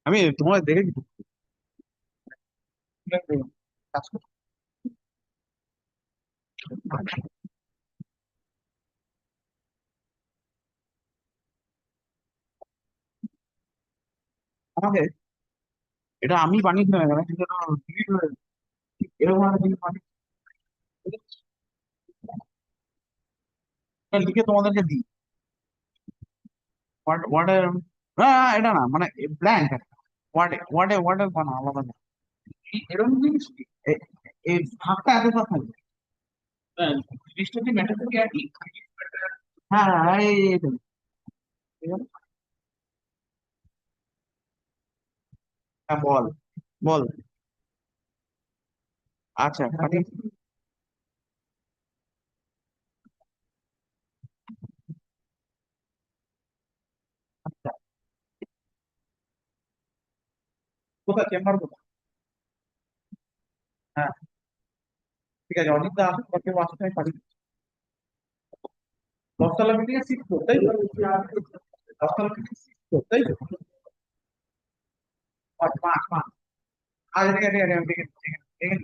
আমি তোমার দেখে কাজ করতে আমাকে এটা আমি বানিয়েছিলাম এখানে কিন্তু এটা delete হয়ে গেছে। এরকম একটা জিনিস এটা লিখে তোমাদেরকে দিই ওয়ার্ডে না না, এটা না মানে ব্ল্যাঙ্ক ওয়ার্ডে ওয়ার্ডে ওয়ার্ডে বানা আলাদা না। এরকম জিনিস কি? এই ভাগটা এতটা থাকবে। হ্যাঁ, জিনিসটা কি ম্যাটার কি একই? হ্যাঁ হ্যাঁ এই তো। ঠিক আছে? হ্যাঁ বল বল। আচ্ছা পাঠিয়ে আচ্ছা কোথায় চেম্বার কোথায়? হ্যাঁ ঠিক আছে অনেকটা আসুন কত আসতে আমি পাঠিয়ে দিচ্ছি। 10 তলা মিটিং এ শিফট করতেই 10 তলা মিটিং শিফট করতেই পাঁচ পাঁচ পাঁচ আজ ঠিক আছে ঠিক আছে আমি দেখে দেখে দেখে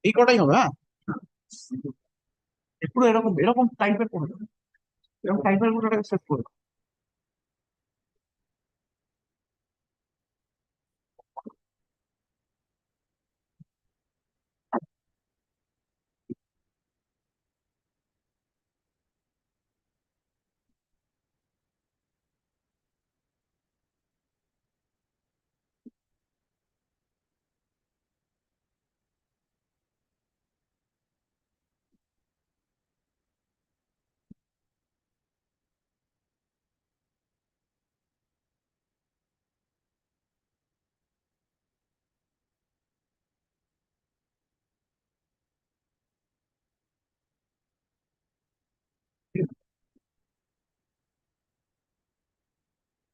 এই কটাই হবে হ্যাঁ একটু এরকম এরকম টাইপের করে দেবে এরকম টাইপের করে সেট করে দেবে।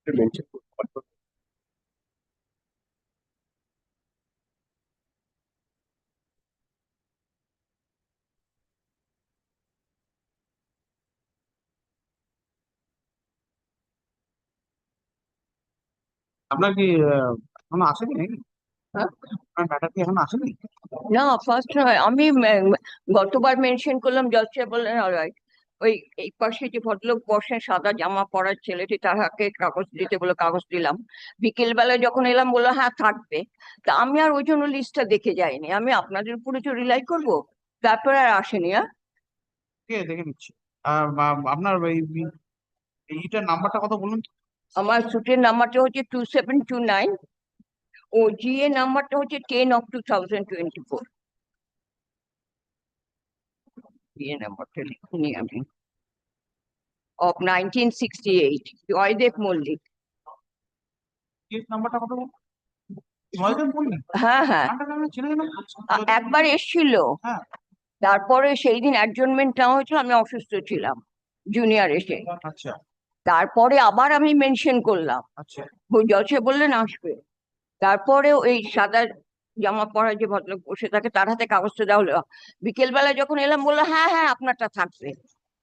মেনশন করতে পারবো। আপনার কি এখনো আসেনি নাকি? হ্যাঁ আপনার ম্যাটার কি এখন আসেনি? না, ফার্স্ট নয়। আমি গতবার মেনশন করলাম, জজ সাহেব বললেন অলরাইট। ওই এই পাশে যে ভদ্রলোক বসেন সাদা জামা পরার ছেলেটি, তার হাতে কাগজ দিতে বলে কাগজ দিলাম। বিকেল বেলায় যখন এলাম বললো হ্যাঁ থাকবে। তা আমি আর ওই জন্য লিস্টটা দেখে যাইনি, আমি আপনাদের উপরে তো রিলাই করবো। তারপরে আর আসেনি। হ্যাঁ, ঠিক আছে দেখে নিচ্ছি। আর আপনার এইটার নাম্বারটা কত বলুন তো? আমার সুটের নাম্বারটা হচ্ছে 2729। ও জি এ নাম্বারটা হচ্ছে 10/2024। জি এ নাম্বারটা লিখুনি আমি। অফ 1968, জয়দেব মল্লিক। কেস নাম্বারটা কত বলুন? জয়দেব বললেন হ্যাঁ হ্যাঁ, নামটা আমি চিনে গেলাম জয়দেব একবার এসছিল। হ্যাঁ তারপরে সেই দিন অ্যাডজর্নমেন্ট নেওয়া হয়েছিল, আমি অসুস্থ ছিলাম, জুনিয়র এসে। আচ্ছা তারপরে আবার আমি মেনশন করলাম, আচ্ছা ওই জজে বললেন আসবে। তারপরে ওই সাদা জামা পরা যে ভদ্রলোক বসে থাকে তার হাতে কাগজটা দেওয়া হলো। বিকেল বেলা যখন এলাম বললো হ্যাঁ হ্যাঁ আপনারটা থাকবে।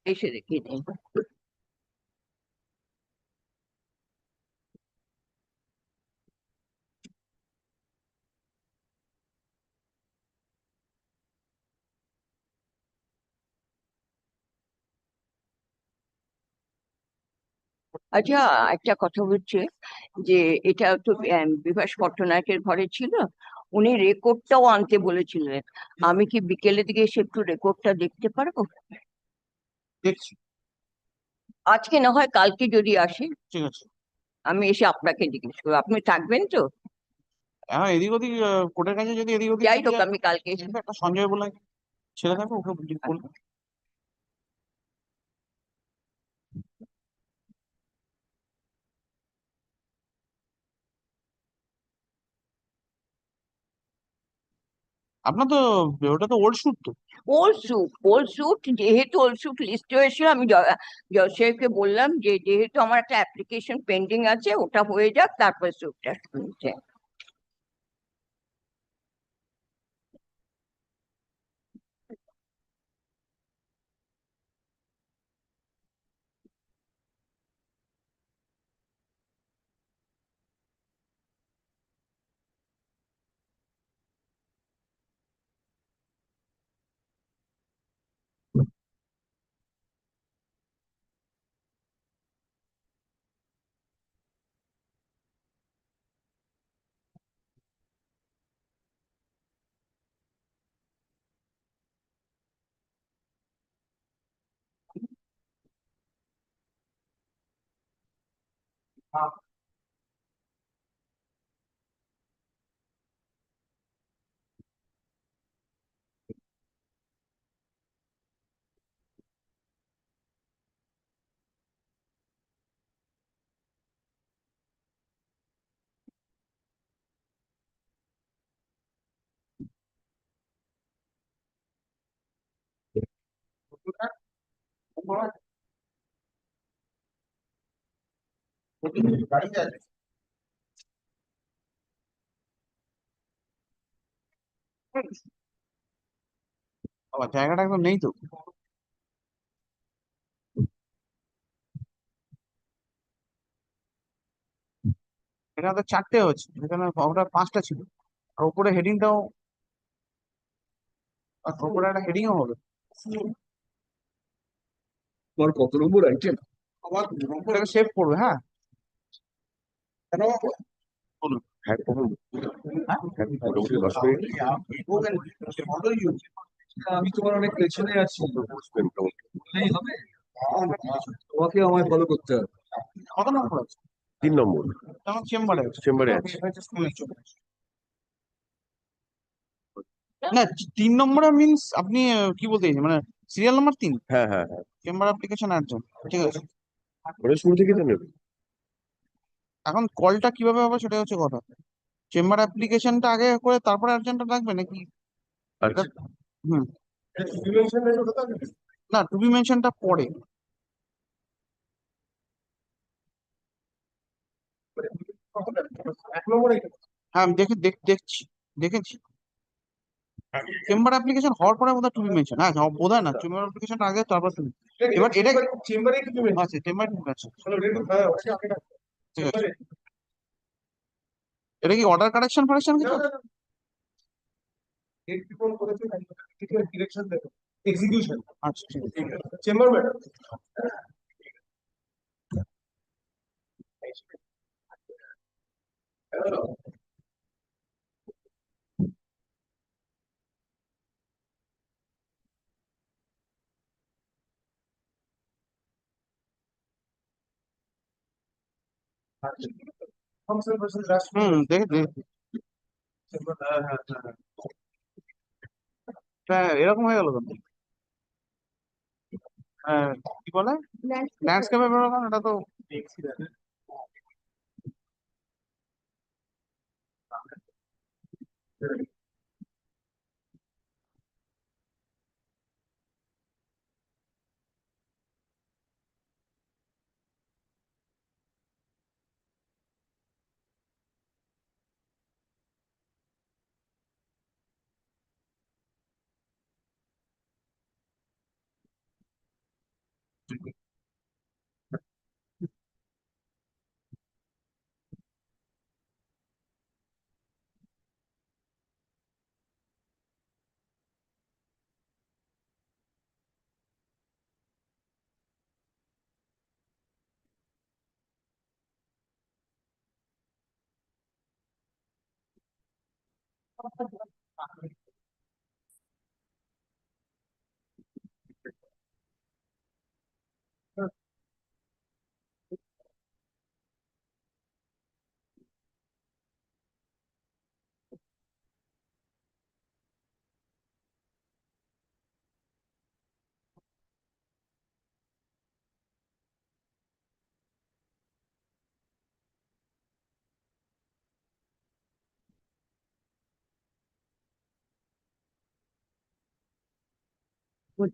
এসে দেখি নেই। আচ্ছা, একটা কথা হচ্ছে যে এটা তো বিভাস পট্টনায়কের ঘরে ছিল, উনি রেকর্ডটাও আনতে বলেছিলেন। আমি কি বিকেলের দিকে এসে একটু রেকর্ডটা দেখতে পারবো? দেখছি আজকে না হয় কালকে যদি আসি, ঠিক আছে। আমি এসে আপনাকে জিজ্ঞেস করবো, আপনি থাকবেন তো? এখন এদিক ওদিক কোর্টের কাছে যদি এদিক ওদিক যাই চলে হোক, যায় আমি কালকে এসে। একটা সঞ্জয় বলে ছেলে থাকবে ওকে বলবো। আপনার তো ওটা তো ওল্ড শুট তো। ওল্ড স্যুট যেহেতু ওল্ড স্যুট লিস্ট হয়েছিল, আমি জজ সাহেবকে বললাম যে যেহেতু আমার একটা অ্যাপ্লিকেশন পেন্ডিং আছে, ওটা হয়ে যাক, তারপর স্যুটটা শুনছে। আবার জায়গাটা একদম নেই তো। এখানে তো চারটে হচ্ছে, এখানে ওটা পাঁচটা ছিল। আর উপরে হেডিংটাও, আর উপরে একটা হেডিংও হবে। তোমার কত নম্বর আইটেম? এটাকে সেভ করবে, হ্যাঁ। বলুন। হ্যাঁ কখন? হ্যাঁ? মোটামুটি 10 মিনিট। আমি তোমার অনেক পেছনে আছি, বললেই হবে? তোমাকে আমায় ফলো করতে হবে। কত নম্বর আছে? 3 নম্বর তখন চেম্বারে আছে। চেম্বারে আছে। না, 3 নম্বরে মিনস আপনি কি বলতে চাইছেন, মানে সিরিয়াল নাম্বার 3, হ্যাঁ হ্যাঁ হ্যাঁ, চেম্বার অ্যাপ্লিকেশন একজন, ঠিক আছে। ওটা শুরু থেকে তো নেবে। এখন কলটা কিভাবে হবে সেটা হচ্ছে কথা। চেম্বার অ্যাপ্লিকেশনটা আগে করে তারপরে আর্জেন্টটা লাগবে নাকি? এটা, আচ্ছা, হুম, না, টু বি মেনশনটা পরে। হ্যাঁ, আমি দেখছি, দেখেছি। চেম্বার অ্যাপ্লিকেশন হওয়ার পরে বোধহয় টু বি মেনশন, হ্যাঁ, বোধহয় না, চেম্বার অ্যাপ্লিকেশন আগে তারপর তুমি। এবার এটা চেম্বারে কি তুমি আচ্ছা, চেম্বার টু আছে, ঠিক আছে। এটা কি অর্ডার কারেকশন ফারেকশন কিছু? ডিরেকশন দেবো এক্সিকিউশন আচ্ছা, ঠিক আছে। চেম্বার ম্যাডাম হুম, দেখে হ্যাঁ, এরকম হয়ে গেল কেন? হ্যাঁ, কি বলে ল্যান্ডস্কেপে বেরোলাম, এটা তো My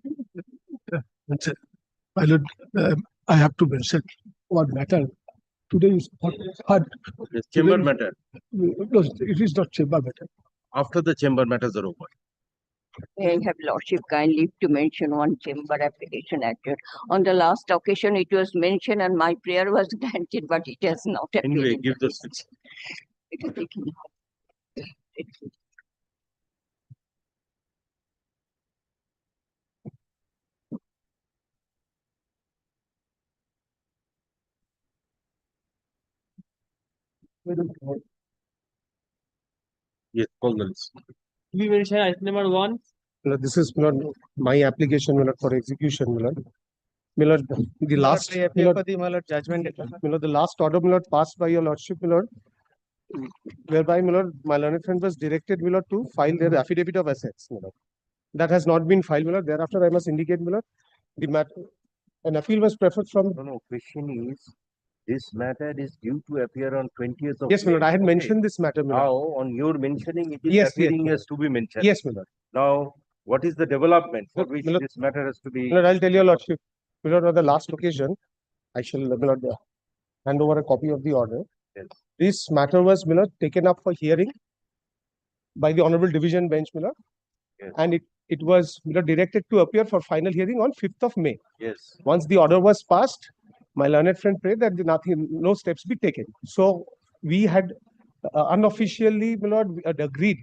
lord, I have to mention one matter. Today is hard. Yes, chamber Today- matter. No, it is not chamber matter. After the chamber matters are over. May I have lordship kindly to mention one chamber application acted. On the last occasion, it was mentioned and my prayer was granted, but it has not appeared. Anyway, in give the list. It is taken out. It's- Yes, call the list. We mention item number 1. This is not my application for execution, the last, I appear for the judgment. the last order, passed by your lordship, whereby, my learned friend was directed, to file their affidavit of assets, That has not been filed, Thereafter, I must indicate, the matter, an appeal was preferred from. No, question is, this matter is due to appear on 20th of Yes, May. I had Okay. mentioned this matter, Now, on your mentioning, it is Yes, appearing yes, as to be mentioned. Yes, Now, what is the development for Look, which Milord- this matter has to be? I'll tell your lordship, on the last occasion, I shall, hand over a copy of the order. Yes. This matter was, taken up for hearing by the Honorable Division Bench, Yes. and it was, directed to appear for final hearing on 5th of May. Yes. Once the order was passed, my learned friend prayed that no steps be taken. So we had unofficially, agreed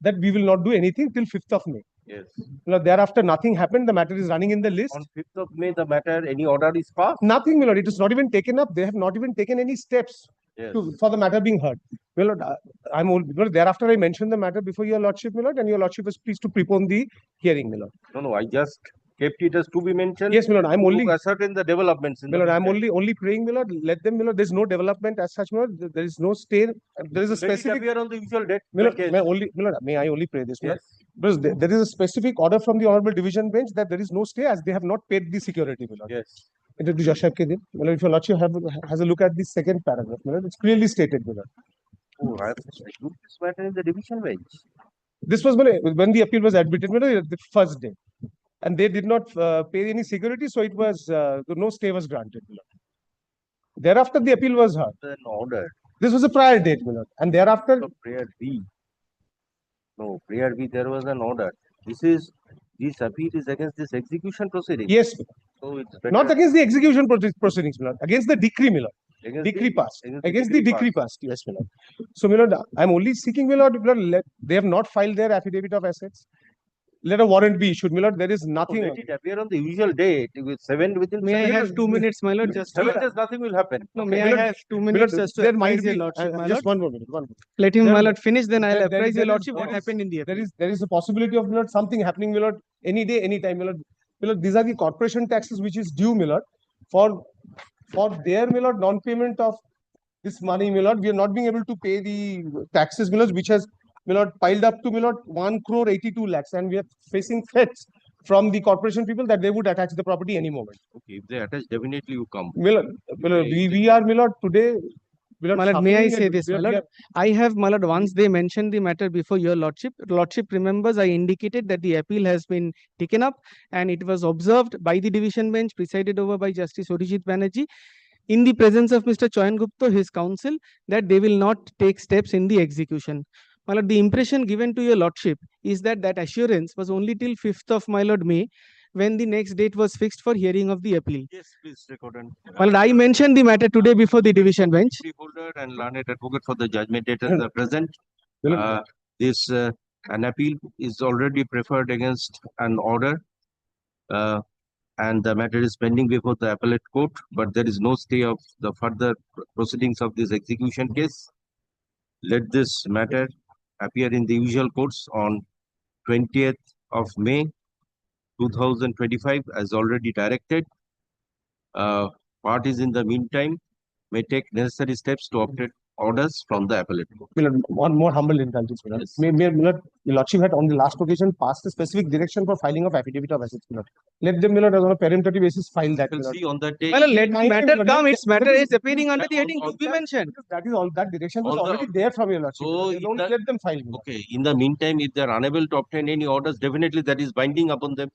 that we will not do anything till 5th of May. Yes. Thereafter, nothing happened. The matter is running in the list. On 5th of May, the matter, any order is passed? Nothing, It is not even taken up. They have not even taken any steps Yes. for the matter being heard. Thereafter, I mentioned the matter before your lordship, and your lordship was pleased to prepone the hearing, No, I just kept it as to be mentioned. Yes, I'm only. To ascertain the developments in the I'm meantime. only praying, let them, there's no development as such, there is no stay. There is a Let it specific. appear on the usual date. May I only pray this, Yes. Because there is a specific order from the Honorable Division Bench that there is no stay as they have not paid the security, Yes. If your lordship has a look at the second paragraph, it's clearly stated, Oh, I have reviewed this matter in the division bench. This was when the appeal was admitted, the first day. And they did not pay any security, so it was no stay was granted. Thereafter, the appeal was heard. An order. This was a prior date, and thereafter, So prayer B. No, prayer B, there was an order. This appeal is against this execution proceeding. yes, So it's better. not against the execution proceedings, against the decree, against decree passed. against Against the decree passed, yes, So, I'm only seeking, they have not filed their affidavit of assets. Let a warrant be issued, there is So nothing. let it appear on the usual date with within May I 7 have 2 minutes, my lord, just Seven days, nothing will happen. No, Okay. may I have 2 minutes just to there might apprise your be, lordship, my just lord? 1 more minute, 1 minute. Let him, there- my lord, finish, then I'll there- apprise there your is- lordship what there is- happened in the appeal. There is a possibility of something happening, any day, any time, these are the corporation taxes which is due, for their non-payment of this money, we are not being able to pay the taxes, which has piled up to 1,82 lakhs, and we are facing threats from the corporation people that they would attach the property any moment. Okay, if they attach, definitely you come. We are today. My lord, may I suffering say and this, we my are- lord? I have, my lord, once they mentioned the matter before your lordship, lordship remembers I indicated that the appeal has been taken up and it was observed by the division bench presided over by Justice Orijit Banerjee in the presence of Mr. Choyan Gupta, his counsel, that they will not take steps in the execution. My lord, the impression given to your lordship is that that assurance was only till 5th of my lord May, when the next date was fixed for hearing of the appeal. Yes, please record and. My lord, I mentioned the matter today before the division bench. Freeholder and learned advocate for the judgment debtors are present. Milord, An appeal is already preferred against an order. And the matter is pending before the appellate court, but there is no stay of the further proceedings of this execution case. Let this matter appear in the usual courts on 20th of May 2025 as already directed. Parties in the meantime may take necessary steps to obtain orders from the appellate court. one more humble indulgence, Yes. your lordship had on the last occasion passed a specific direction for filing of affidavit of assets, Let them, as on a peremptory basis, file that. You can see on that day. My lord, let Nine matter times, come, its matter is appearing under All- the heading all to be that- mentioned. That is all. That direction was All the- already there from your lordship. So You in don't that- let them file. Okay, in the meantime, if they are unable to obtain any orders, definitely that is binding upon them.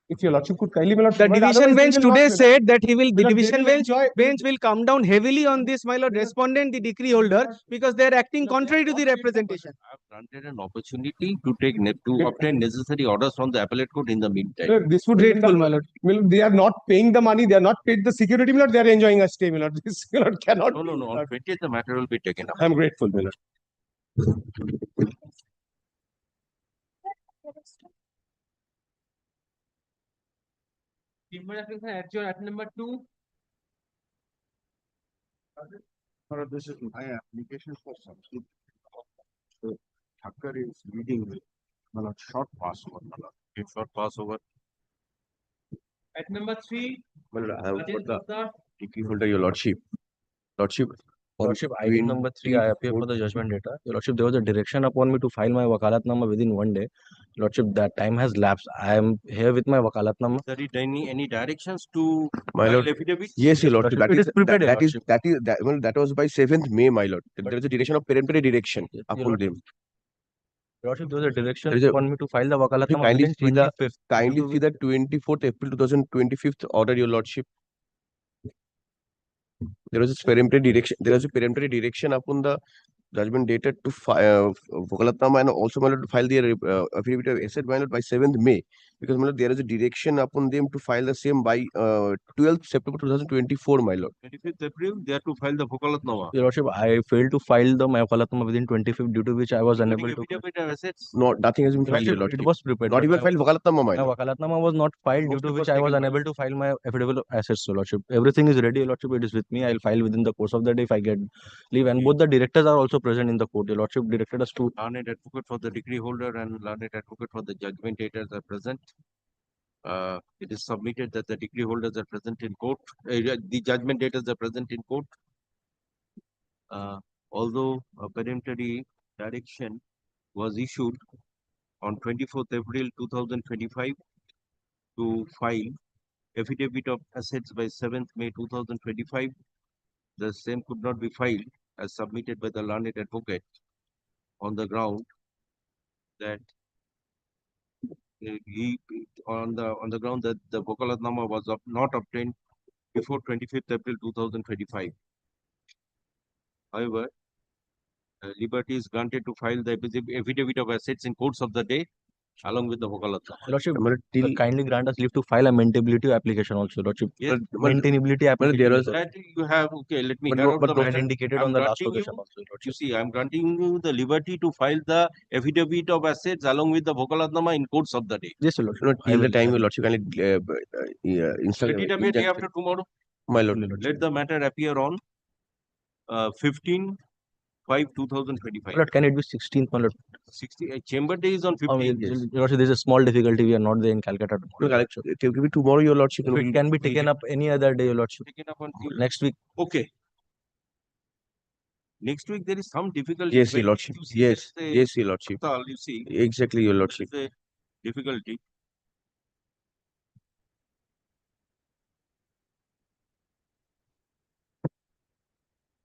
If your lordship could kindly, my lord. The but division otherwise they bench will today not, my lord. said that the My lord, they division will bench enjoy- will come down heavily on this, my lord, respondent, the decree holder, because they are acting contrary to the representation. I have granted an opportunity to to obtain necessary orders from the appellate court in the meantime. My lord, this would end up, Grateful, my lord. my lord, they are not paying the money, they are not paid the security, my lord, they are enjoying a stay, my lord. This, my lord, cannot No, be, no, no. my On lord. 20th, the matter will be taken up. I am grateful, my lord. At number 2. This is my application for substitution. So Thakkar is leading with short password. If not pass over, At number 3. I have Rajesh got the Gupta. decree holder, your lordship. Lordship. on Lordship, item number 3, I appear for the 24th. judgment data. Your Lordship, there was a direction upon me to file my wakalatnama within 1 day. Lordship, that time has lapsed. I am here with my wakalatnama. there is any directions to My file lord. affidavit? Yes, your lordship. Lordship, it is prepared, your lordship. That was by 7th May, my lord. There is a direction of peremptory direction Yes, your upon lordship. them. Your Lordship, there was a direction There is a- upon me to file the wakalatnama Kindly within see the 25th. kindly due to see the 24th April 2025 order, your lordship. There was a peremptory direction. There was a peremptory direction upon the judgment dated to file Vokalatnama and also my lord to file their affidavit of asset, my lord, by 7th May, because my lord there is a direction upon them to file the same by 12th September 2024, my lord. 25th April, they are to file the Vokalatnama. Your Lordship, I failed to file my wakalatnama within 25th, due to which I was unable to. Affidavit of assets. Nothing has been Your filed, your Lordship, lordship. it was prepared. Not but even my- filed Vokalatnama, my My lord. wakalatnama was not filed, due Most to of which us I was taken by- unable to file my affidavit of assets, Your Lordship. Everything is ready, Your Lordship. It is with me. I'll file within the course of the day if I get leave. And both the directors are also present in the court. Your Lordship directed us to. Learned advocate for the decree holder and learned advocate for the judgment daters are present. It is submitted that the decree holders are present in court. The judgment daters are present in court. Although a peremptory direction was issued on 24th April 2025 to file affidavit of assets by 7th May 2025, the same could not be filed as submitted by the learned advocate on the ground that on the ground that the Vokalatnama was not obtained before 25th April 2025. However, liberty is granted to file the affidavit of assets in course of the day along with the Vokalatnama. Your Lordship, My lord, till kindly grant us leave to file a maintainability application also, Lordship. Yes, Maintainability there application. was- that you have, okay, let me But hear no- out but the no- I had matter. indicated I'm on the last granting occasion you- also, You Lordship. see, I'm granting you the liberty to file the affidavit of assets along with the Vokalatnama in course of the day. Yes, Your Lordship. not I till the will- time, I your will. lordship, kindly instruct Let it appear day injunction. after tomorrow. My lord. Let the matter appear on 15/5/2025. Lord, can it be 16th, my Lord? 60 chamber day is on 15th. Yes. Your Lordship, there's a small difficulty. We are not there in Calcutta No, tomorrow, Your Lordship. it will be tomorrow, your lordship. If it can be taken up any other day, Your Lordship. Taken up on Tuesday. Next week. Okay. Next week there is some difficulty. Yes, your When lordship. you see Yes, there is a yes, your lordship. Hartal, you see, Exactly, your lordship. there is a difficulty.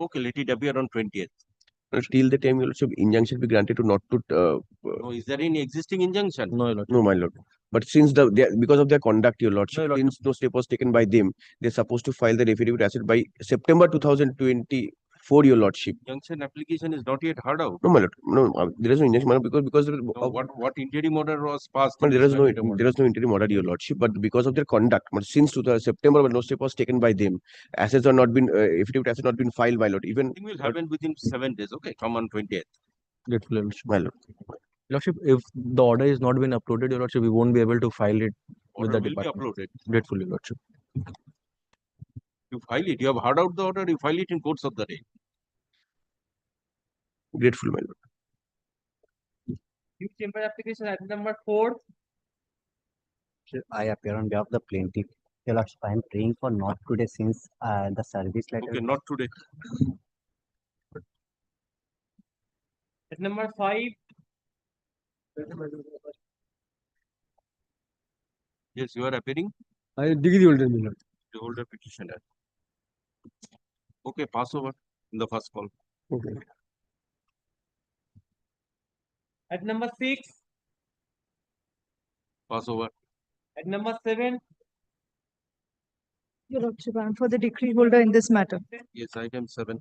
Okay, let it appear on 20th. Till the time, your lordship, injunction be granted to not to. No, is there any existing injunction? No, Your Lordship. No, my lord. But since because of their conduct, your lordship, No, your lordship. since no step was taken by them, they're supposed to file the affidavit asset by September 2024, your lordship. Injunction application is not yet heard out. No, my lord. No, there is no injunction, my lord, because No, what interim order was passed? but in there is no respect of there is no interim order, your lordship. But because of their conduct, but since September, when no step was taken by them, assets are not been affidavit assets not been filed, my lord. Even Thing will happen within 7 days. Okay, come on 20th. Grateful, Your Lordship. my lord. Lordship, if the order is not been uploaded, Your Lordship, we won't be able to file it with Order the will be department. uploaded. Grateful, Your Lordship. You file it. You have heard out the order. You file it in course of the day. Grateful, my lord. New chamber application at number 4. I appear on behalf of the plaintiff. Your Lordship, I am praying for not today since the service letter. Okay, not today. At number 5. Yes, you are appearing. I degree holder, my lord. The holder petitioner. Okay, pass over in the first call. Okay. At number 6. Pass over. Item number 7. Your Lordship, I am for the decree holder in this matter. Yes, item 7.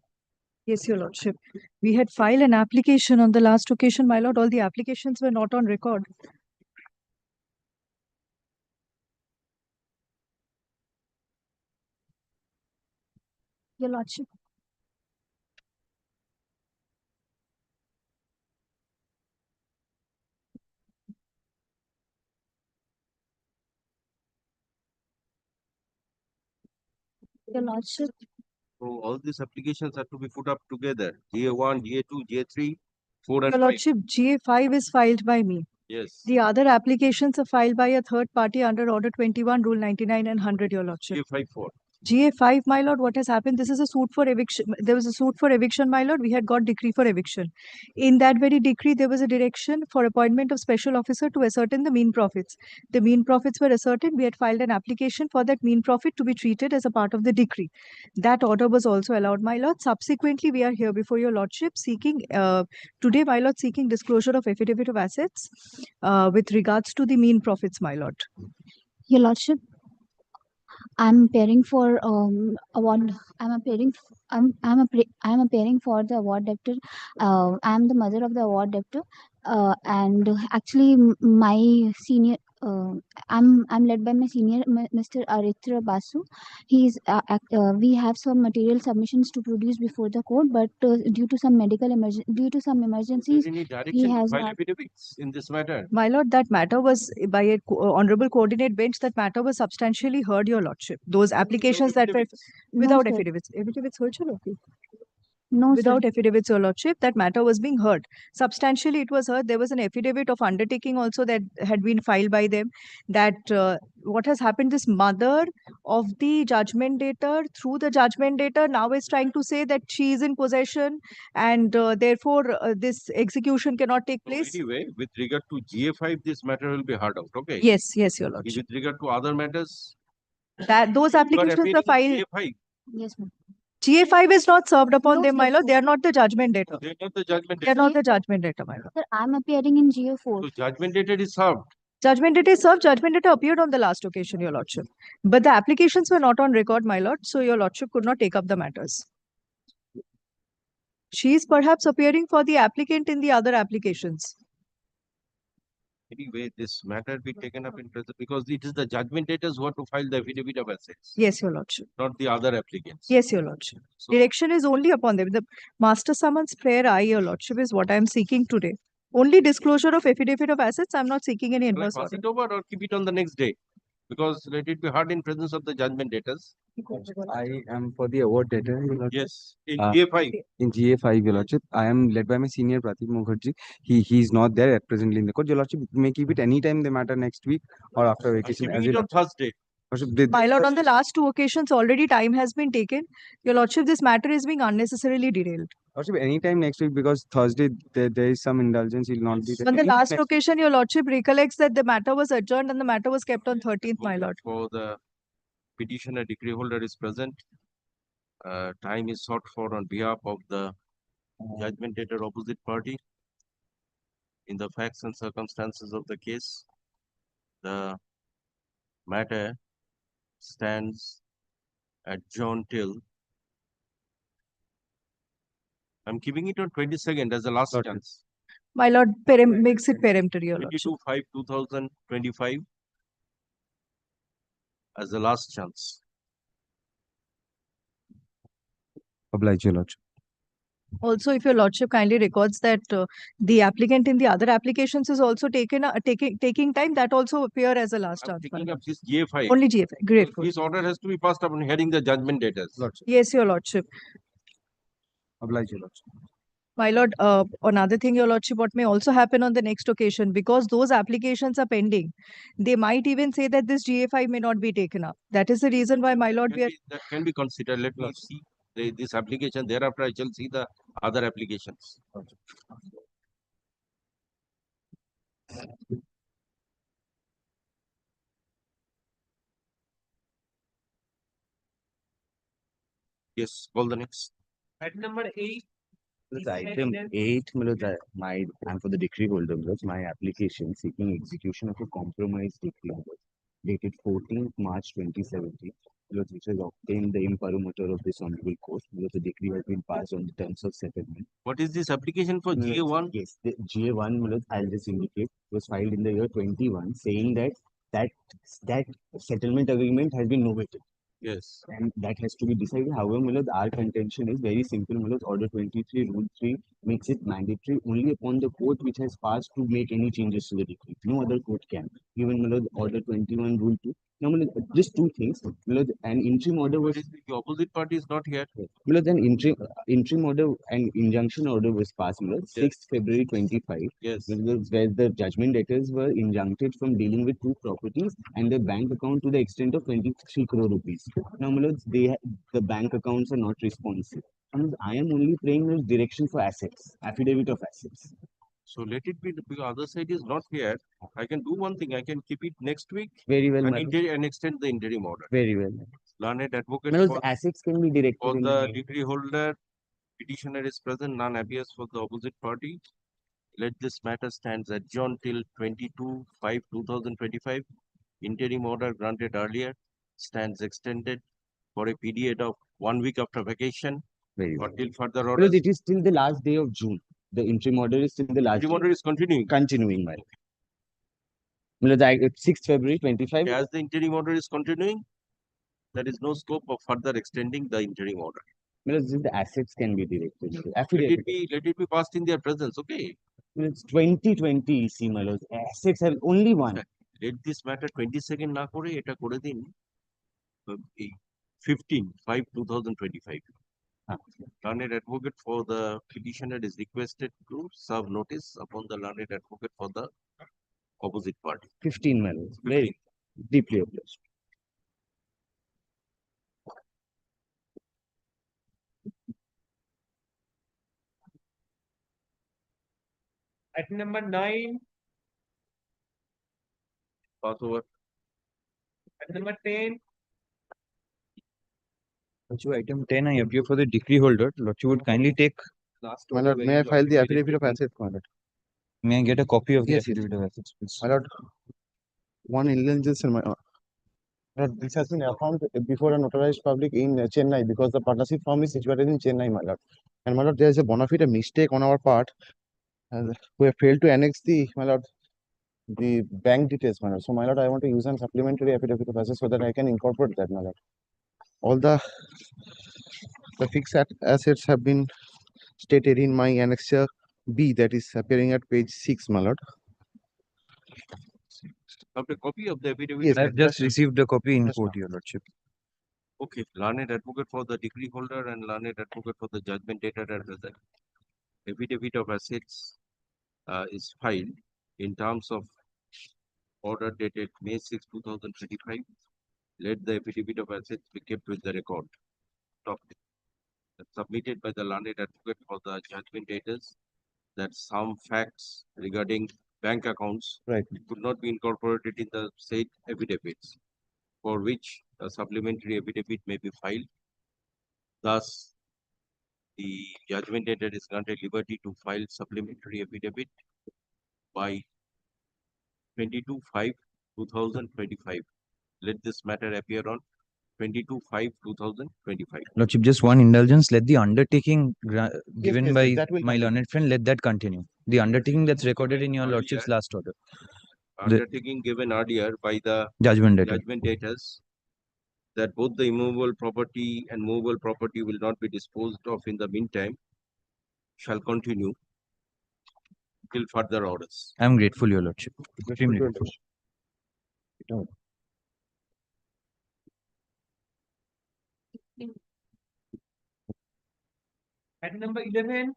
Yes, Your Lordship. We had filed an application on the last occasion, my lord. All the applications were not on record. Your Lordship. Your Lordship. So all these applications are to be put up together. GA1, GA2, GA3, 4 and Your 5. Lordship, GA5 is filed by me. Yes. The other applications are filed by a third party under Order 21, Rule 99 and 100, Your Lordship. GA5 4. GA5, my lord, what has happened? This is a suit for eviction. There was a suit for eviction, my lord. We had got decree for eviction. In that very decree, there was a direction for appointment of special officer to ascertain the mean profits. The mean profits were ascertained. We had filed an application for that mean profit to be treated as a part of the decree. That order was also allowed, my lord. Subsequently, we are here before your lordship seeking, today, my lord, seeking disclosure of affidavit of assets with regards to the mean profits, my lord. Your Lordship, I'm appearing for award. I'm appearing for the award debtor. I'm the mother of the award debtor, and actually my senior. I'm led by my senior, Mr. Aritra Basu. We have some material submissions to produce before the court, but due to some emergencies, Is there any he direction to has file not. affidavits in this matter? My lord, that matter was by a honorable coordinate bench. That matter was substantially heard, your lordship. Those applications that were without sir. affidavits. Affidavits heard, chalo, okay. No, sir. Without affidavits, your lordship, that matter was being heard. Substantially, it was heard. There was an affidavit of undertaking also that had been filed by them. That what has happened, this mother of the judgment debtor, through the judgment debtor, now is trying to say that she is in possession and therefore this execution cannot take So place. anyway, with regard to GA5, this matter will be heard out. Okay. Yes, yes, your lordship. With regard to other matters, That those you are applications appealing are filed. GA5. Yes, ma'am. GA5 is not served upon No, them, my sir. lord. They are not the judgment debtor. They are not the judgment They are debtor. not the judgment debtor, my lord. Sir, I'm appearing in GA4. So judgment debtor is served. Judgment debtor is served. Judgment debtor appeared on the last occasion, your lordship. But the applications were not on record, my lord. So your lordship could not take up the matters. She is perhaps appearing for the applicant in the other applications. Anyway, this matter be taken up in present because it is the judgment debtors who have to file the affidavit of assets, Yes, your lordship. not the other applicants. Yes, your lordship. So, Direction is only upon them. The master summons prayer, your lordship, is what I am seeking today. Only disclosure of affidavit of assets. I am not seeking any shall I inverse pass order. it over or keep it on the next day? Because let it be heard in presence of the judgment debtors. I am for the award debtor, Your Lordship. Yes, in Uh, GA5. In GA5, Your Lordship, I am led by my senior Pratik Mukherjee. He is not there at presently in the court. Your Lordship, you may keep it anytime the matter next week or after I'm vacation. keeping As it you on Thursday. Lordship, My lord, on the last two occasions, already time has been taken. Your lordship, this matter is being unnecessarily derailed. Lordship, anytime next week because Thursday there is some indulgence. He'll not be there. On the Anytime last next- occasion, your lordship recollects that the matter was adjourned and the matter was kept on 13th, my lord. For the petitioner decree holder is present. Time is sought for on behalf of the judgment debtor opposite party. In the facts and circumstances of the case, the matter stands adjourned till. I'm keeping it on 22nd as the last Lordship. chance. My lord makes it peremptory, your lordship. 22/5/2025 as the last chance. Oblige, Your Lordship. Also, if your lordship kindly records that the applicant in the other applications is also taking time, that also appear as a last I'm chance. my taking up lord. this GA5. Only GF. Grateful. This order has to be passed upon hearing the judgment debtors. Lordship. Yes, your lordship. Oblige, Your Lordship. My lord, another thing, your lordship, what may also happen on the next occasion, because those applications are pending, they might even say that this GA5 may not be taken up. That is the reason why, my lord, That can be considered. Let me see this application. Thereafter, I shall see the other applications. Yes, call the next. Item number 8. Item 8, I'm for the decree holder, my application seeking execution of a compromise decree. dated 14th March 2017, which has obtained the imprimatur of this honorable court, the decree has been passed on the terms of settlement. What is this application for GA1? Yes, the GA1, I'll just indicate, was filed in the year 21, saying that that settlement agreement has been novated. Yes. And that has to be decided. However, our contention is very simple. Order 23, Rule 3 makes it mandatory only upon the court which has passed to make any changes to the decree. No other court can. Even Order 21, Rule 2. Now, just two things. An interim order was. The opposite party is not here. An interim order and injunction order was passed, 6th February 25. Yes. Where the judgment debtors were injuncted from dealing with two properties and their bank account to the extent of 23 crore rupees. Now, the bank accounts are not responsive. I am only praying a direction for assets, affidavit of assets. So let it be, because other side is not here. I can do one thing. I can keep it next week. Very well, and extend the interim order. Very well. Learned advocate For assets can be directed for in the degree holder. Petitioner is present. None appears for the opposite party. Let this matter stands adjourned till 22/5/2025. Interim order granted earlier stands extended for a period of 1 week after vacation. Very or well. till further order. It is till the last day of June. The interim order is till the last. Interim order is continuing. Continuing, right? 6th February 25. As the interim order is continuing, there is no scope of further extending the interim order. The assets can be directed. Let it be passed in their presence, okay? It's 2020 EC, assets have only one. Let this matter 22nd na kore, eta kore din 15/5/2025. Learned advocate for the petitioner is requested to serve notice upon the learned advocate for the opposite party. 15 minutes. Very deeply obliged. Item number 9. Pass over. Item number 10. Item 10, I appear for the decree holder. Lordship would kindly take. My lord, may I file the affidavit of assets, my lord? May I get a copy of the Yes, affidavit of assets, please? My lord, one intelligence in my. Lord, this has been affirmed before a notarized public in Chennai because the partnership firm is situated in Chennai, my lord. And my lord, there is a bona fide mistake on our part. We have failed to annex the bank details, my lord. So, my lord, I want to use a supplementary affidavit of assets so that I can incorporate that, my lord. All the fixed assets have been stated in my annexure B, that is appearing at page 6, my lord. Have a copy of the affidavit. Yes, I have just received a copy in court, your lordship. Okay, learned advocate for the decree holder and learned advocate for the judgment debtor are present. Affidavit of assets is filed in terms of order dated May 6, 2025. Let the affidavit of assets be kept with the record. Submitted by the learned advocate for the judgment debtors that some facts regarding bank accounts could not be incorporated in the said affidavits, for which a supplementary affidavit may be filed. Thus, the judgment debtor is granted liberty to file supplementary affidavit by 22/5/2025. Let this matter appear on 22/5/2025. Lordship, just one indulgence. Let the undertaking given yes, by that will my continue. learned friend, let that continue. The undertaking that's recorded in your lordship's last order. Undertaking given earlier by the Judgment debtor. judgment debtors that both the immovable property and movable property will not be disposed of in the meantime shall continue till further orders. I am grateful, your lordship. Extremely grateful. Item number 11.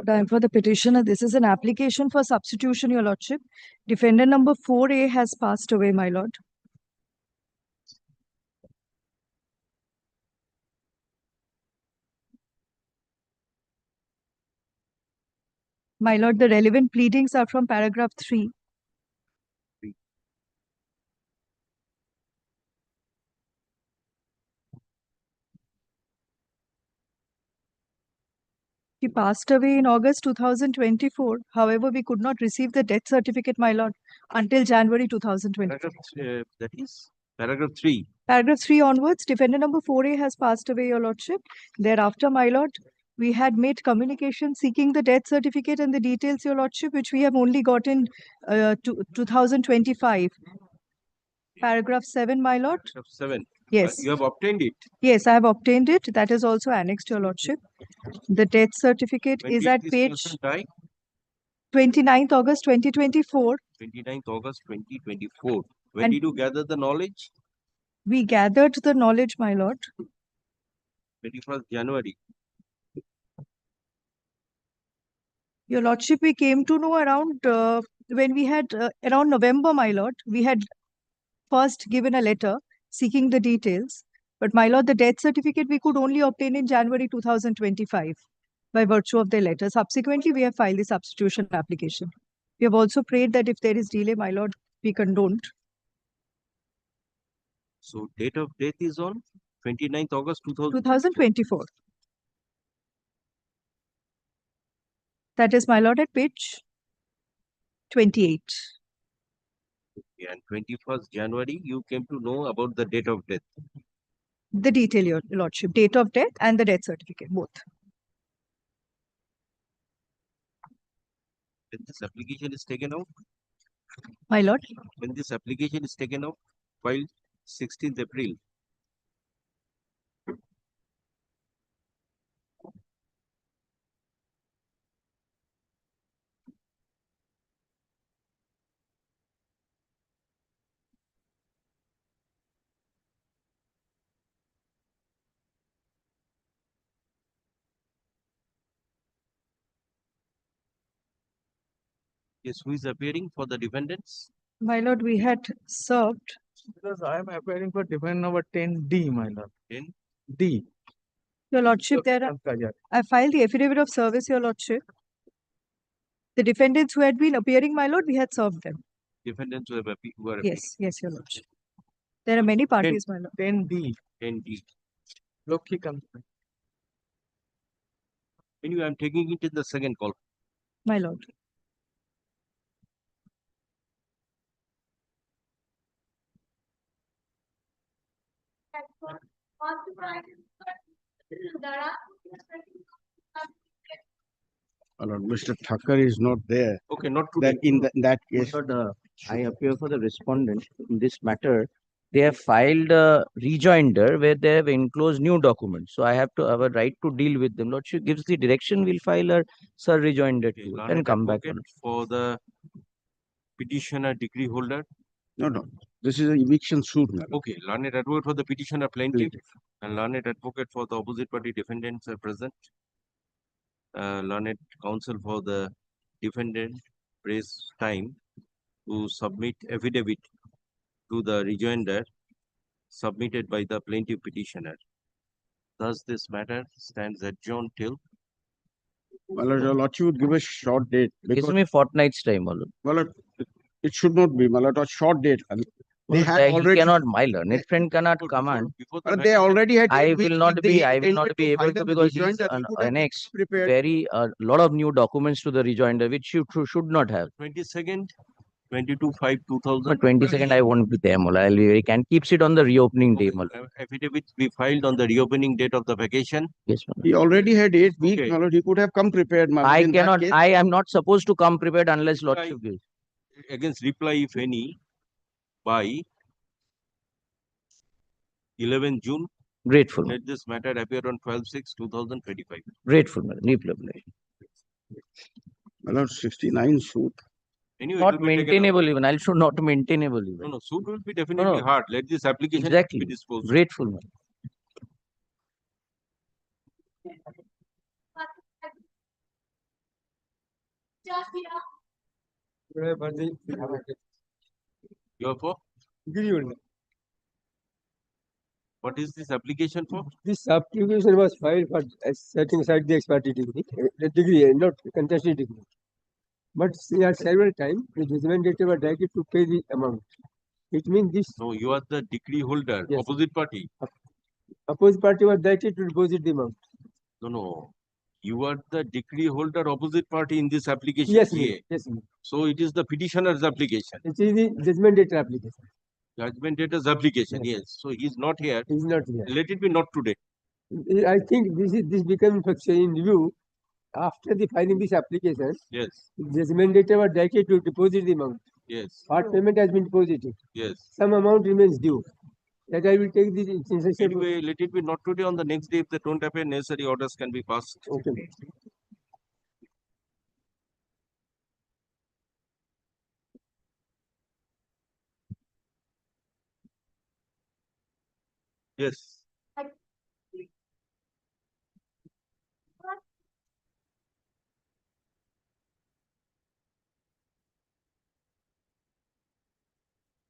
Time for the petitioner. This is an application for substitution, your lordship. Defendant number 4A has passed away, my lord. My lord, the relevant pleadings are from paragraph 3. She passed away in August 2024. However, we could not receive the death certificate, my lord, until January 2020. That is paragraph 3. Paragraph 3 onwards, defendant number 4A has passed away, your lordship. Thereafter, my lord, we had made communication seeking the death certificate and the details, your lordship, which we have only got in 2025. Paragraph 7, my lord. Paragraph 7. Yes. You have obtained it. Yes, I have obtained it. That is also annexed, your lordship. The death certificate When is did at this page person die? 29th August 2024. 29th August 2024. When And did you gather the knowledge? we gathered the knowledge, my lord. 21st January. Your lordship, we came to know around when we had around November, my lord. We had first given a letter seeking the details. But my lord, the death certificate we could only obtain in January 2025 by virtue of the letter. Subsequently, we have filed the substitution application. We have also prayed that if there is delay, my lord, we condoned. So date of death is on 29th August 2024. That is, my lord, at page 28. And 21st January, you came to know about the date of death. The detail, your lordship, date of death and the death certificate, both. When this application is taken out, My lord, when this application is taken out, filed 16th April. Yes, who is appearing for the defendants? my lord, we had served. Because I am appearing for defendant number 10D, my lord. 10D. Your lordship, I filed the affidavit of service, your lordship. The defendants who had been appearing, my lord, we had served them. Defendants who are appearing. Yes, yes, your lordship. There are many parties, my lord. 10D. 10D. Lokhi comes. Anyway, I'm taking it in the second call. My lord. Mr. Thakkar is not there. Okay, not today. That in that case, I appear for the respondent in this matter. They have filed a rejoinder where they have enclosed new documents. So I have a right to deal with them. Lordship gives the direction, we'll file a sir rejoinder to you and come back on it. For the petitioner degree holder. no. This is an eviction suit, madam. Okay, learned advocate for the petitioner plaintiff and learned advocate for the opposite party defendants are present. Learned counsel for the defendant prays time to submit affidavit to the rejoinder submitted by the plaintiff petitioner. Thus, this matter stands adjourned till. Well, your lordship would give a short date. Gives me fortnight's time, my lord. Well, it should not be, my lord, a short date. They Well, had he already. cannot, my learned friend cannot command. They already had. I will not be able to because he's annexed very lot of new documents to the rejoinder, which you should not have. 22nd, 22/5/2000. But 22nd, I won't be there, Mola. I can keep it on the reopening day, Mola. Affidavit be filed on the reopening date of the vacation. Yes, He already had 8 weeks, my lord. He could have come prepared, my lord. I In that cannot. case- I am not supposed to come prepared unless lordship gives. Against reply, if any, by 11 June. Grateful. Let this matter appear on 12/6/2025. Grateful, madam. Reply. My lord, 69 suit. Anyway, Not it will be taken up. maintainable even. I should not maintainable even. No, suit will be definitely hard. Let this application Exactly. be disposed. Grateful, madam. You are for? What is this application for? This application was filed for setting aside the expiry degree, not contested degree. But at several times, the judgment debtor was directed to pay the amount. It means this. No, you are the degree holder, opposite party. Opposite party was directed to deposit the amount. No. You are the decree holder opposite party in this application. Yes, GA. yes. So it is the petitioner's application. It is the judgment data application. Judgment data's application, yes. So he's not here. He's not here. Let it be not today. I think this became in review after the filing this application. Yes. Judgment data were directed to deposit the amount. Yes. Part payment has been deposited. Yes. Some amount remains due. That I will take the instruction. Anyway, let it be not today. On the next day, if they don't appear, necessary orders can be passed. Okay. Yes.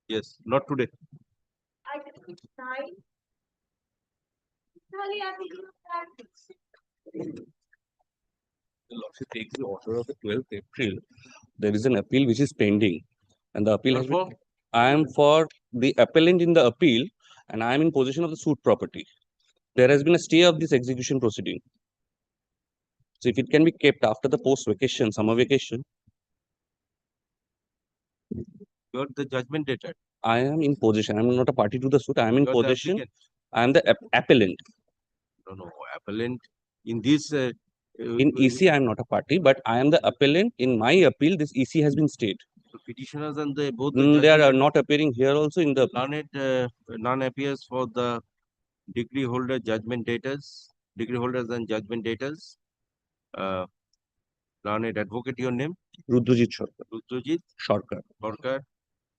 Yes, not today. The lordship takes the order of the 12th April. There is an appeal which is pending, and the appeal has been. I am for the appellant in the appeal, and I am in possession of the suit property. There has been a stay of this execution proceeding. So if it can be kept after the post vacation, summer vacation, You are the judgment data. I am in possession. I am not a party to the suit. I am in You are the possession. applicant. I am the appellant. No, appellant in this. In EC, I am not a party, but I am the appellant. In my appeal, this EC has been stayed. The petitioners and the both. They are not appearing here also in the. None appears for the degree holder judgment daters, degree holders and judgment daters. Learned advocate, your name? Rudrajit Sarkar. Rudrajit Sarkar. Sarkar.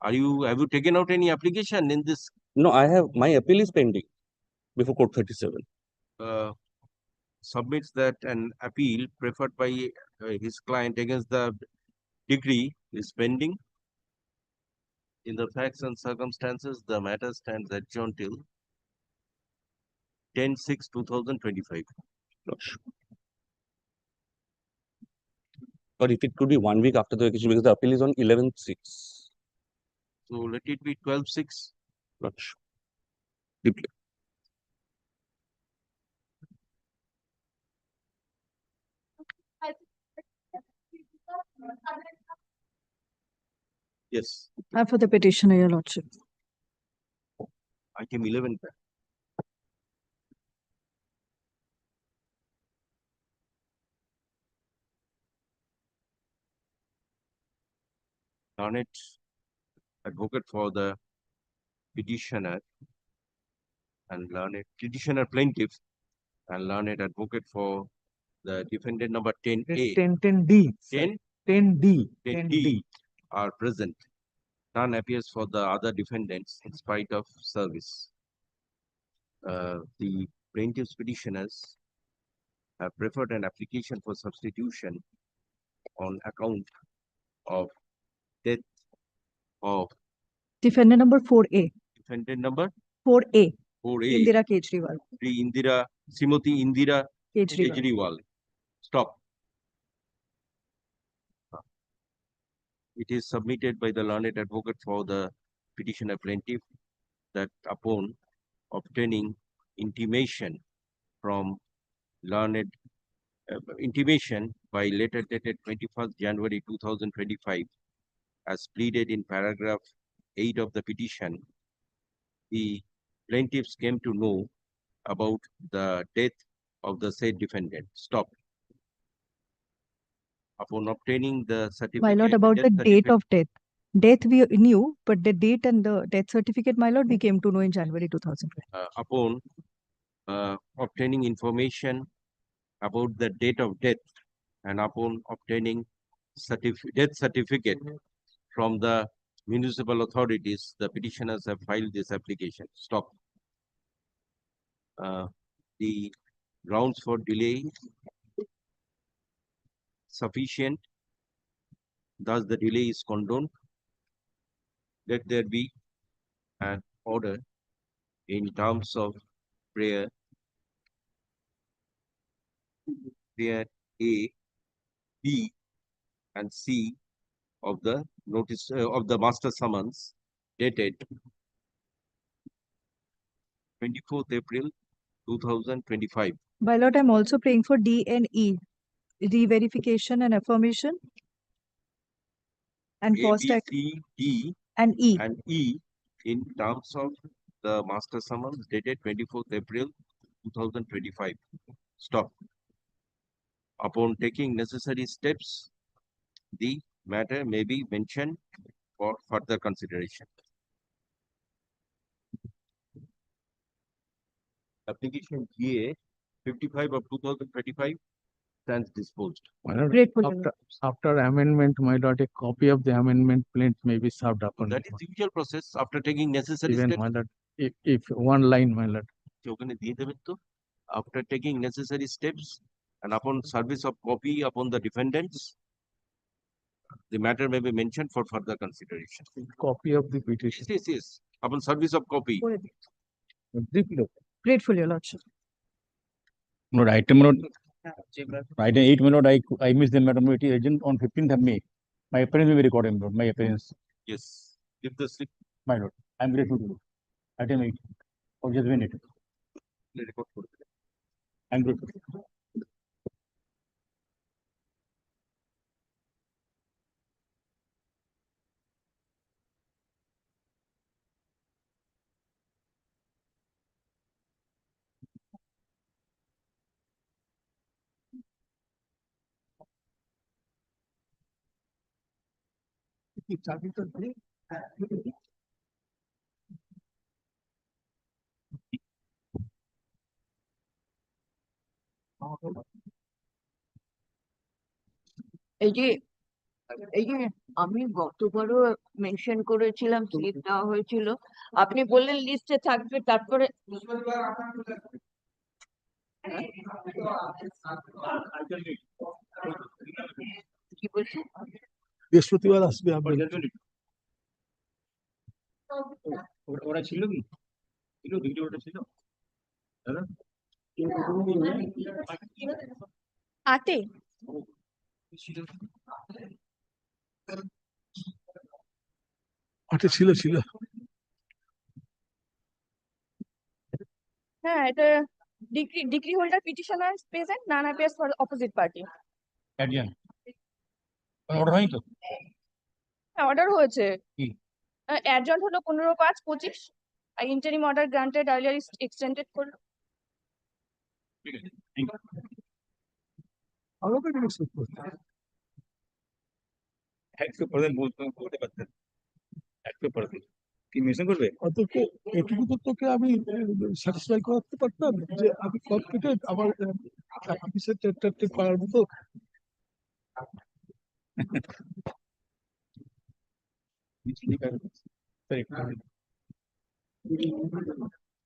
Have you taken out any application in this? No, I have. My appeal is pending before Court 37. Submits that an appeal preferred by his client against the decree is pending. In the facts and circumstances, the matter stands adjourned till 10/6/2025. Or if it could be 1 week after the vacation, because the appeal is on 11/6. So let it be 12/6. Deeply. Yes. For the petitioner, your lordship. Item 11. Learned advocate for the petitioner and learned petitioner plaintiff and learned advocate for the defendant number 10A. 10D. 10D. 10D are present. None appears for the other defendants in spite of service. The plaintiff's petitioners have preferred an application for substitution on account of death of Defendant number 4A. defendant number 4A. 4A. Indira Kejriwal. Srimati Indira Kejriwal. Kejriwal. Stop. It is submitted by the learned advocate for the petitioner plaintiff that upon obtaining intimation from learned intimation by letter dated 21st January 2025 as pleaded in paragraph 8 of the petition, the plaintiffs came to know about the death of the said defendant. Stop. Upon obtaining the certificate. My lord, about the date of death. Death we knew, but the date and the death certificate, my lord, we came to know in January 2020. Upon obtaining information about the date of death and upon obtaining death certificate from the municipal authorities, the petitioners have filed this application. Stop. The grounds for delay sufficient, thus the delay is condoned. Let there be an order in terms of prayer A, B, and C of the notice of the master summons dated 24th April 2025. My lord, I'm also praying for D and E, re-verification and affirmation. And A, post B, act C, D, and E. and E in terms of the master summons dated 24th April 2025. Stop. Upon taking necessary steps, the matter may be mentioned for further consideration. Application GA 55 of 2025 stands disposed. My lord, Grateful. after amendment, my lord, a copy of the amendment plaint may be served upon. That is the usual process after taking necessary Even, steps. my lord, if one line, my lord. ওখানে দিয়ে দেবেন তো, after taking necessary steps and upon service of copy upon the defendants, the matter may be mentioned for further consideration. Copy of the petition. Yes, yes. Upon service of copy. Grateful, your lordship. Lord, item note, item 8, my lord, I missed the madam agent on 15th of May. My appearance will be recorded, lord, my appearance. Yes. Give the slip. My lord, I am grateful to you. Item 8, or just win it. Record for it. I am grateful. এই যে এই যে আমি গতবারও mention করেছিলাম, slip দেওয়া হয়েছিল, আপনি বললেন লিস্টে থাকবে, তারপরে কি বলছেন? বৃহস্পতিবার আসবে আপনার। ওরা ছিল কি? ছিল ভিডিও ওটা ছিল? দাদা? 8 আচ্ছা, ছিল। হ্যাঁ, এটা degree holder petitioner present, none appears for opposite party. Adjourn. Order হয়নি তো? হ্যাঁ, অর্ডার হয়েছে। কি? অ্যাডজন্ট হলো 15/5/25, আর interim order granted earlier extended করলো। ঠিক আছে, থ্যাংক ইউ। আমাকে জিজ্ঞেস করতে একটু পরে বলতে পারতেন, একটু পরে কি মেশিন করবে? অতকে এটুকু তো তোকে আমি স্যাটিসফাই করাতে পারতাম যে আমি কম্পিটেন্ট আমার অফিসের টেট করার মতো।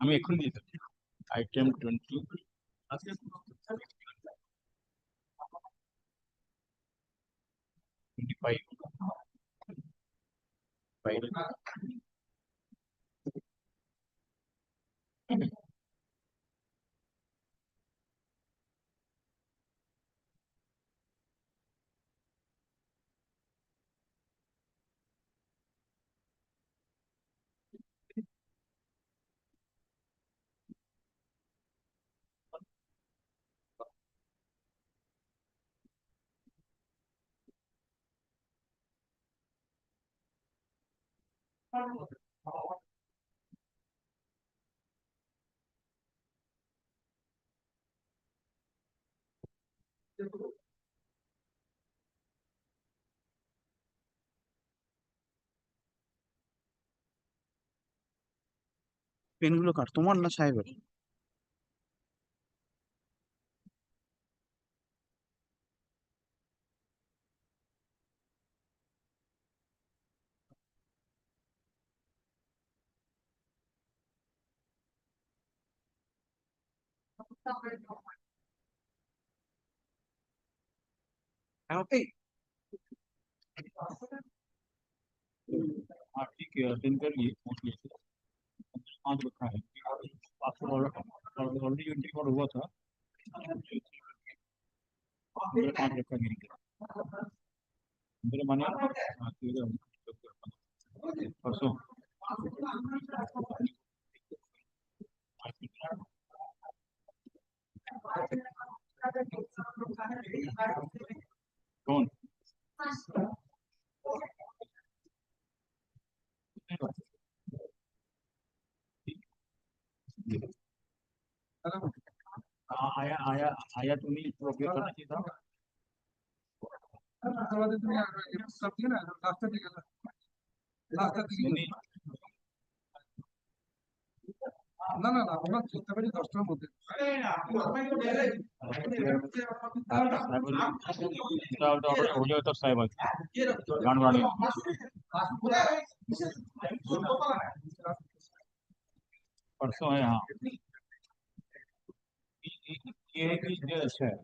আমি এক্ষুনি দিয়ে দেবো। আইটেম 20 25 পেনগুলো কার, তোমার না সাহেবের? ओके। हाँ ठीक है, अटेंड कर लिए, पहुंच गए थे। 5 रखा है, पासवर्ड ऑलरेडी एंट्री कोड हुआ था। 5 रखा नहीं मेरे माने परसों कौन आया आया आया तुम्ही प्रोग्रेस करना चाहिए था नहीं, না না না আমরা চেষ্টা করি 10টার মধ্যে हो जाए तो साहब गान गाने परसों है हाँ ये अच्छा है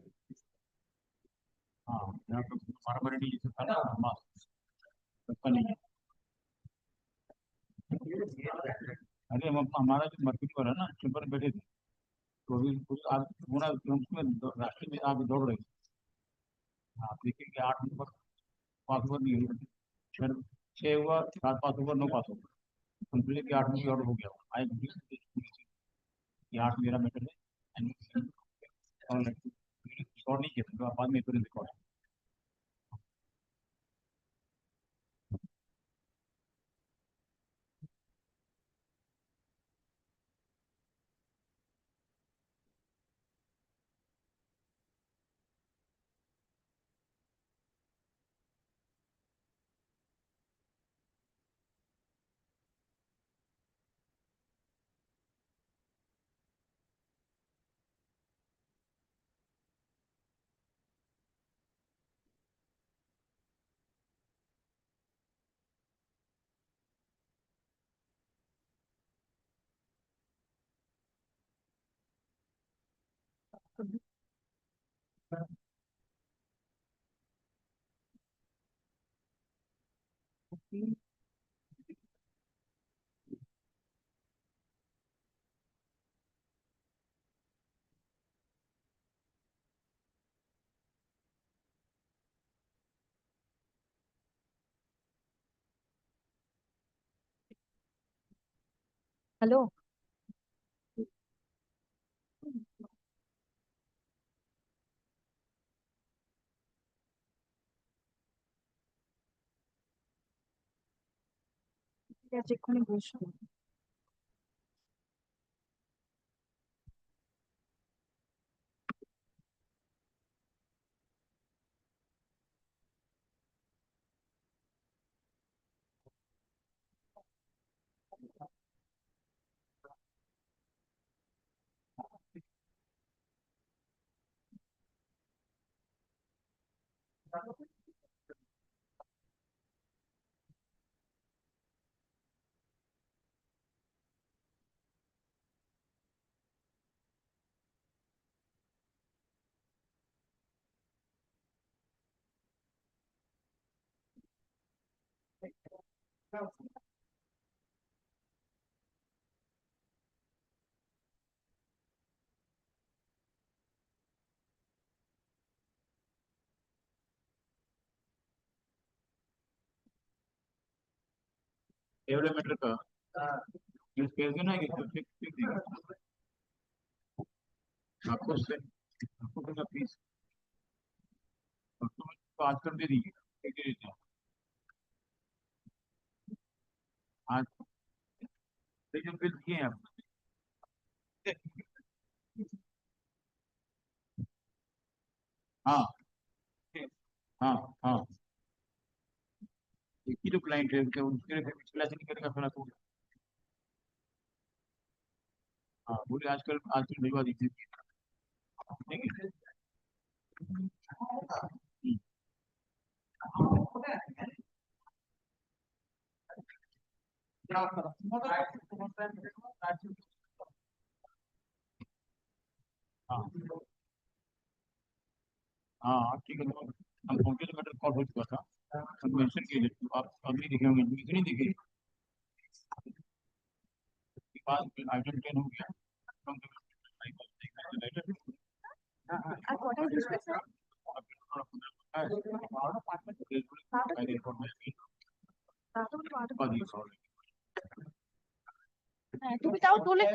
हाँ यहाँ पे फॉर्मेलिटी जैसे था ना मास्क उसका नहीं है। अरे हम हमारा जो मार्केट पर है ना चेम्बर बैठे थे तो अभी कुछ आप पूरा उसमें रास्ते में आगे दौड़ रहे थे हाँ देखिए कि 8 नंबर पास ओवर नहीं हुई छः 6 हुआ 7 पास ओवर 9 पास ओवर समझ लीजिए कि 8 में और हो गया आई कि 8 मेरा मैटर है और रिकॉर्ड नहीं किया था बाद में रिकॉर्ड हेलो এক্ষুনি বসবো एवढे मैटर का इस केस में ना कि फिक्स देंगे आपको से आपको कितना फीस तो आज कर दे दीजिए ठीक है जी। आज जो बिल दिए हैं आप हाँ हाँ हाँ एक ही जो क्लाइंट है उसके लिए मिसलेनियस नहीं करेगा फिर आपको हाँ बोलिए आजकल भिजवा दीजिए ठीक है हाँ हाँ ठीक है हम पहुंचे तो मैटर कॉल हो चुका था हम मेंशन किए थे तो आप अभी देखे होंगे मुझे नहीं दिखे उसके बाद आइटम 10 हो गया कम से And what is this question? তুমি তাও তোলে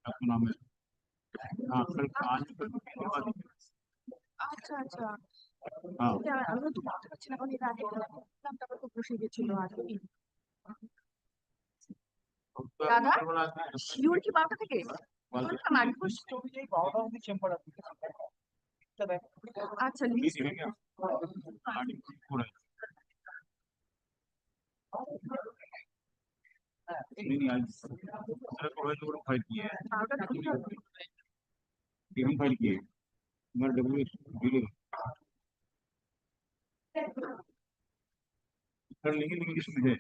आपका नाम है আচ্ছা আচ্ছা হ্যাঁ এটা আমি তো বুঝতে পারছি না কারণ এটা আগে বললাম তারপর তো প্রসিডিং ছিল আর কি। দাদা শিওর কি 12টা থেকে বললাম আগে আচ্ছা লিস্ট फाइल की है 12টা থেকে হবে। टीवी फाइल की है तुम्हारा डब्ल्यू वीडियो कर लेंगे लेकिन इसमें है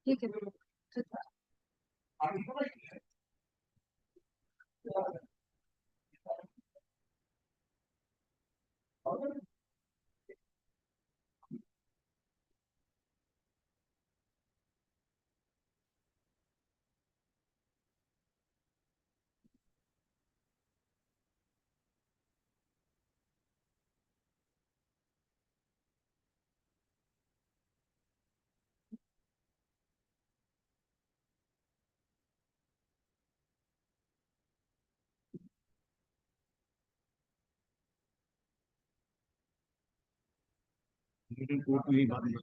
ठीक है कोर्ट में ही बात है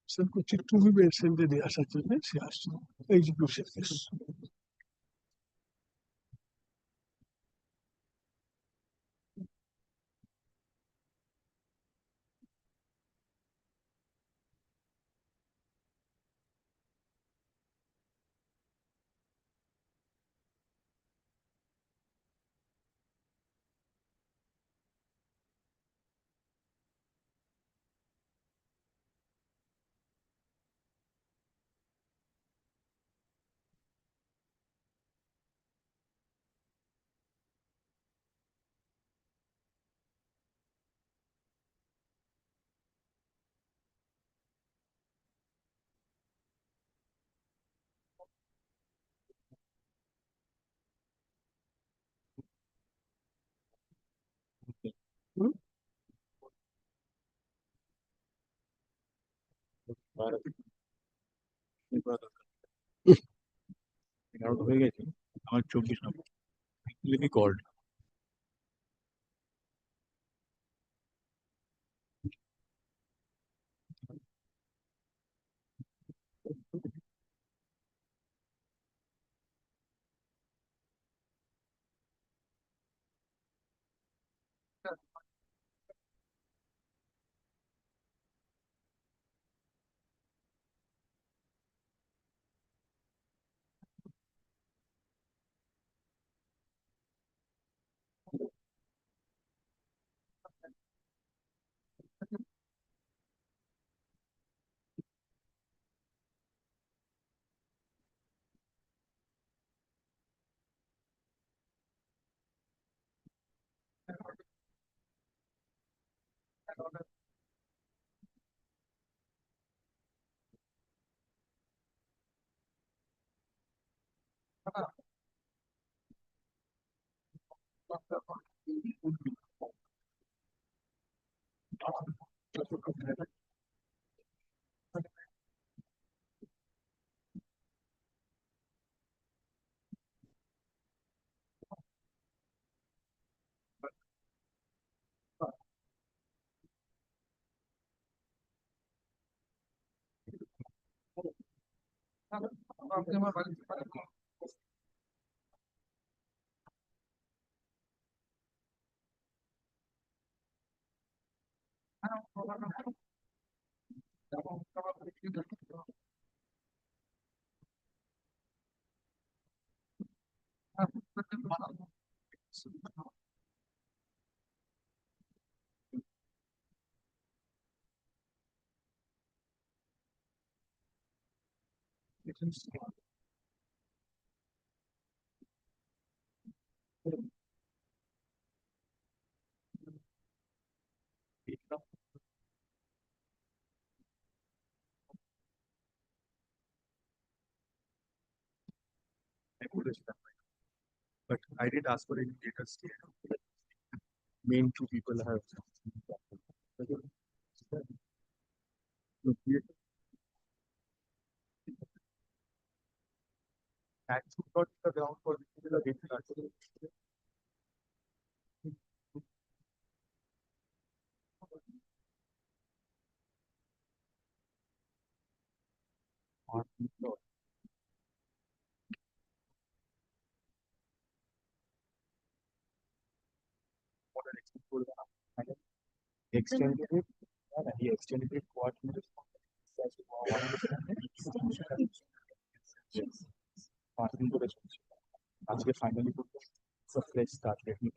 सबको चिट्ठू भी मेंशन दे दिया सच में सियासत एग्जीक्यूशन केस হয়ে গেছে আমার 24 নম্বর লিপি called I could have done it. But I did ask for any data stay. Main two people have. Actually, got the ground for the data. Extended it, and he extended it what he আজকে finally করতে fresh start let me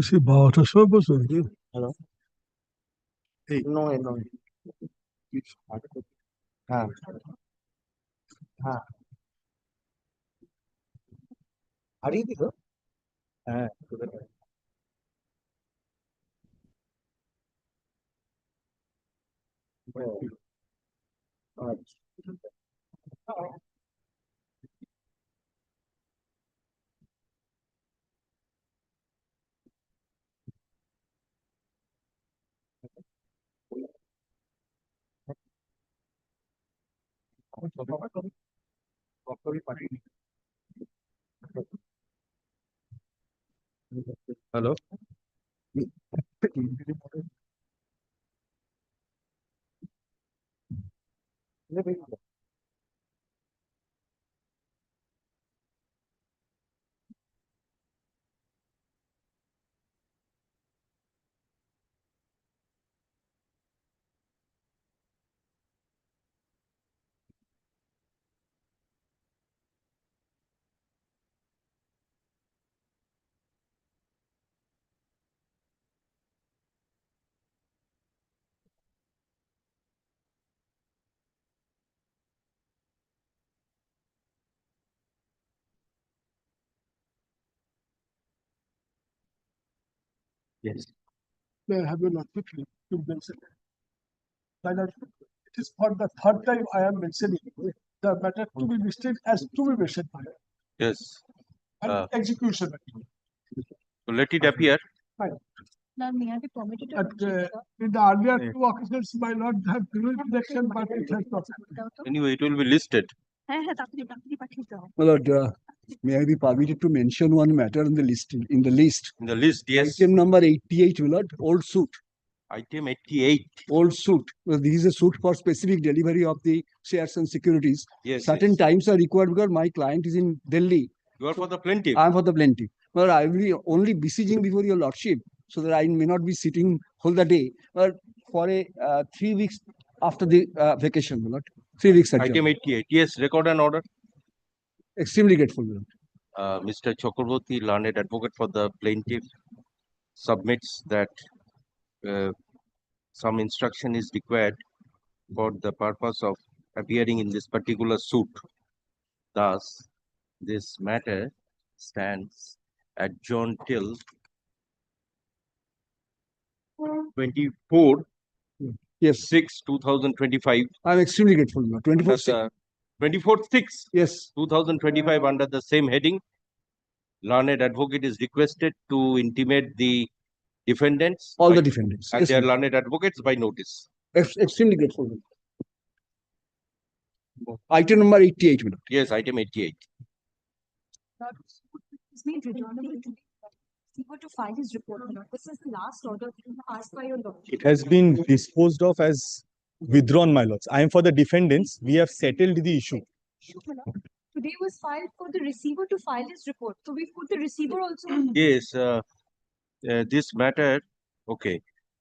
সেই 12টার সময় বসে নাকি? Hello no no হ্যাঁ হ্যাঁ হারিয়ে দিল হ্যাঁ Hello. Yes. May I have your lordship to mention? My lordship, it is for the third time I am mentioning the matter to be listed as to be mentioned Yes. and execution. So let it appear. Fine. Now, may I be permitted to? But in the earlier two occasions, my lord have given direction, but it has not. Anyway, it will be listed. হ্যাঁ হ্যাঁ তাড়াতাড়ি পাঠিয়ে দাও। My lord, May I be permitted to mention one matter in the list, In the list, yes. Item number 88, my lord, old suit. Item 88. Old suit. Well, this is a suit for specific delivery of the shares and securities. Yes, Certain yes. times are required because my client is in Delhi. You are for the plaintiff. I am for the plaintiff. Well, I will be only besieging before your lordship so that I may not be sitting whole the day. But for a 3 weeks after the vacation, my lord. 3 weeks. Item 88. Yes, record and order. Extremely grateful, my lord. Mr. Chakraborty, learned advocate for the plaintiff, submits that some instruction is required for the purpose of appearing in this particular suit. Thus, this matter stands adjourned till 24 Yes. 6 2025. I'm extremely grateful, my lord. 24/6. 24/6 Yes. 2025 under the same heading. Learned advocate is requested to intimate the defendants. All the defendants. And Yes, their my lord. learned advocates by notice. Extremely grateful. My lord. Item number 88, my lord. Yes, item 88. It's been returned to receiver to file his report. This is the last order asked by your lord. It has been disposed of as withdrawn, my lords. I am for the defendants. We have settled the issue. Today was filed for the receiver to file his report. So we put the receiver also. Yes, this matter, okay.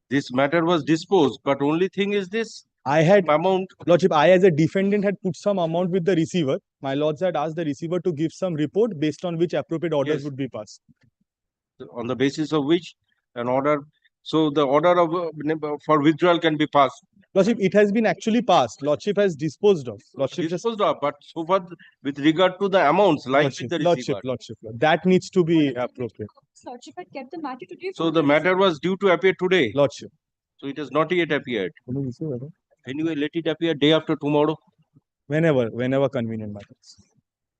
This matter was disposed, but only thing is this I had, amount. Lordship, I as a defendant had put some amount with the receiver. My lords had asked the receiver to give some report based on which appropriate orders Yes. would be passed. On the basis of which an order, so the order of for withdrawal can be passed. Lordship, it has been actually passed. Lordship has disposed of. Lordship just Disposed of, but so far with regard to the amounts lying Lordship, with the receiver. Lordship. That needs to be appropriate. Lordship had kept the matter today. So the matter was due to appear today. Lordship. So it has not yet appeared. Anyway, let it appear day after tomorrow. Whenever convenient matters.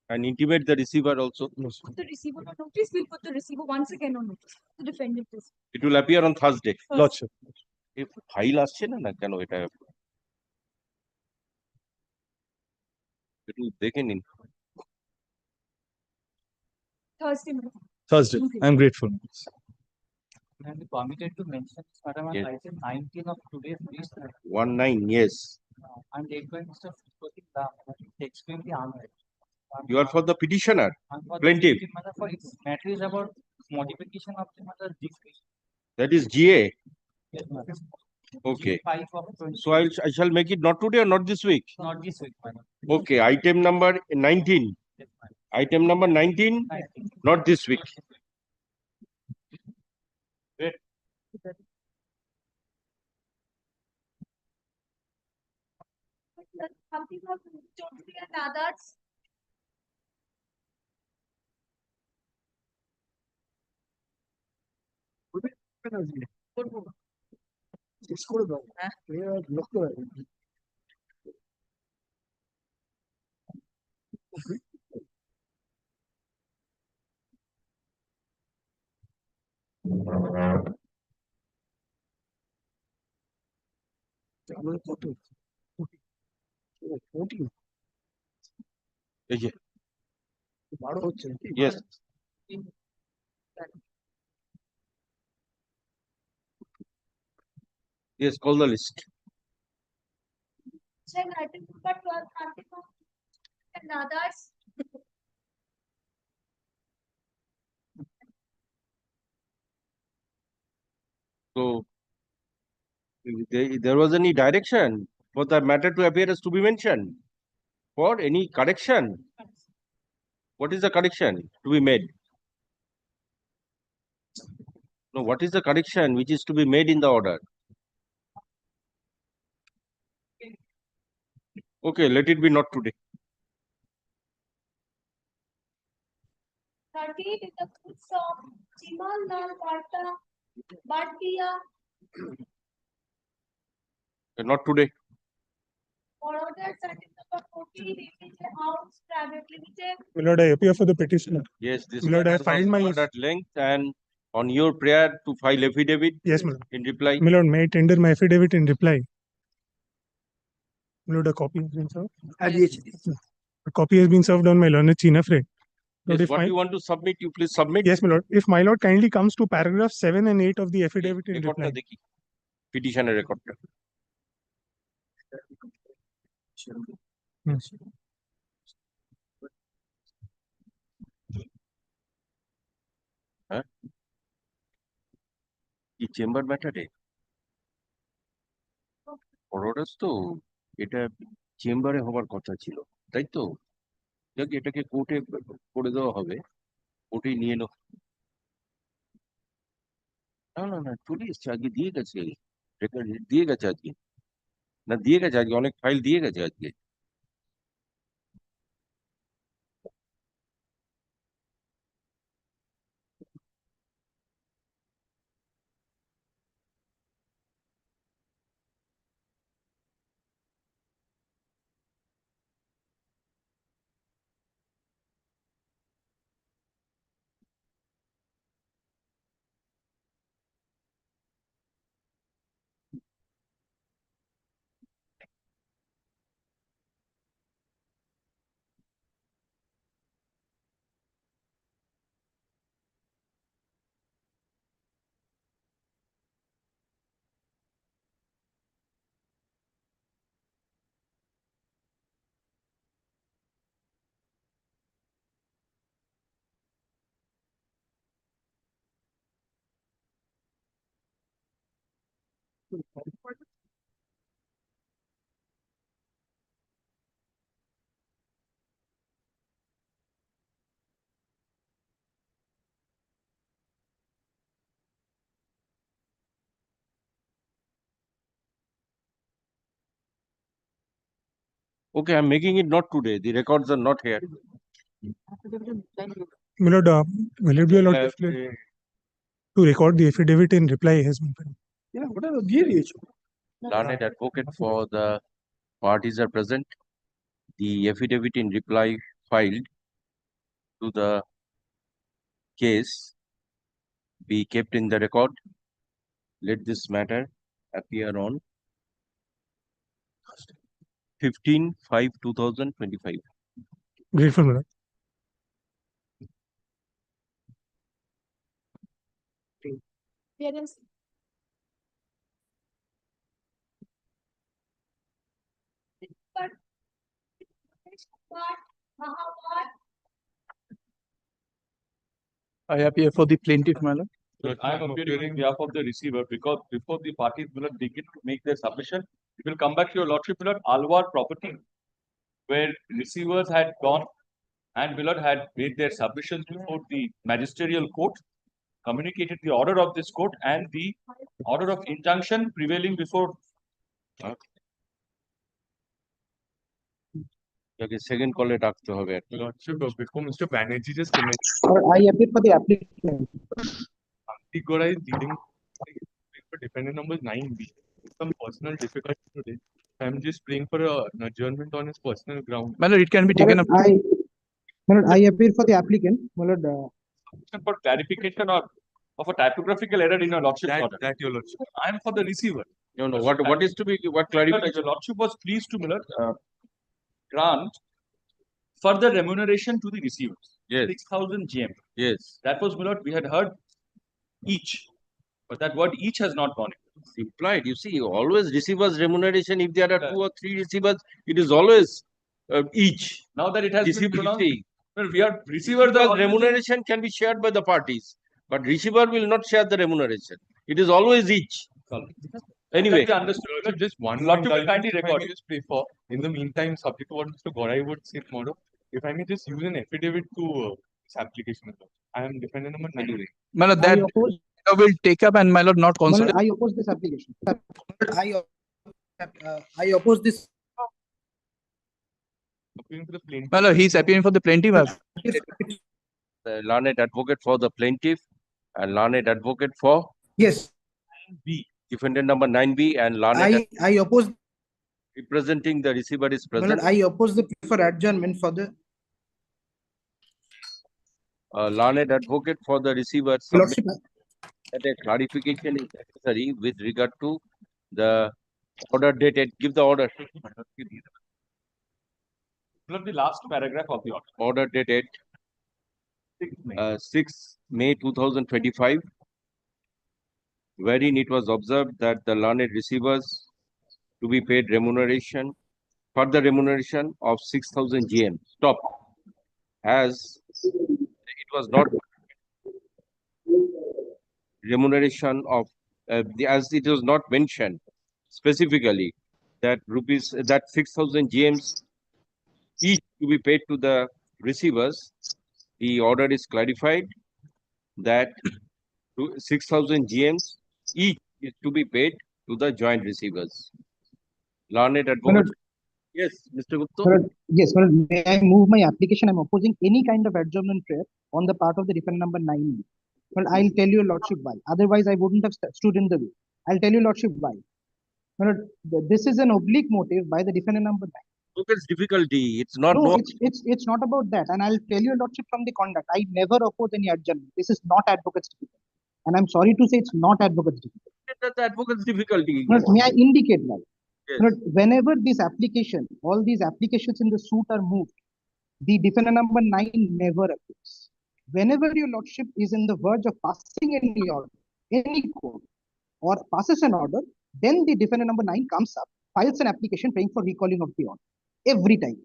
And intimate the receiver also. Put the receiver on notice. We'll put the receiver once again on notice. The defendant is. It will appear on Thursday. Lordship. If file আসছে না কেন এটা একটু দেখে নিন Thursday. Thursday. I am grateful. Can I be permitted to mention, Madam, Yes. item 19 of today's list? 19, yes. I'm led by Mr. Ram, to explain the answer. You are for the petitioner, plaintiff. For its matter is about modification of the matter decree. That is GA. Yes, madam. Okay. G5 of 20. So I shall make it not today or not this week. Not this week, madam. Okay. Item number 19. Yes, madam. Item number 19, not this week. Great. Something of Chaudhary and others. Yes. Yes, call the list. Check item number 12, something of and others. So there was any direction for the matter to appear as to be mentioned for any correction. What is the correction to be made? No, what is the correction which is to be made in the order? Okay, let it be not today. 30 in the fruits of Chimal Lal Varta, Bhatia, Not today. for order certain number 14, Eviction House Private Limited. My lord, I appear for the petitioner. Yes, this My lord, I matter filed was my. heard at length, and on your prayer to file affidavit. Yes, my lord. In reply. My lord, may I tender my affidavit in reply? My lord, a copy has been served. A copy has been served on my learned China friend. Lord, Yes, if what my, you want to submit, you please submit. yes, my lord, if my lord kindly comes to paragraph 7 and 8 of the affidavit in Recordটা reply. দেখি পিটিশনের রেকর্ডটা। Hmm. হ্যাঁ কি chamber ম্যাটারে order তো এটা চেম্বারে হবার কথা ছিল, তাই তো? যাক এটাকে কোর্টে করে দেওয়া হবে, কোর্টেই নিয়ে এলো। না না না চলে এসছে, আজকে দিয়ে গেছে, রেকর্ড দিয়ে গেছে আজকে, না দিয়ে গেছে আজকে, অনেক ফাইল দিয়ে গেছে আজকে। Okay, I'm making it not today. The records are not here. My lord, will it be allowed to record the affidavit in reply has been filed? Yeah, what are the Learned advocate for the parties are present. The affidavit in reply filed to the case be kept in the record. Let this matter appear on 15/5/2025. Grateful, my lord. Parents. I appear for the plaintiff, my lord. But I am appearing on behalf of the receiver because before the parties will begin to make their submission, it will come back to your lordship, Willard, Alwar property, where receivers had gone and Willard had made their submissions before the magisterial court, communicated the order of this court and the order of injunction prevailing before. Okay, second call it রাখতে হবে আর কি। Lordship, before Mr. Banerjee just commented. I appear for the applicant. Antigora is leading for defendant number 9B. Some personal difficulty today. I'm just praying for an adjournment on his personal ground. My lord, it can be taken up. My lord, I appear for the applicant. My lord, For clarification of a typographical error in your lordship order. That your lordship. I am for the receiver. No, no. What is to be what clarification? Your lordship was pleased to grant further remuneration to the receivers. Yes. 6,000 GM. Yes. That was, my lord, we had heard each, but that word each has not gone in. Implied. You see, always receivers remuneration. If there are 2 or 3 receivers, it is always each. Now that it has been pronounced, See, well, we are receivers. because remuneration can be shared by the parties, but receiver will not share the remuneration. It is always each. Anyway, That we understood. So just one Lordship will indulgence, kindly if I record. may just pray for. In the meantime, subject to what Mr. Gorai would say tomorrow, if I may just use an affidavit to this application. I am defendant number 9. my lord, that I will take up and my lord not consider. I oppose this application. I oppose this. Appearing for the plaintiff. My lord, he is appearing for the plaintiff. the learned advocate for the plaintiff and learned advocate for Yes. B. Defendant number 9B and learned I oppose. representing the receiver is My present. lord, I oppose the plea for adjournment for the. Learned advocate for the receiver Lordship. that a clarification is necessary with regard to the order dated. Give the order. Look, the last paragraph of the order. Order dated 6 May 2025, wherein it was observed that the learned receivers to be paid remuneration, further remuneration of 6,000 GM. Stop. As it was not remuneration of, as it was not mentioned specifically that rupees, that 6,000 GMs each to be paid to the receivers, the order is clarified that 6,000 GMs each is to be paid to the joint receivers. Learned advocate. Yes, Mr. Gupta. Yes, well, may I move my application? I'm opposing any kind of adjournment prayer on the part of the defendant number 9. Well, I'll tell you, Lordship, why. Otherwise, I wouldn't have stood in the way. I'll tell you, Lordship, why. Well, this is an oblique motive by the defendant number 9. Advocate's difficulty. It's not. No, it's not about that. And I'll tell you, Lordship, from the conduct, I never oppose any adjournment. This is not advocate's difficulty. And I'm sorry to say it's not advocate's difficulty. That's the advocate's difficulty. But may I indicate why? Yes. But whenever this application, all these applications in the suit are moved, the defendant number 9 never appears. Whenever your Lordship is in the verge of passing any order, any court, or passes an order, then the defendant number 9 comes up, files an application praying for recalling of the order. Every time.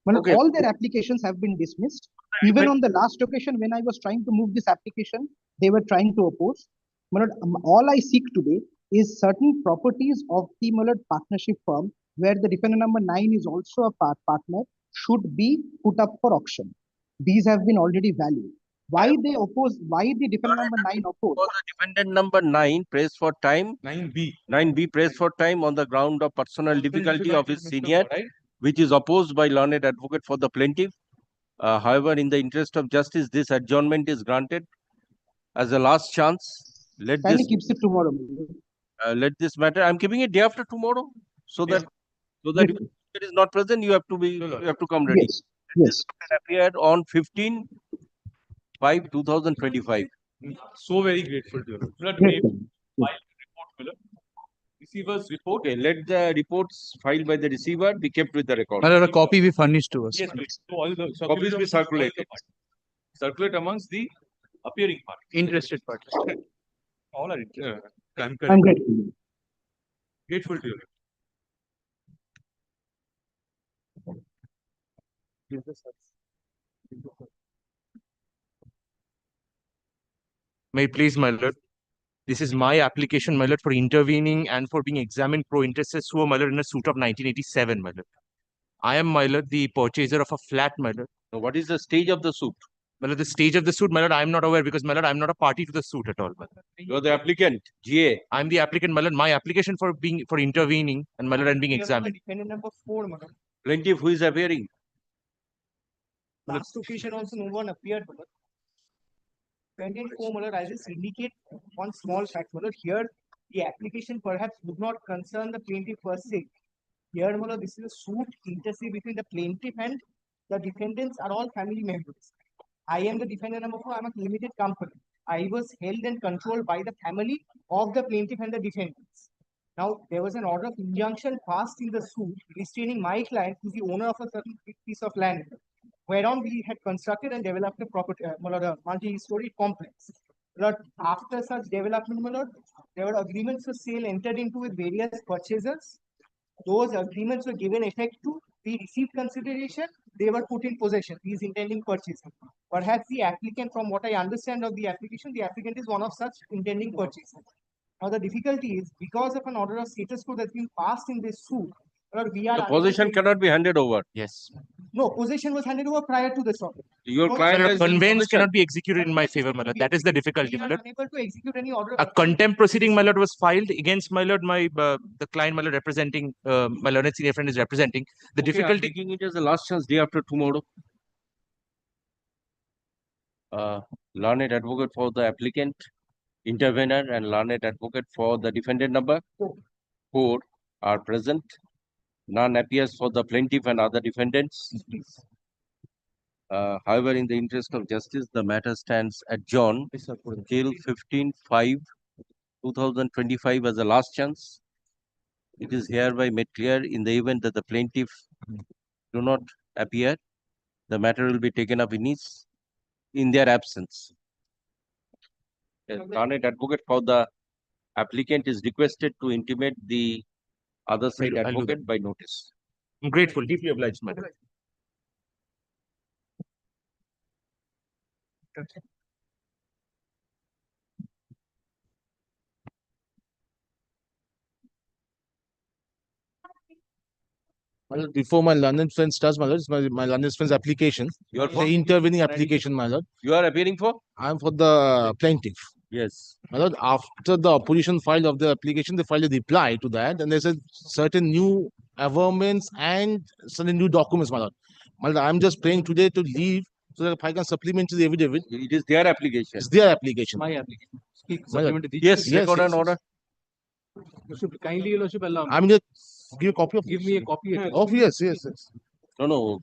Well, Okay. all their applications have been dismissed. Even on the last occasion when I was trying to move this application, they were trying to oppose. Well, all I seek today is certain properties of the partnership firm where the defendant number 9 is also a partner should be put up for auction. These have been already valued. Why they oppose? Why the defendant number 9 oppose? For the defendant number 9 prays for time. 9B prays for time on the ground of personal difficulty of his senior, which is opposed by learned advocate for the plaintiff. However, in the interest of justice, this adjournment is granted as a last chance. Let Kindly this keeps it tomorrow. let this matter. I'm keeping it day after tomorrow, so that Yes. if it is not present, you have to come ready. Yes. Yes. It appeared on 15/5/2025. So very grateful to you. Blood Yes. file report, Miller. Receivers report. Okay, let the reports filed by the receiver be kept with the record. Well, a copy be furnished to us. Yes, please. So all the Copies be circulated. Circulate amongst the appearing parties. Interested parties. All are interested. I'm I'm grateful. grateful to you. May it please, my lord. This is my application, my lord, for intervening and for being examined pro interested suo, my lord, in a suit of 1987, my lord. I am, my lord, the purchaser of a flat, my lord. Now, what is the stage of the suit? My lord, the stage of the suit, my lord, I am not aware because, my lord, I am not a party to the suit at all, my lord. You are the applicant, GA. I am the applicant, my lord. My application for intervening and, my lord, and being examined. Defendant number 4, madam. Plaintiff who is appearing. Last occasion also no one appeared, madam. Defendant 4, madam, I just indicate one small fact, madam. Here, the application perhaps would not concern the plaintiff per se. Here, madam, this is a suit interest between the plaintiff and the defendants are all family members. I am the defendant number 4. I am a limited company. I was held and controlled by the family of the plaintiff and the defendants. Now, there was an order of injunction passed in the suit restraining my client, who is the owner of a certain piece of land, whereon we had constructed and developed a property, a multi-story complex. But after such development, my lord, there were agreements for sale entered into with various purchasers. Those agreements were given effect to. We received consideration. They were put in possession. He is intending purchase. Perhaps the applicant, from what I understand of the application, the applicant is one of such intending purchasers. Now the difficulty is because of an order of status quo that's been passed in this suit, we are The possession cannot be handed over. Yes. No, possession was handed over prior to this order. Your client Sir, a is conveyance possession. cannot be executed in my favor, my lord. That is the difficulty, We my are lord. unable to execute any order. A contempt proceeding, my lord, was filed against my lord, the client, my lord, representing my learned senior friend is representing. The Okay, I'm difficulty. taking it as a last chance day after tomorrow. Learned advocate for the applicant, intervener, and learned advocate for the defendant number 4 are present. None appears for the plaintiff and other defendants. However, in the interest of justice, the matter stands adjourned till 15/5/2025 as a last chance. It is hereby made clear in the event that the plaintiff do not appear, the matter will be taken up in his in their absence. The learned advocate for the applicant is requested to intimate the other side I'll do that. advocate by notice. I'm grateful, deeply obliged, madam. Well, before my London friend starts, my lord, it's my London friend's application. You are The for? intervening application, my lord. You are appearing for? I'm for the plaintiff. Yes. My lord, after the opposition filed of the application, they filed a reply to that, and there's a certain new averments and certain new documents, my lord. My lord, I'm just praying today to leave so that if I can supplement to the affidavit. It is their application. It's their application. My application. Speak My lord. supplementary. Yes, Yes, record yes, and yes. order. You should kindly, your lordship, allow me. I'm just give a copy of Give me a copy. at least. Oh, yes, yes, yes. No.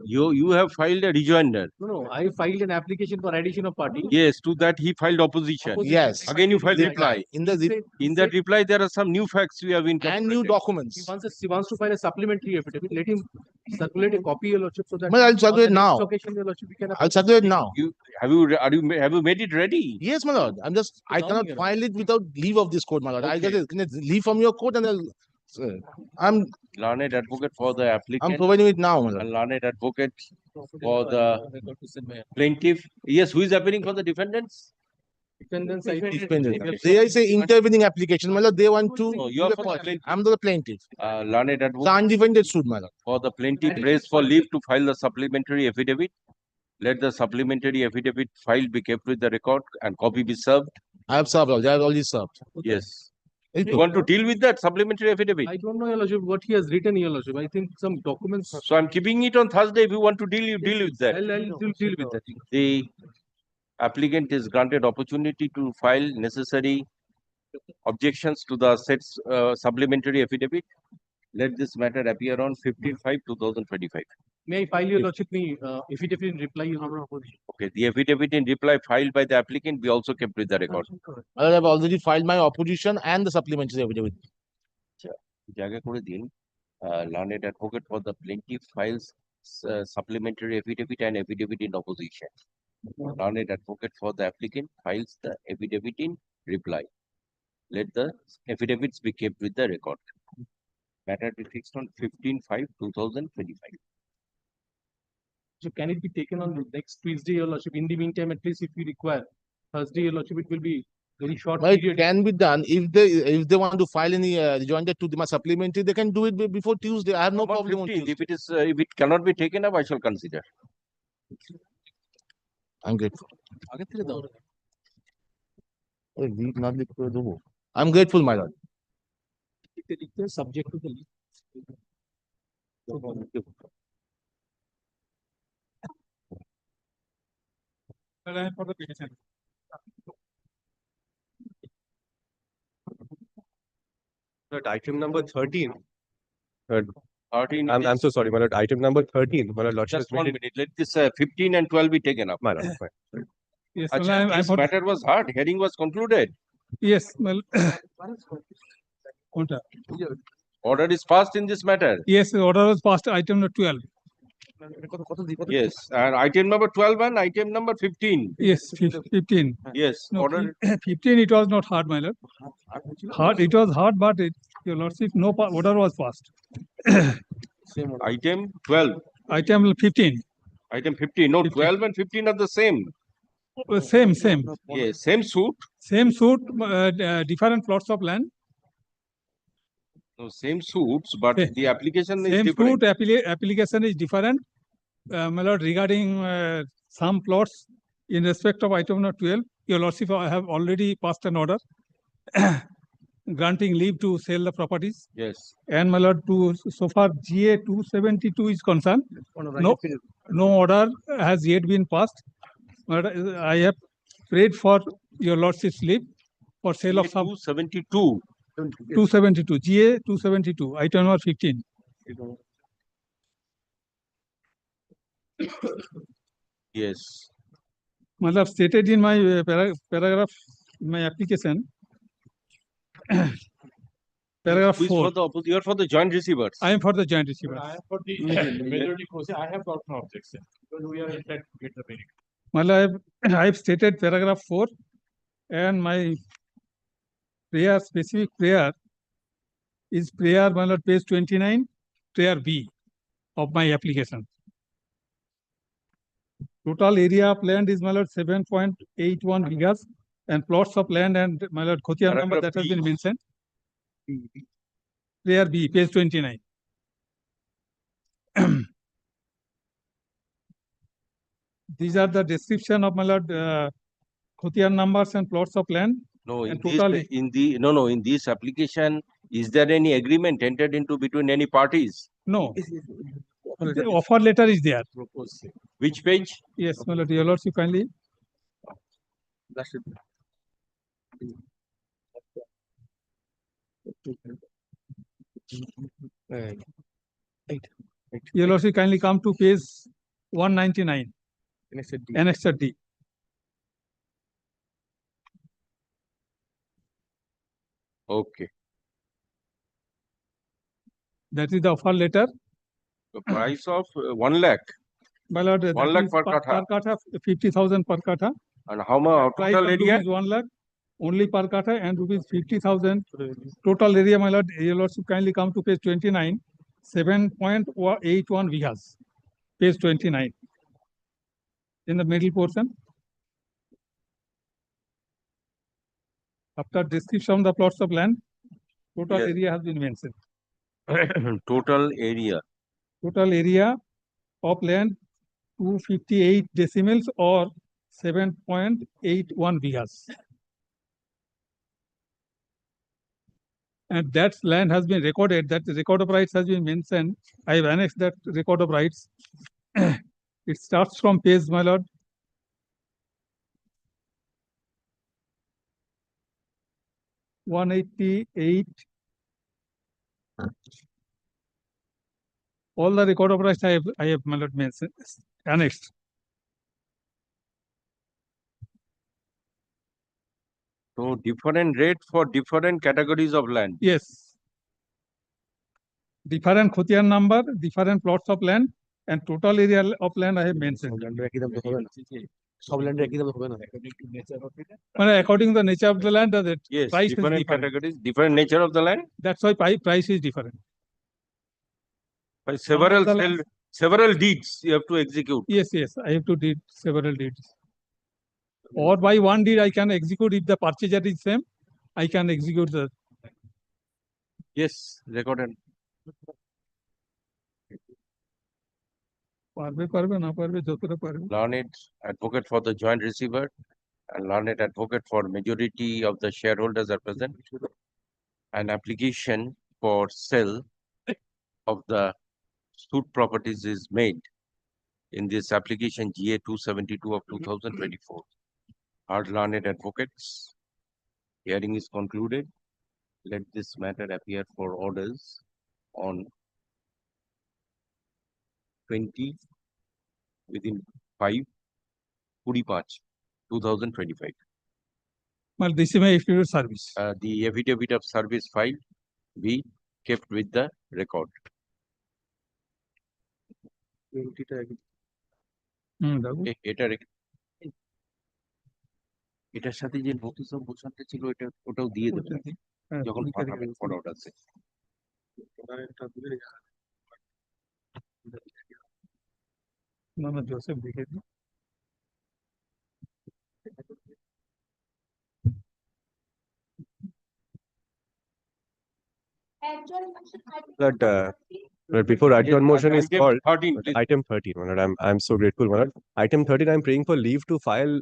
You have filed a rejoinder. No, I filed an application for addition of party. Yes, to that he filed opposition. Yes. Again, you filed Reply. reply. In the In that reply, there are some new facts we have and incorporated. new documents. He wants to file a supplementary affidavit. Let him circulate a copy, your lordship, so that Well, I'll on the circulate next now. occasion, your lordship, we can I'll circulate now. Have you made it ready? Yes, my lord. I down cannot here. file it without leave of this court, my lord. I Okay. get it. Can I leave from your court and I'm Learned advocate for the I'm applicant providing it now, my lord. and learned advocate for the plaintiff. Yes, who is appearing for the defendants? Defendants, They say intervening application, my lord. They want to. No, you are for the plaintiff. I'm the plaintiff. Learned The advocate undefended suit, my lord. for the plaintiff prays for leave to file the supplementary affidavit. Let the supplementary affidavit filed be kept with the record and copy be served. I have served. I have already served. Yes. You want to deal with that supplementary affidavit? I don't know, your lordship, what he has written, your lordship. I think some documents. So I'm keeping it on Thursday. If you want to deal, you deal with that. I'll deal with that. The applicant is granted opportunity to file necessary objections to the said supplementary affidavit. Let this matter appear on 15/5/2025. May I file, your lordship, me affidavit in reply, your honor, opposition. Okay, the affidavit in reply filed by the applicant be also kept with the record. I have already filed my opposition and the supplementary affidavit. জায়গা করে দিন learned advocate for the plaintiff files supplementary affidavit and affidavit in opposition. Learned advocate for the applicant files the affidavit in reply. Let the affidavits be kept with the record. Matter be fixed on 15/5/2025. So can it be taken on the next Tuesday, your lordship? In the meantime, at least if we require Thursday, your lordship, it will be very short Well, it period. can be done if they want to file any rejoinder to my supplementary. They can do it before Tuesday. I have no About problem on 15th, Tuesday. if it cannot be taken up, I shall consider. I'm grateful. আগে থেকে দাও। I'm grateful, my lord. Subject to the leave. For the petition. But item number 13. 13 I'm so sorry, my lord. Item number 13. My lord, lordship Just has 1 made it- minute. Let this 15 and 12 be taken up. My lord, fine. Yes, Achha, well, I'm this for, matter was heard. Hearing was concluded. yes, well, order. Order is passed in this matter. Yes, the order was passed item number 12. Yes, and item number 12 and item number 15. Yes, 15. Yes, No, order. 15, it was not hard, my lord. Hard, it was hard, but your lordship, no order was passed. Item 12. Item 15. Item 15. No, 12 and 15 are the same. Same. Yes, same suit. Same suit, different plots of land. No, same suits, but the application is Same different. suit, application is different. My lord, regarding some plots in respect of item number 12, your lordship, I have already passed an order granting leave to sell the properties. Yes. And my lord, so far GA 272 is concerned, no order has yet been passed. But I have prayed for your lordship's leave for sale of some 272. 272, GA 272, item number 15. Yes. Matlab stated in my paragraph, in my application, paragraph Who is 4. You are for the joint receivers. I am for the joint receivers. I am for the majority process. I have got no objection because we are in fact get the benefit. Well, I've stated paragraph 4 and my prayer, specific prayer is prayer, my lord, page 29, prayer B of my application. Total area of land is, my lord, 7.81 bighas and plots of land and, my lord, Khotiar number that has been mentioned. Prayer B, page 29. These are the description of, my lord, Khotiar numbers and plots of land. No, and total in this application, is there any agreement entered into between any parties? No. The offer letter is there. Which page? Yes, my lord, your lordship kindly. Your lordship kindly come to page 199. Annexure D. Okay. That is the offer letter. The price of 1 lakh. My lord, 1 that lakh is per kata. 50,000 per kata. And how much Price total of area? rupees 1 lakh only per kata and rupees 50,000 total area. My lord, your lordship kindly come to page 29, 7.81 bighas. Page 29. In the middle portion. After description of the plots of land, total Yes. area has been mentioned. Total area. Total area of land 258 decimals or 7.81 bighas. And that land has been recorded, that record of rights has been mentioned. I have annexed that record of rights. It starts from page, my lord. (188). All the record of rights I have, my lord, mentioned, annexed. So different rate for different categories of land. Yes. Different Khotiar number, different plots of land, and total area of land I have mentioned. According to the nature of the land, the Yes, price is different different. categories, different nature of the land. That's why price is different. By Some of the several deeds you have to execute. Yes, I have to deed several deeds. Or by one deed I can execute if the purchaser is same. I can execute the. Yes, recorded. Learned advocate for the joint receiver and learned advocate for majority of the shareholders are present. An application for sale of the suit properties is made in this application GA 272 of 2024. Our learned advocates, hearing is concluded. Let this matter appear for orders on 20 within 5/2025. Well, this is my affidavit service. The affidavit of service file be kept with the record. এটার সাথে যে notice of মোশনটা ছিল ওটাও দিয়ে দেবেন যখন পাঠাবেন for অর্ডারসে। না জোসেফ দেখে দিই। But before adjourn motion is Item called, 13, please. item 13, my lord, I'm so grateful, my lord. Item 13, I'm praying for leave to file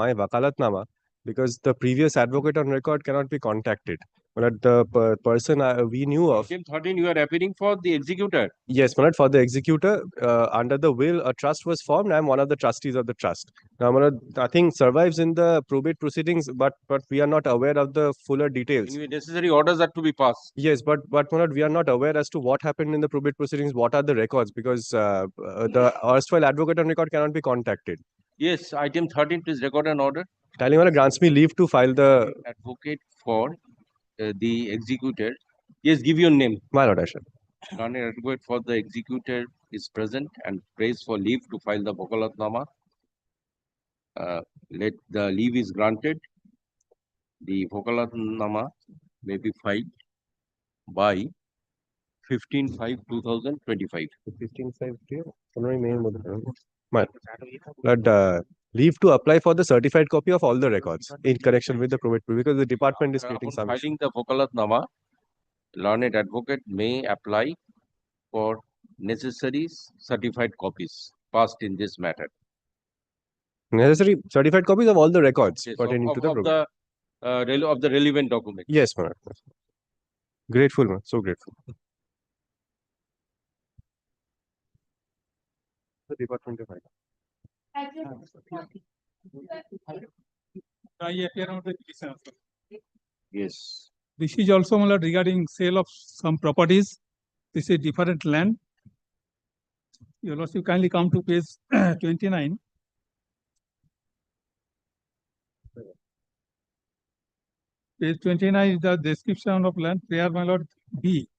my wakalatnama because the previous advocate on record cannot be contacted. My lord, the person we knew of. Item 13, you are appearing for the executor. Yes, my lord, for the executor, under the will, a trust was formed. I'm one of the trustees of the trust. Now, my lord, nothing survives in the probate proceedings, but we are not aware of the fuller details. Anyway, necessary orders are to be passed. Yes, but my lord, we are not aware as to what happened in the probate proceedings. What are the records? Because the erstwhile advocate on record cannot be contacted. Yes, item 13, please record an order. Kindly, my lord, grants me leave to file the Advocate for the executor. Yes, give your name. My lord, I shall. Learned advocate for the executor is present and prays for leave to file the wakalatnama. let the leave is granted. The Vokalatnama may be filed by 15/5/2025. 15/5 But leave to apply for the certified copy of all the records in connection with the probate because the department is creating some issue. Filing the Vokalatnama, learned advocate may apply for necessary certified copies passed in this matter. Necessary certified copies of all the records Yes, pertaining to the probate. of the relevant document. Yes, ma'am. Grateful, ma'am. So grateful. The department of Yes. This is also my lord, regarding sale of some properties. This is different land. Your lordship kindly come to page 29. Page 29 is the description of land. Prayer, my lord, B.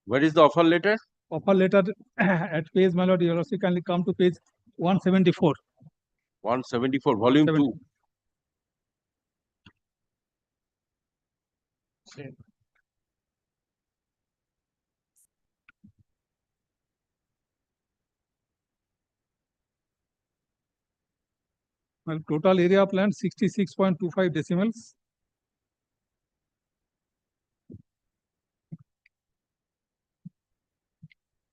What is the offer letter? Offer letter at page, my lord, your lordship kindly come to page 174. 174, volume 2. Well, total area of land 66.25 decimals.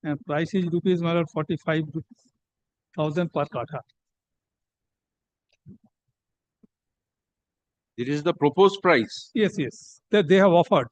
And price is rupees, my lord, 45,000 per kata. It is the proposed price. Yes, yes, that they have offered.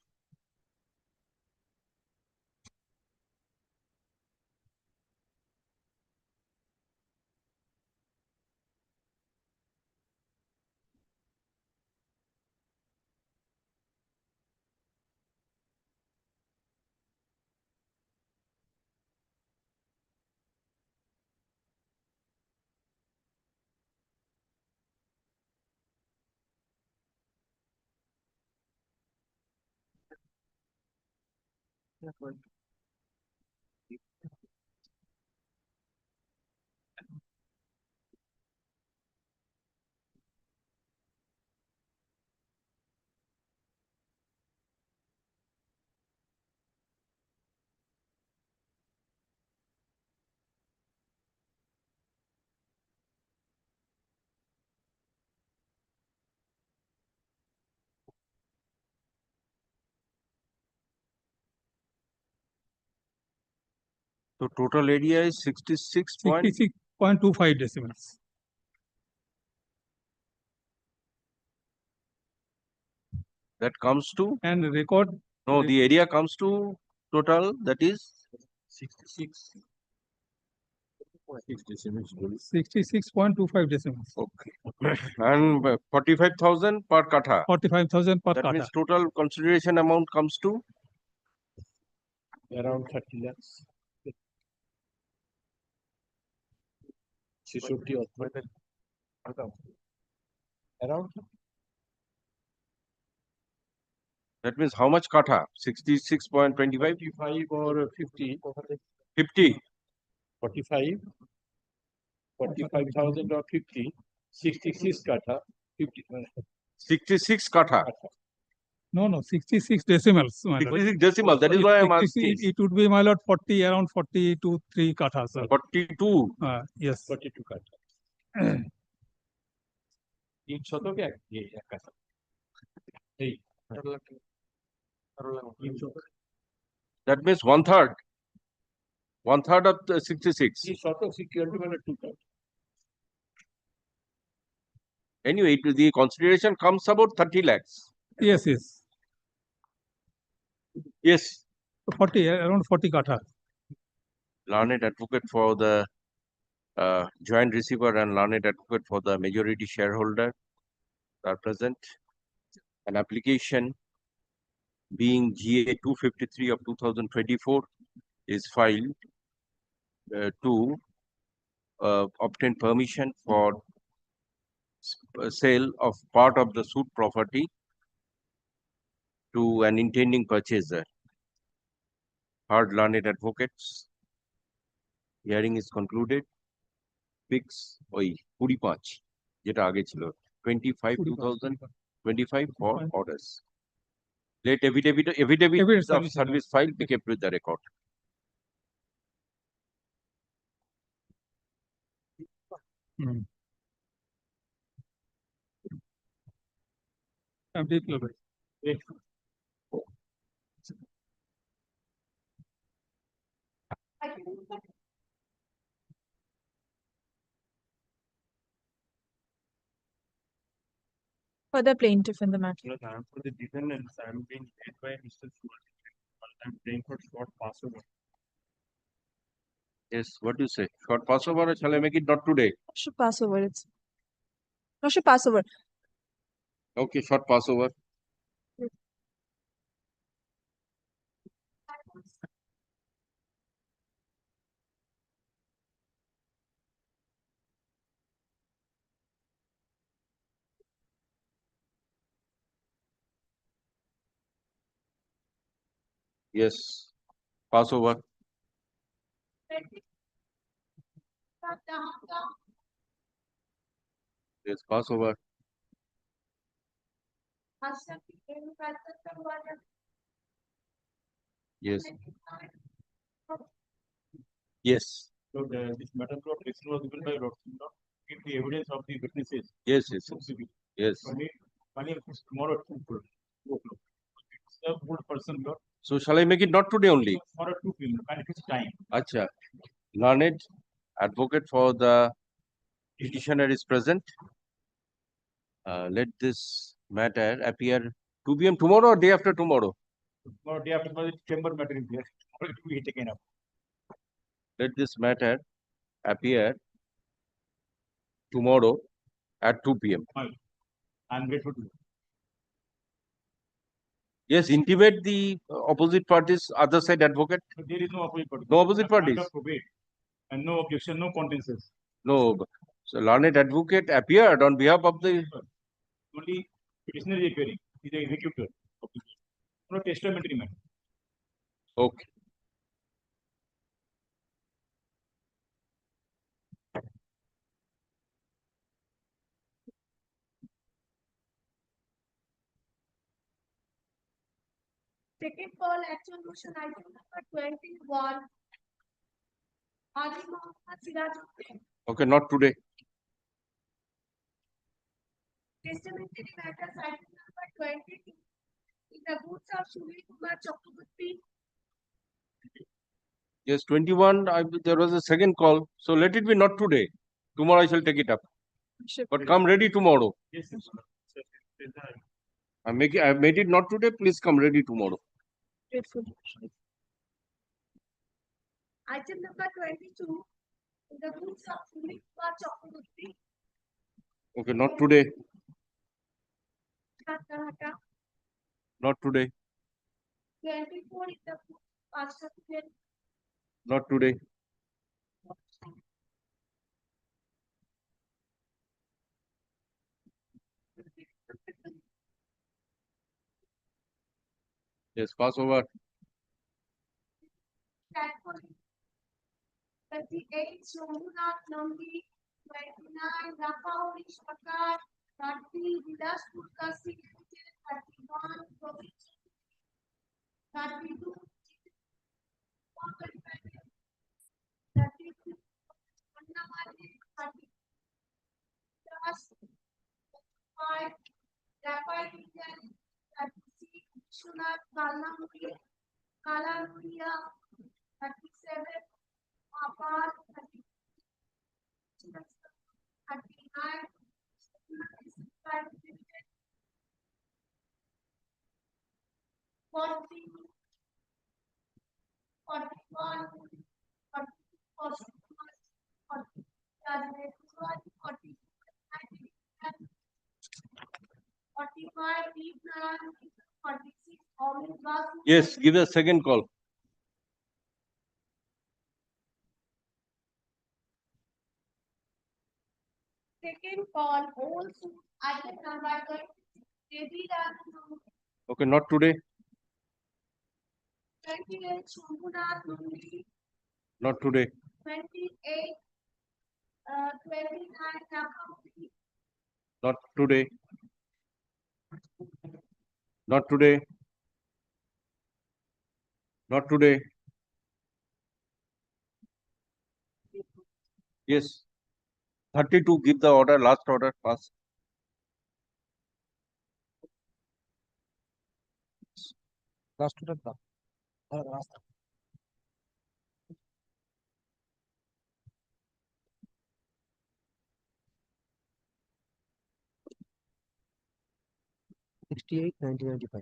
So total area is 66.25 decimals. That comes to? And record? No, the area comes to total, that is? 66. 66.25 decimals. Okay. And 45,000 per kata. 45,000 per That kata. means total consideration amount comes to? Around 30 lakhs. 60 Around? That means how much kata? 66.25? 55 or 50. 50. 45. 45,000 or 50. 66 kata. 50. 66 kata. No, 66 decimals. My lord. 66 decimals, that is why I am asking. It would be, my lord, around 42, 3 kata, sir. 42. Yes. 42 kata. 3 শতক এক কাঠা এই That means 1/3. 1/3 of the 66. 3 শতক security মানে 2 কাঠা Anyway, the consideration comes about 30 lakhs. Yes, yes. Yes. 40, around 40 kata. Learned advocate for the joint receiver and learned advocate for the majority shareholder are present. An application being GA 253 of 2024 is filed to obtain permission for sale of part of the suit property to an intending purchaser. Heard learned advocates. Hearing is concluded. Fix 25. যেটা আগে ছিল 25/2025 for orders. Let affidavit of service file be kept with the record. For the plaintiff in the matter. For the defendants, I'm being paid by Mr. Suresh. I'm paying for short passover. Yes, what do you say? Short passover, or shall I make it not today? Should pass over. It's no should pass over. Okay, short passover. Yes, passover. Yes, passover. Yes. Yes. So this matter of decision was given by Lord, if the evidence of the witnesses. Yes, yes, yes. Yes. Money is tomorrow at 2 o'clock. It's a good person, Lord. So shall I make it not today only? Tomorrow at 2 p.m. and it is time. Acha. Learned advocate for the petitioner is present. Let this matter appear 2 p.m. tomorrow or day after tomorrow? Tomorrow, day after tomorrow, chamber matter is there. Tomorrow it will be taken up. Let this matter appear tomorrow at 2 p.m. I'm grateful to you. Yes, intimate the opposite parties, other side advocate. But there is no opposite party. No opposite A grant parties. of probate and no objection, no contentions. No. So learned advocate appeared on behalf of the. Only petitioner is appearing. He is the executor. No testamentary matter. Okay. Second call, action motion item number 21. Haji Mohammad Sirajuddin. Okay, not today. Testamentary matters item number 22. In the goods of Sunil Kumar Chakraborty. Yes, 21. There was a second call. So let it be not today. Tomorrow I shall take it up. But come ready tomorrow. Yes, yes. I have made it not today. Please come ready tomorrow. Grateful. Item number 22. In the goods of Sunil Kumar Chakraborty. Okay, not today. Calcutta. Not today. 24 in the goods of Not today. Yes, Passover. 38 Somunath Nambi, 29 Rapauri Shakar, 30 Vilas Purkasi, 31 Provision, 32 32 Annamani, 5 Rapai Indian, 36 Vishwanath Kalamuri, Kalamuria, 37 Apart 39 40 41 45 46 Yes, give a second call. Second call, whole suit, item number 26, Okay, not today. 28 Shambhunath Nungi, Not today. 28 29 Nakamudi, Not today. Not today. Not today. Yes. 32, give the order, last order, pass. Last order. Last. 68, 1995.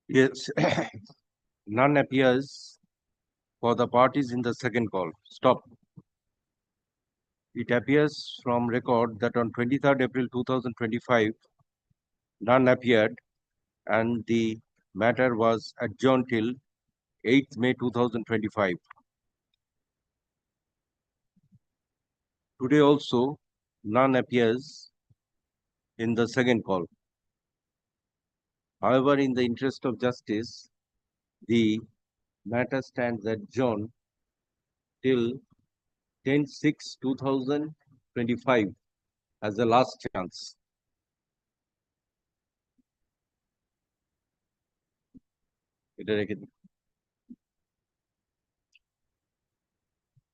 Yes. None appears for the parties in the second call. Stop. It appears from record that on 23rd April 2025, none appeared and the matter was adjourned till 8th May 2025. Today also, none appears in the second call. However, in the interest of justice, the matter stands adjourned till 10/6/2025 as the last chance.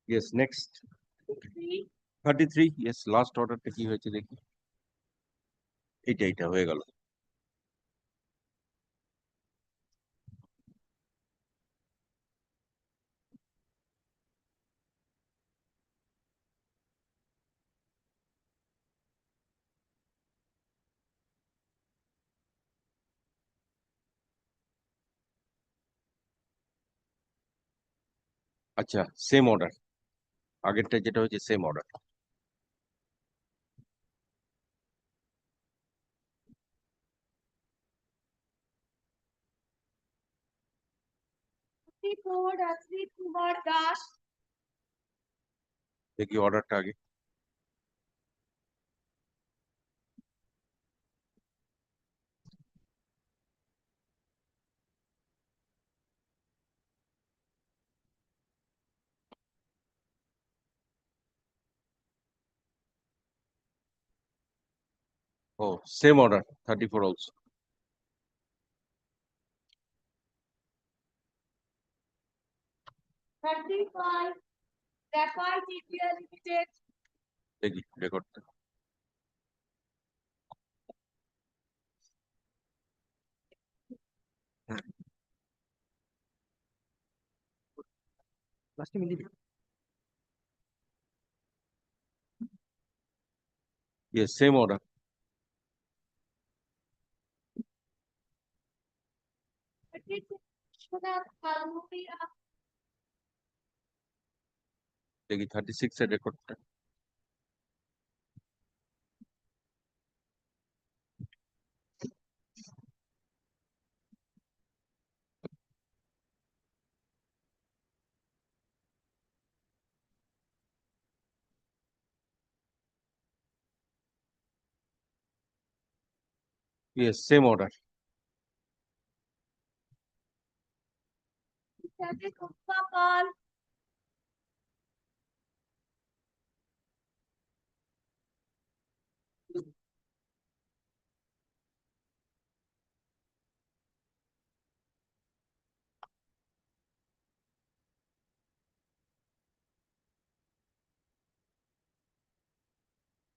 Yes, next. 33, yes, last order কি হয়েছে দেখি এটা হয়ে গেল আচ্ছা same order আগেরটা যেটা হয়েছে সেম অর্ডার দেখি অর্ডারটা আগে Oh, same order, 34 also. দেখি রেকর্ডটা Last time, Yes, same order. দেখি 36 এর রেকর্ডটা Yes, same order.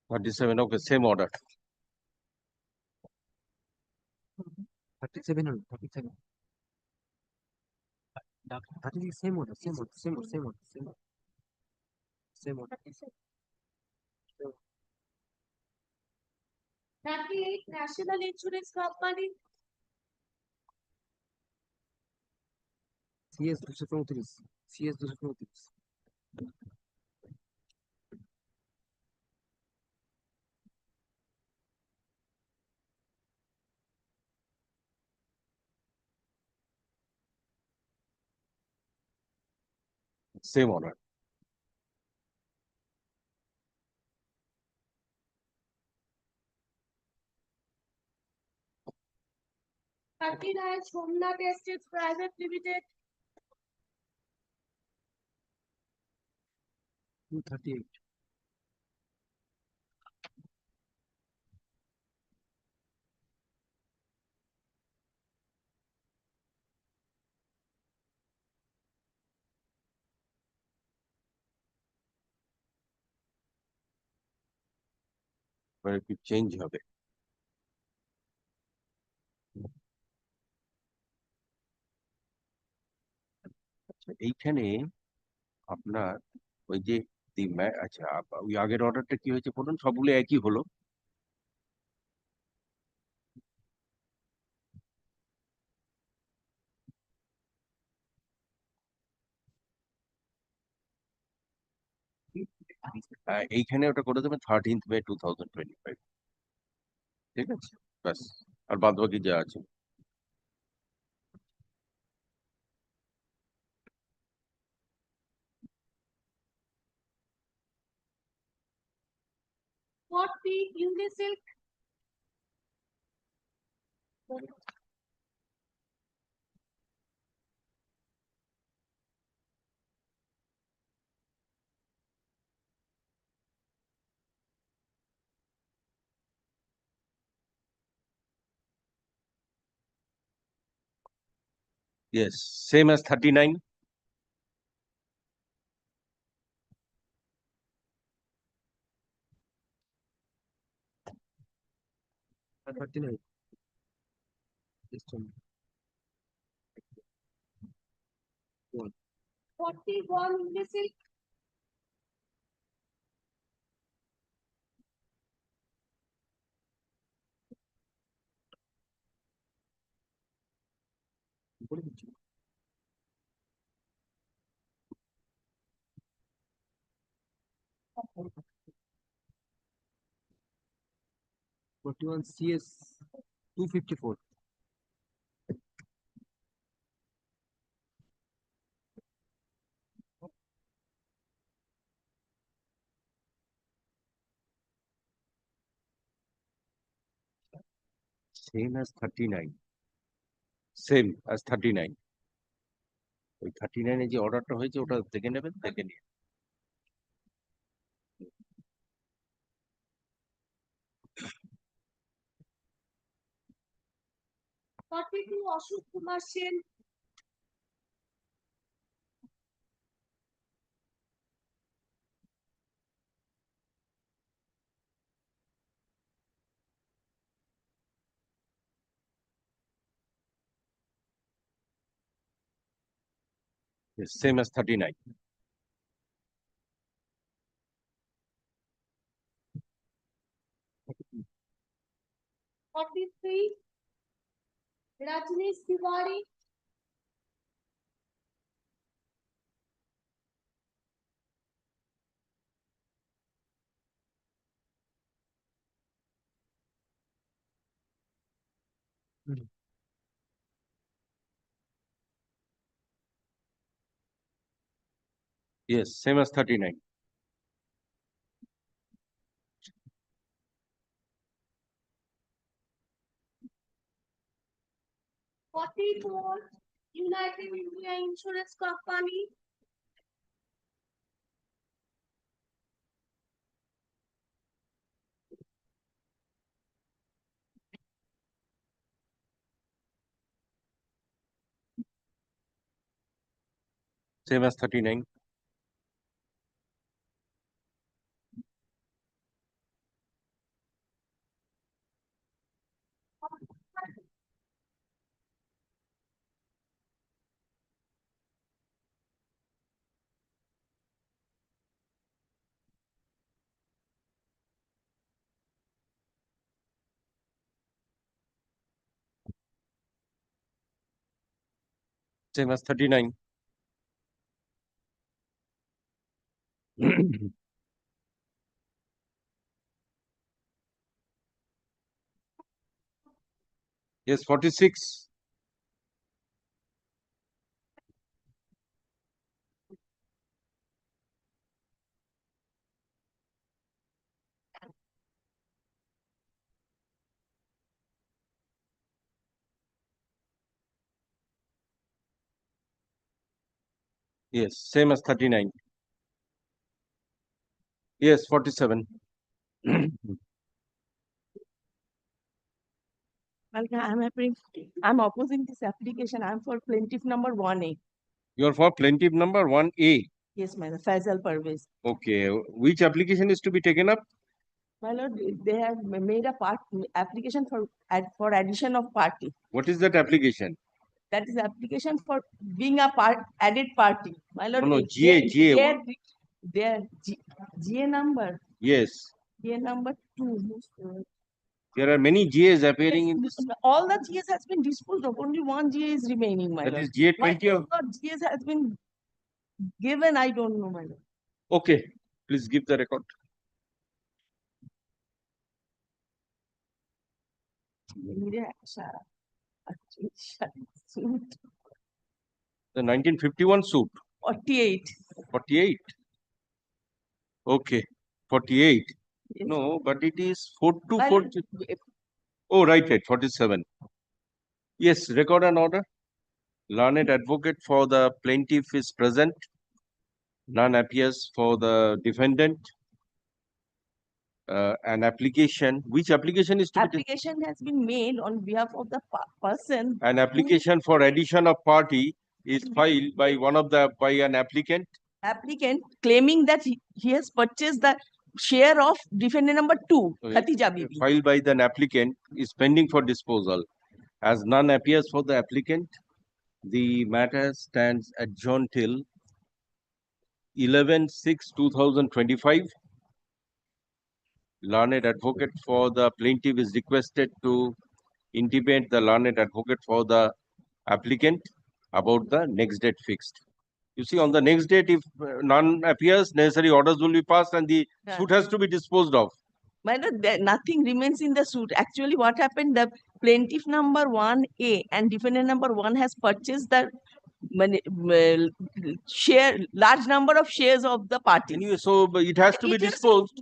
Thirty-seven, okay, same order. 37 or 37. 36, same order, same order, same order, same order, same order. Same order. 38 National Insurance Company. CS 234. CS 234. Same order. Somnath Estates Private Limited. 238. But একটু change হবে। আচ্ছা, এইখানে আপনার ওই যে আচ্ছা ওই আগের অর্ডারটা কি হয়েছে বলুন, সবগুলো একই হলো। এইখানে ওটা করে দেবেন 13th May 2025। ঠিক আছে, ব্যাস। আর বাদ বাকি যা আছে। Unisilk. Yes, same as 39. System. 41 Unisilk. CS 254. Same as 39. Same as 39. ওই 39 এ যে অর্ডারটা হয়েছে ওটা দেখে নেবেন, দেখে নিয়ে। Ashok Kumar Sen. Yes, same as 39. Rajneesh Tiwari. Yes, same as 39. United India Insurance Company. Same as 39. Same as 39. Yes, 46. Yes, same as 39. Yes, 47. I'm opposing this application. I'm for plaintiff number 1A. You're for plaintiff number 1A. Yes, my lord, Faisal Parvez. Okay, which application is to be taken up? My lord, they have made a application for addition of party. What is that application? That is application for being a added party. My lord, No, GA. Their GA number. Yes. GA number 2. There are many GAs appearing in this. All the GAs has been disposed of. Only one GA is remaining, my That lord. is GA Why 20 of. GAs has been given? I don't know, my lord. Okay, please give the record. The 1951 suit. 48. 48. Okay, 48. Yes. No, but it is 424. Oh, right, 47. Yes, record and order. Learned advocate for the plaintiff is present. None appears for the defendant. An application. Which application is to be? Application has been made on behalf of the person. An application for addition of party is filed by an applicant. Applicant claiming that he has purchased the share of defendant number 2, Khatija Bibi. Filed by the applicant is pending for disposal. As none appears for the applicant, the matter stands adjourned till 11/6/2025. Learned advocate for the plaintiff is requested to intimate the learned advocate for the applicant about the next date fixed. You see, on the next date, if none appears, necessary orders will be passed and the suit has to be disposed of. My lord, nothing remains in the suit. Actually, what happened, the plaintiff number 1A and defendant number 1 has purchased the large number of shares of the party. Anyway, so it has to be disposed.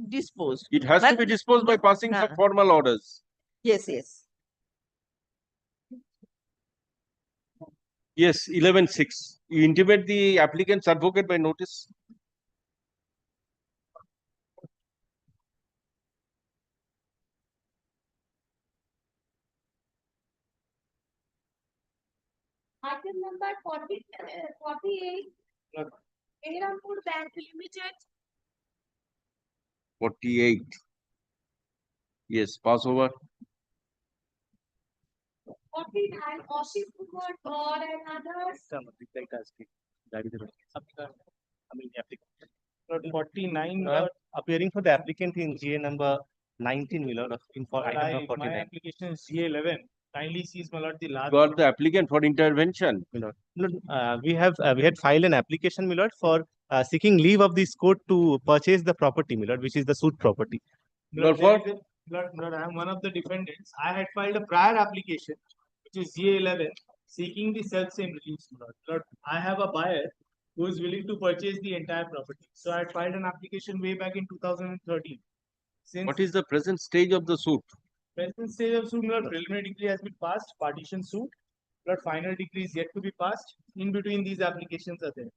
It has to be disposed by passing some formal orders. Yes. Yes, 11/6. You intimate the applicant's advocate by notice. Item number 48. Admiralty Bank Limited. 48. Yes, pass over. 49. Ashif Kumar God and others. 49 appearing for the applicant in GA number 19, my lord, for item number 49. My application is GA 11. Kindly seize, my lord, the last. Got the applicant for intervention. My lord, we had filed an application, my lord, for seeking leave of this court to purchase the property, my lord, which is the suit property. Lord, I am one of the defendants. I had filed a prior application, which is GA 11, seeking the self-same release, my lord. Lord, I have a buyer who is willing to purchase the entire property. So I filed an application way back in 2013. What is the present stage of the suit? Present stage of suit, Lord, preliminary decree has been passed, partition suit. Lord, final decree is yet to be passed. In between these applications are there.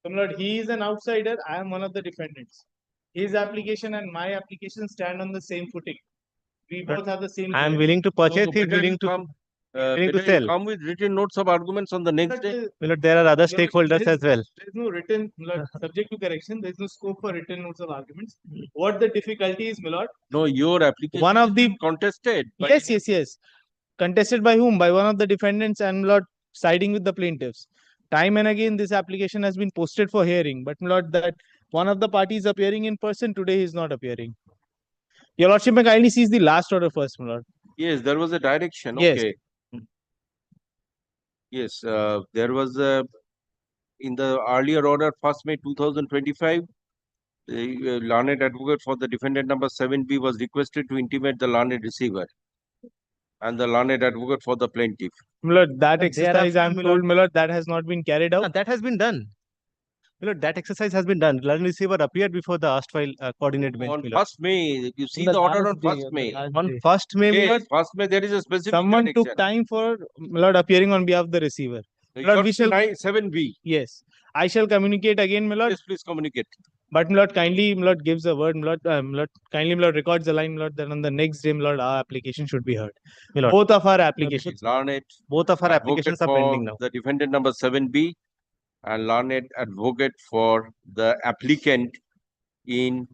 So, Lord, he is an outsider. I am one of the defendants. His application and my application stand on the same footing. We both have the same. I am willing to purchase. He is willing to sell. Come with written notes of arguments on the next day. My lord, there are other stakeholders as well. There is no written, Lord, subject to correction. There is no scope for written notes of arguments. What the difficulty is, my lord? No, your application. One of the contested. Yes. Contested by whom? By one of the defendants and my lord siding with the plaintiffs. Time and again, this application has been posted for hearing, but my lord, that one of the parties appearing in person today is not appearing. Your lordship may kindly seize the last order first, my lord. Yes, there was a direction. Yes. Okay. Yes, there was in the earlier order, 1st May 2025, the learned advocate for the defendant number 7B was requested to intimate the learned receiver and the learned advocate for the plaintiff. My lord, that exercise I am told, my lord, that has not been carried out. That has been done. My lord, that exercise has been done. Learned receiver appeared before the erstwhile coordinate bench. On 1st May, you see the order on 1st May. On 1st May, my lord, 1st May, there is a specific someone direction. took time for my lord appearing on behalf of the receiver. You Lord, got we shall 7B. Yes. I shall communicate again, my lord. Yes, please communicate. But my lord, kindly, my lord, gives a word, my lord, kindly, my lord, records the line, my lord, that on the next day, my lord, our application should be heard. My lord. Both of our applications, Learned both of our advocate applications are for pending now. the defendant number 7B and learned advocate for the applicant in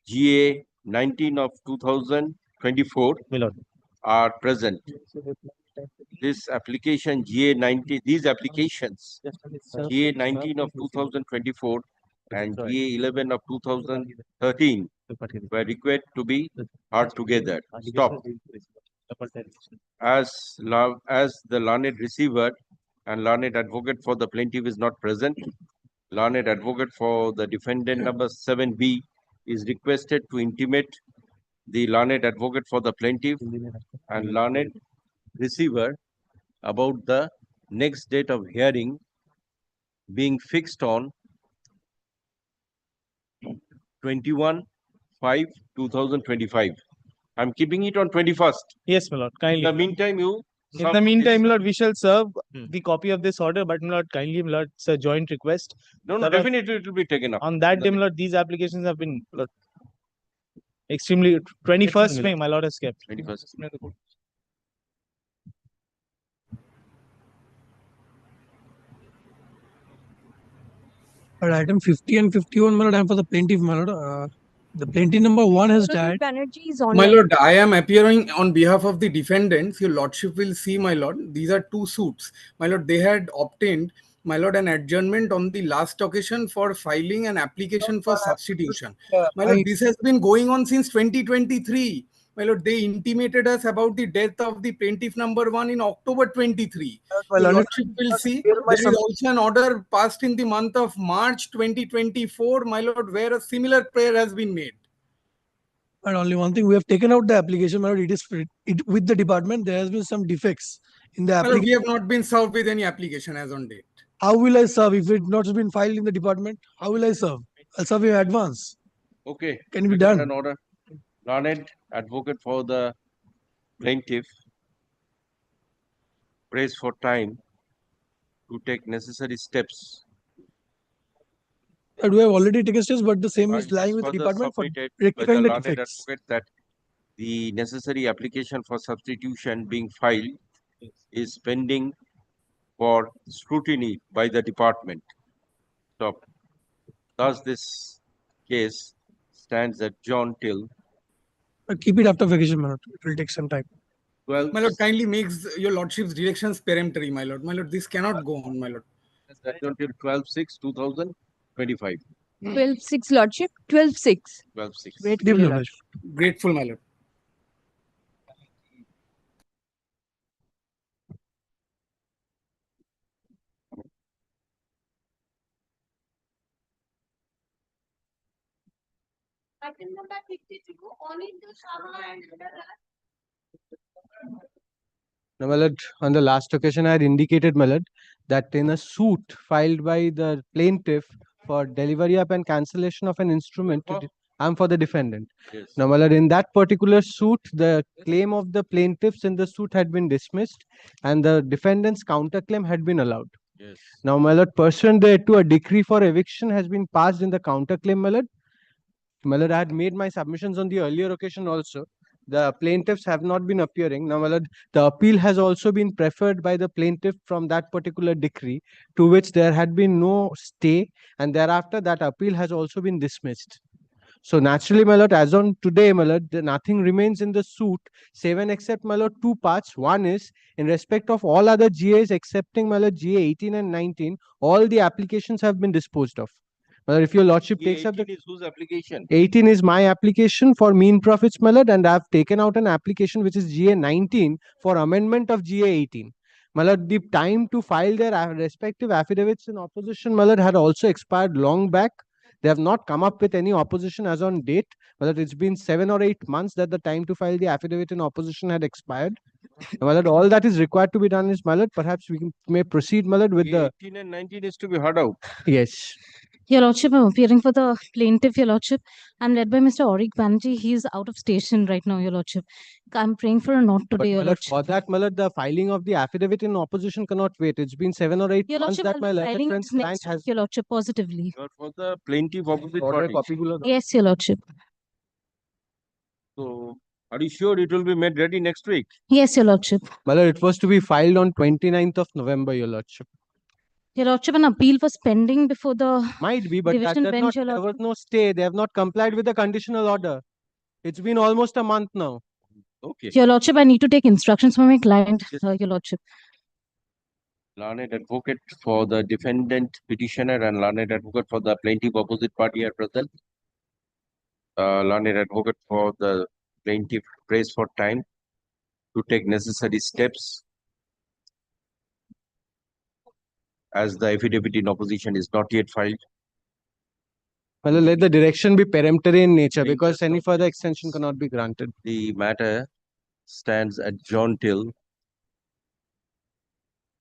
GA 19 of 2024 My lord. are present. This application GA 90, these applications GA 19 of 2024 and GA 11 of 2013 were required to be heard together. Stop. As the learned receiver and learned advocate for the plaintiff is not present, learned advocate for the defendant number 7B is requested to intimate the learned advocate for the plaintiff and learned receiver about the next date of hearing being fixed on 21/5/2025. I'm keeping it on 21st. Yes, my lord, kindly. In the meantime, you. In the meantime, my lord, we shall serve the copy of this order, but my lord, kindly, my lord, it's a joint request. No, that definitely it will be taken up. On that day, my lord, these applications have been, my lord, extremely 21st May, my lord has kept. 21st. But item 50 and 51, my lord, I am for the plaintiff, my lord. The plaintiff number 1 has died. My lord, I am appearing on behalf of the defendants. Your lordship will see, my lord. These are two suits. My lord, they had obtained, my lord, an adjournment on the last occasion for filing an application for substitution. My lord, this has been going on since 2023. My lord, they intimated us about the death of the plaintiff number 1 in October 23. Your lordship will see there is also an order passed in the month of March 2024, my lord, where a similar prayer has been made. And only one thing, we have taken out the application, my lord. It is with the department. There has been some defects in the My lord, we application. have not been served with any application as on date. How will I serve if it not been filed in the department? How will I serve? I'll serve in advance. Okay. Can it be Record done? An order. Learned advocate for the plaintiff prays for time to take necessary steps. We have already taken steps, but the same is It lying with the further department for submitted by the rectifying the learned defects. advocate that the necessary application for substitution being filed is pending for scrutiny by the department. Stop. Thus, this case stands adjourned till But keep it after vacation, my lord. It will take some time. Well, my lord, kindly makes your lordship's directions peremptory, my lord. My lord, this cannot go on, my lord. adjourned till 12/6/2025. 12/6, lordship. 12/6. 12/6. Grateful, your lordship. Grateful, my lord. Item number 52, only to Shama and Now, my lord, on the last occasion, I had indicated, my lord, that in a suit filed by the plaintiff for delivery up and cancellation of an instrument, I'm for the defendant. Yes. Now, my lord, in that particular suit, the claim of the plaintiffs in the suit had been dismissed and the defendant's counterclaim had been allowed. Yes. Now, my lord, pursuant thereto, a decree for eviction has been passed in the counterclaim, my lord. My lord, I had made my submissions on the earlier occasion also. The plaintiffs have not been appearing. Now, my lord, the appeal has also been preferred by the plaintiff from that particular decree, to which there had been no stay, and thereafter that appeal has also been dismissed. So naturally, my lord, as on today, my lord, nothing remains in the suit, save and except, my lord, two parts. One is, in respect of all other GAs excepting, my lord, GA 18 and 19, all the applications have been disposed of. Well, if your lordship takes up the 18 is whose application? 18 is my application for mean profits, my lord, and I have taken out an application which is GA 19 for amendment of GA 18. My lord, the time to file their respective affidavits in opposition, my lord, had also expired long back. They have not come up with any opposition as on date. My lord, it's been 7 or 8 months that the time to file the affidavit in opposition had expired. My lord, all that is required to be done is, my lord, perhaps we may proceed, my lord, with the 18 and 19 is to be heard out. Yes. Your Lordship, I'm appearing for the plaintiff, Your Lordship. I'm led by Mr. Auric Banerjee. He is out of station right now, Your Lordship. I'm praying for a note today, Your But Lordship. for that, my lord, the filing of the affidavit in opposition cannot wait. It's been 7 or 8 Your months Lordship, that I'll my be learned filing friend's it client next week, has. Your Lordship, positively. For the plaintiff opposite Order party. copy below. Yes, Your Lordship. So, are you sure it will be made ready next week? Yes, Your Lordship. My lord, it was to be filed on 29th of November, your lordship. Your Lordship, an appeal was pending before the Might be, but that division does bench, not, Your there was Lordship. no stay. They have not complied with the conditional order. It's been almost a month now. Okay. Your Lordship, I need to take instructions from my client, Your Lordship. Learned advocate for the defendant petitioner and learned advocate for the plaintiff opposite party are present. Learned advocate for the plaintiff prays for time to take necessary steps as the affidavit in opposition is not yet filed. Well, let the direction be peremptory in nature because any further extension cannot be granted. The matter stands adjourned till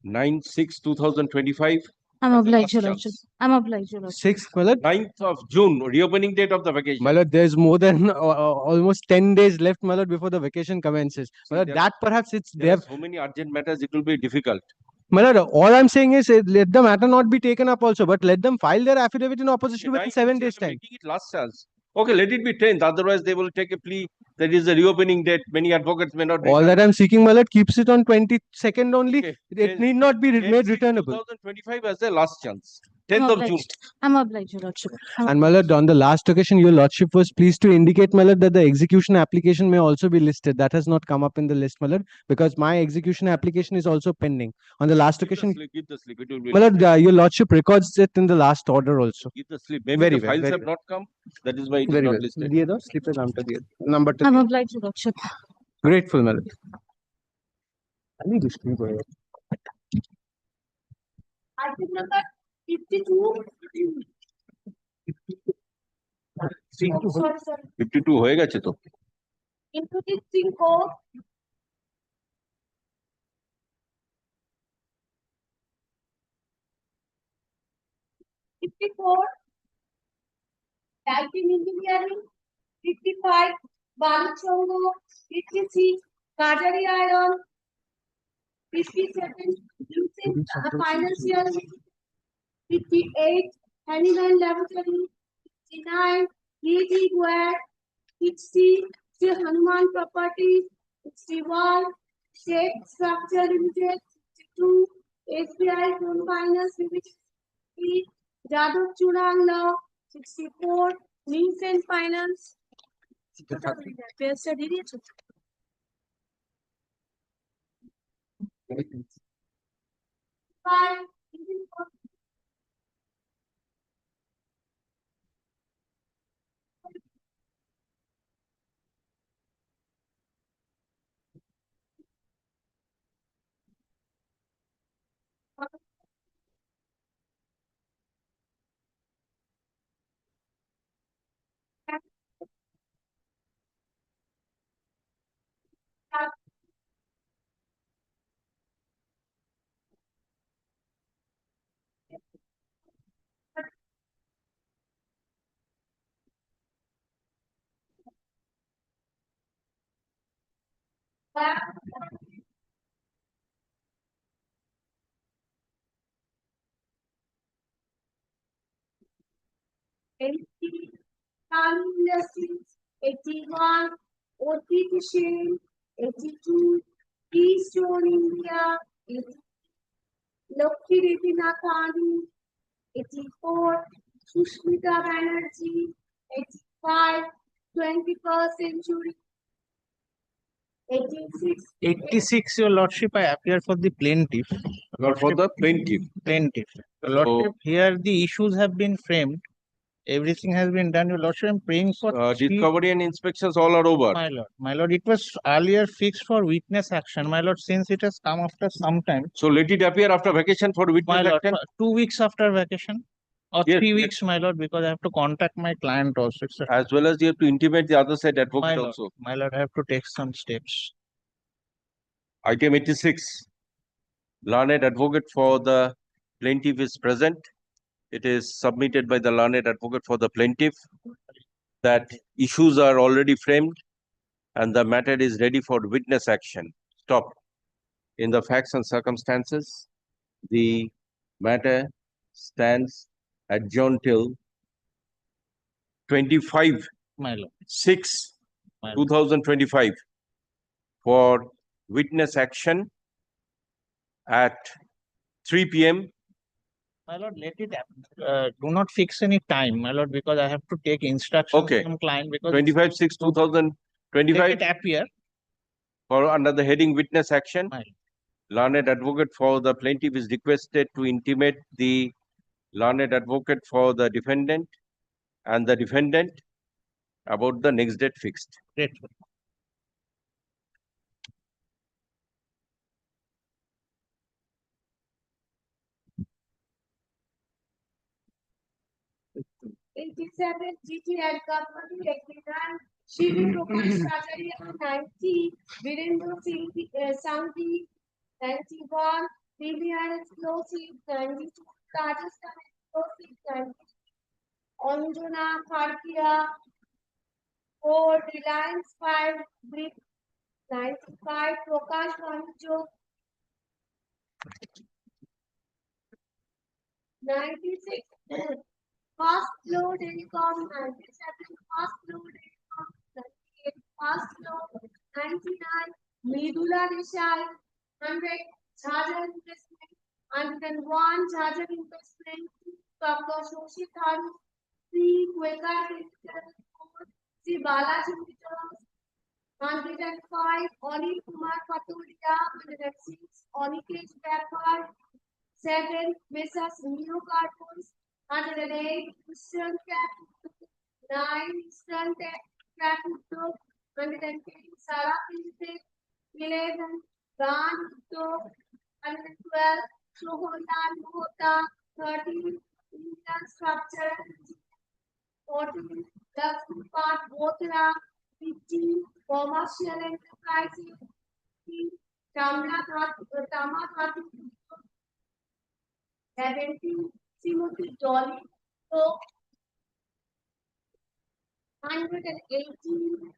9/6/2025. I'm obliged, Your Lordship. I'm obliged, Your Lordship. 6th, my lord. 9th of June, reopening date of the vacation. My lord, there's more than almost 10 days left, my lord, before the vacation commences. My lord, that perhaps it's There there. are so many urgent matters, it will be difficult. My lord, all I'm saying is let the matter not be taken up also, but let them file their affidavit in opposition within 7 days' time. Making it last chance. Okay, let it be 10th. Otherwise, they will take a plea. That is the reopening date. Many advocates may not. All that I'm seeking, my lord, keeps it on 22nd only. Okay. It need not be made returnable. 2025 as the last chance. I'm 10th of June. obliged. I'm obliged, Your Lordship. And my lord, on the last occasion, your lordship was pleased to indicate, my lord, that the execution application may also be listed. That has not come up in the list, my lord, because my execution application is also pending. On the last occasion, Give the slip. It will be my lord, your lordship records it in the last order also. Give the slip. Maybe Very the well, files very have well. not come. That is why it is Very not well. listed. Diye do, slip is number diye. Number two. I'm obliged, Your Lordship. Grateful, my lord. Item number 52. Sorry, sorry. 52 হয়ে গেছে তো। Introducing code. '54. Typing engineering. 55. Baluchongo. 56. Kajari iron. 57. Financial. 58. Animal laboratory. 59. ED Ware. 60. Hanuman Properties. 61. Shape Structure Limited. 62. SBI Home Finance Limited. 63. Jadov Churang Law. 64. Vincent Finance. Page দিয়ে দিয়েছো? Five. Industries, 81, Orchid 82, Keystone India, 80, Lokhi Retinakani, 84, Sushmita Banerjee, 85, 21st century, 86. 86, your lordship, I appear for the plaintiff. Not for the plaintiff. Plaintiff. Your lordship, here the issues have been framed. Everything has been done. Your lordship, I'm praying for Discovery and inspections all are over. My lord, it was earlier fixed for witness action. My lord, since it has come after some time. So let it appear after vacation for witness My lord, action. 2 weeks after vacation. Or Yes, 3 yes. weeks, my lord, because I have to contact my client also. As well as you have to intimate the other side advocate My lord, also. my lord, I have to take some steps. Item 86. Learned advocate for the plaintiff is present. It is submitted by the learned advocate for the plaintiff that issues are already framed and the matter is ready for witness action. Stop. In the facts and circumstances, the matter stands adjourned till 25/6/2025 for witness action at 3 p.m. My lord, let it do not fix any time, my lord, because I have to take instructions Okay. from client because 25/6/2025 let it appear. for under the heading witness action. Learned advocate for the plaintiff is requested to intimate the learned advocate for the defendant and the defendant about the next date fixed. Great. Eighty-seven GT and Company Equipment, Shri Prakash Rajari 90, Virendra Singh Sanghi 91, PVR Explosive 92, Rajasthan Explosive 92, Anjuna Kharkia 4, Reliance 5, Brick 95, Prakash Vanjo 96. Fast flow telecom 97, fast flow telecom 38, fast flow 99, Medula Vishal 100, Charger investment 101, Charger investment, Dr. Shoshi Tharu 3, Quaker Digital 4, C. Balaji Returns 105, Oli Kumar Patodia 106, Onikesh Bapar 7, Mrs. Neo Cartoons 108, Eastern Cat 9, Eastern Cat 110, Sarah Pintek 11, Gan 112, Soholan Mohta 13, Indian Structure 14, Lakshmi Part Botra 15, Commercial Enterprises 15, Tama 17, Timothy Dolly, 118,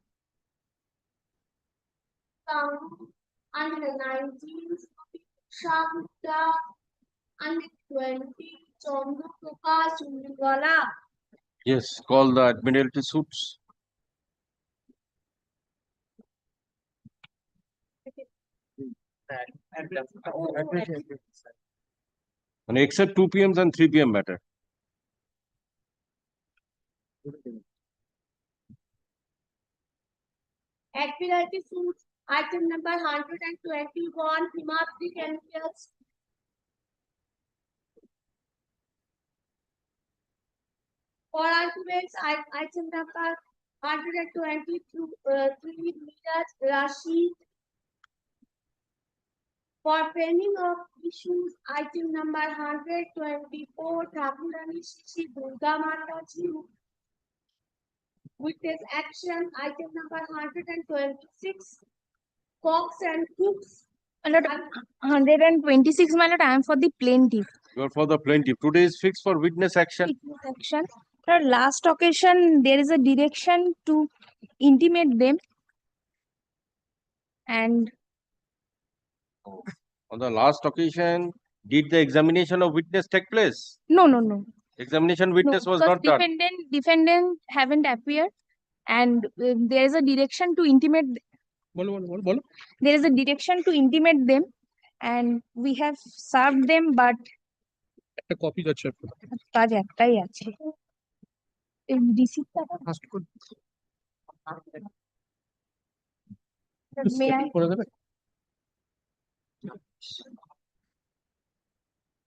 119, Shah Gupta, 120, Chandru Prakash Chundriwala. Yes, call the Admiralty suits. And except 2 p.m. and 3 p.m. matter. Admiralty suits, item number 121, Himadri Chemicals. For arguments, item number 123, Miraj Rashid. For pending of issues, item number 124, Thakurani Shishi Durga Mataji. Witness action, item number 126, Cox and Cooks. 126, my lord, I am for the plaintiff. You are for the plaintiff. Today is fixed for witness action. Witness action. Sir, last occasion, there is a direction to intimate them. And On the last occasion, did the examination of witness take place? no. Examination witness was because not done. defendant haven't appeared, and there is a direction to intimate. There is a direction to intimate them, and we have served them, but একটা copy যাচ্ছে কাজ একটাই আছে। এই রিসিপ্টটা করে দেবে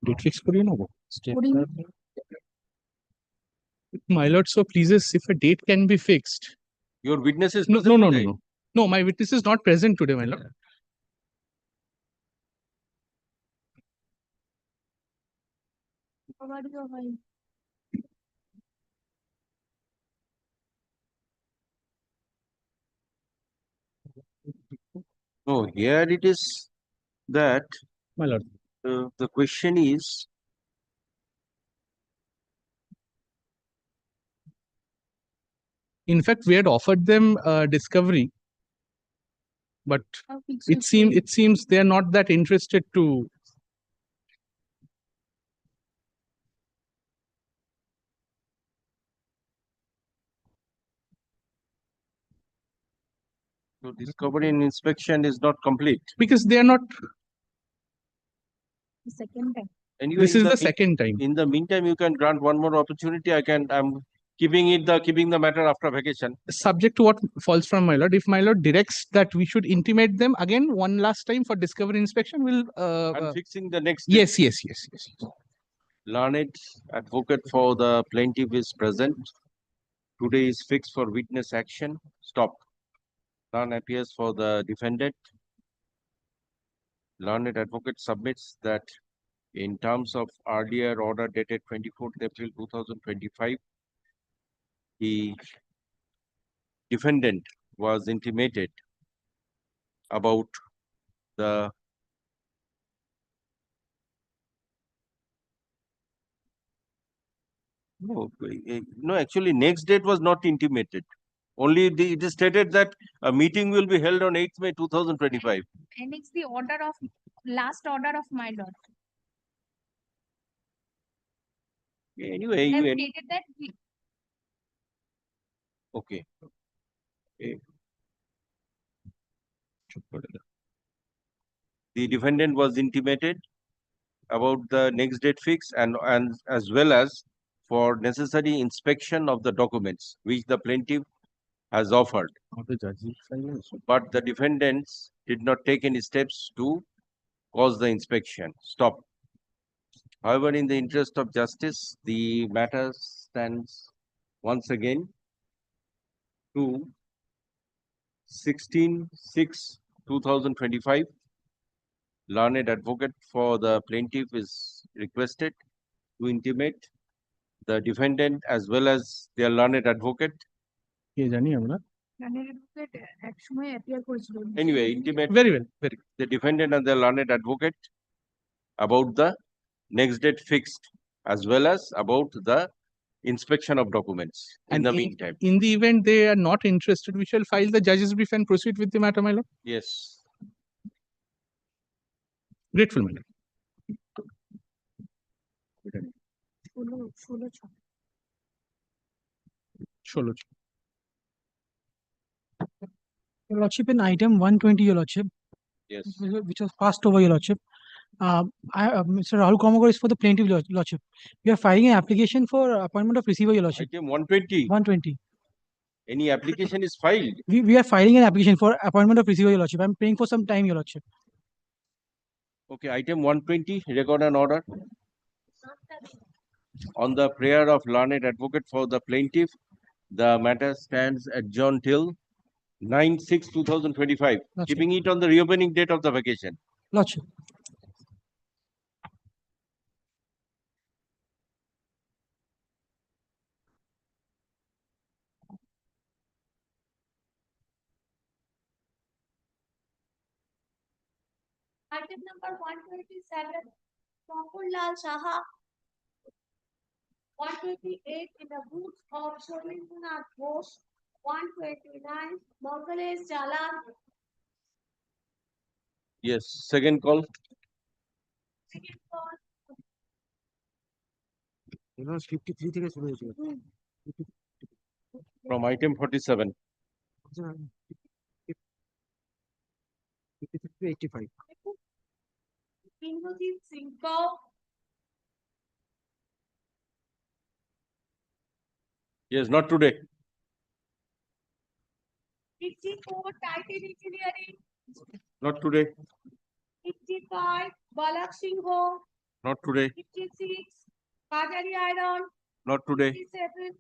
date fix করিয়ে নেবো My lord, so pleases if a date can be fixed. Your witness is No, present no, today. no. My witness is not present today, my lord. No, here it is that my lord. The question is In fact, we had offered them discovery, but it seems they are not that interested to. So discovery and inspection is not complete. Because they are not. The second time. Anyway, This is the mean- second time. In the meantime, you can grant one more opportunity. I'm keeping the matter after vacation. Subject to what falls from my lord. If my lord directs that we should intimate them again one last time for discovery inspection, we'll. I'm fixing the next. Yes. Learned advocate for the plaintiff is present. Today is fixed for witness action. Stop. None appears for the defendant. Learned advocate submits that in terms of earlier order dated 24th April 2025, the defendant was intimated about the no, actually next date was not intimated. Only it is stated that a meeting will be held on 8th May 2025. And it's the last order of my lord. Anyway, I have you stated that okay. The defendant was intimated about the next date fix and as well as for necessary inspection of the documents which the plaintiff has offered. But the defendants did not take any steps to cause the inspection. Stop. However, in the interest of justice, the matter stands once again to 16/6/2025. Learned advocate for the plaintiff is requested to intimate the defendant as well as their learned advocate. Anyway, intimate Very well. the defendant and the learned advocate about the next date fixed as well as about the inspection of documents in the meantime. In the event they are not interested, we shall file the judge's brief and proceed with the matter, my lord. Yes. Grateful, my lord. Sholo. Your Lordship, in item 120, Your Lordship, Yes. which was passed over, Your Lordship. Mr. Rahul Komagor is for the plaintiff, Your Lordship. We are filing an application for appointment of receiver, Your Lordship. Item 120. 120. Any application is filed. We are filing an application for appointment of receiver, Your Lordship. I'm praying for some time, Your Lordship. Okay, item 120, record an order. On the prayer of learned advocate for the plaintiff, the matter stands adjourned till 9/6/2025, keeping it on the reopening date of the vacation. Lordship. Item number 127, Lal Saha. 128 in the booth of Shominkunath Ghosh. 129, Mongalesh Jalan. Yes, second call. Second call. 53 from item 47. 85. Indrajit Singh Kaur. Yes, not today. 54, Titan Engineering. Not today. 55, Balak Singho. Not today. 56, Kajari Iron. Not today. 57,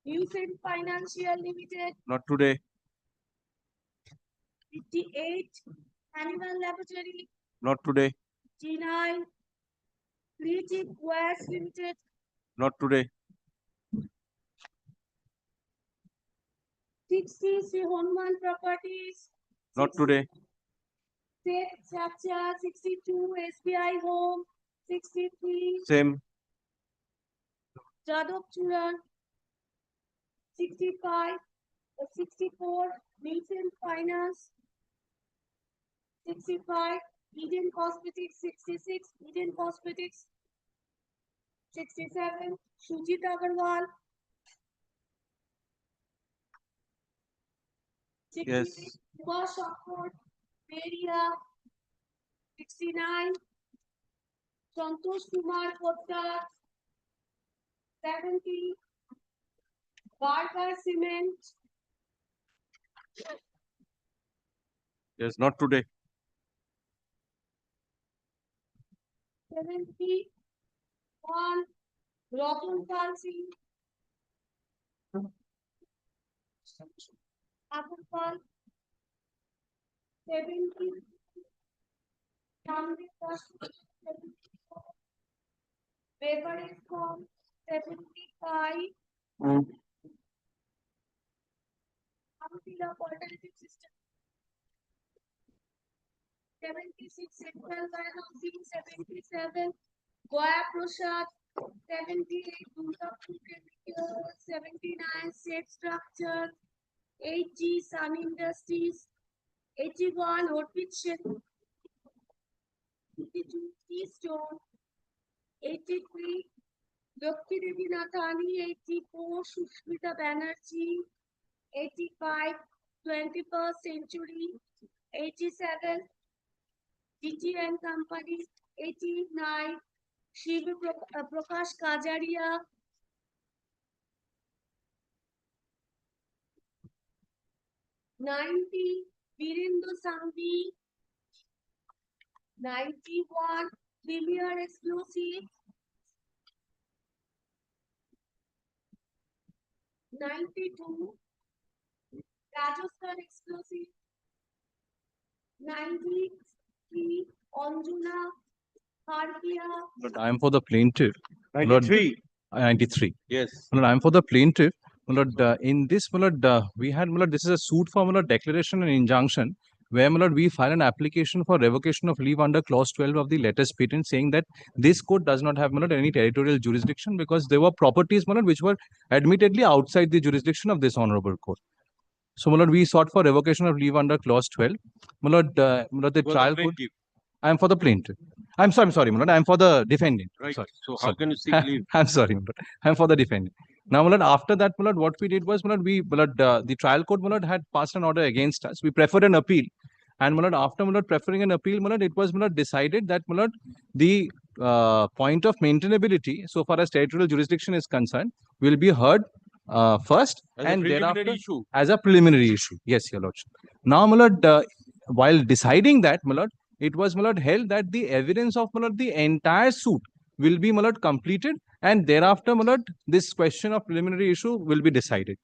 Usain Financial Limited. Not today. 58, Animal Laboratory. Not today. 59, Creative Wares Limited. Not today. 60, Sri Hanuman Properties. Not today. Chacha, 62, SBI Home. 63, Same. Jadov Churan. 65, 64, Milton Finance, 65, Eden Cosmetics, 66, Eden Cosmetics, 67, Shujit Agarwal, 68, Yes. Subhash Akkord, Peria, 69, Santosh Kumar Poddar, 70, Barker Cement, Yes, not today. 71, Ratan Pal Singh, Apurpal, 70, Ramdev Rashid, 74, Beverage Com, 75, Amtila Alternative System, 76, Central Warehousing, 77, Goya Prasad, 78, Durgapur Chemical, 79, Safe Structure, 80, Sun Industries, 81, Orchid Shed, 82, Keystone, 83, Lakshmi Devi Nathani, 84, Sushmita Banerjee, 85, 21st Century, 87, DT and Company, 89, Shiv Prakash Kajaria, 90, Virendra Sangvi, 91, Premier Explosive, 92, Rajasthan Explosive, 93, Anjuna, Harkia, But I am for the plaintiff. My lord, 93. 93. Yes. My lord, I am for the plaintiff. My lord, in this, my lord, we had, my lord, this is a suit for, my lord, declaration and injunction, where, my lord, we file an application for revocation of leave under clause 12 of the latest patent, saying that this court does not have, my lord, any territorial jurisdiction because there were properties, my lord, which were admittedly outside the jurisdiction of this honorable court. So, my lord, we sought for revocation of leave under clause 12. My lord, the trial court. I am for the plaintiff. I'm sorry, my lord. I am for the defendant. Right. Sorry. So how Sorry. can you seek leave? I'm sorry, my lord. I'm for the defendant. Now, my lord, after that, my lord, what we did was, my lord, the trial court, my lord, had passed an order against us. We preferred an appeal. And, my lord, after, my lord, preferring an appeal, my lord, it was, my lord, decided that, my lord, the point of maintainability, so far as territorial jurisdiction is concerned, will be heard first As a and preliminary thereafter issue. as a preliminary issue. Yes, your lordship. Now, my lord, while deciding that, my lord, it was, my lord, held that the evidence of, my lord, the entire suit will be, my lord, completed, and thereafter, my lord, this question of preliminary issue will be decided.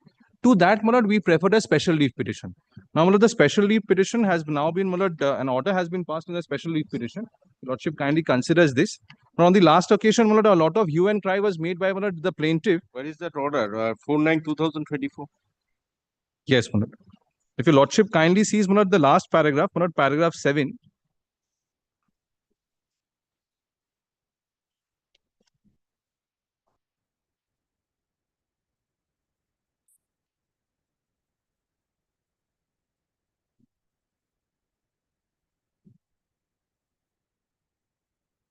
To that, my lord, we preferred a special leave petition. Now, my lord, the special leave petition has now been, my lord, an order has been passed on the special leave petition. Your lordship kindly considers this. Now, on the last occasion, my lord, a lot of hue and cry was made by, my lord, the plaintiff. Where is that order? 49/2024. Yes, my lord. If your lordship kindly sees, my lord, the last paragraph, my lord, paragraph 7.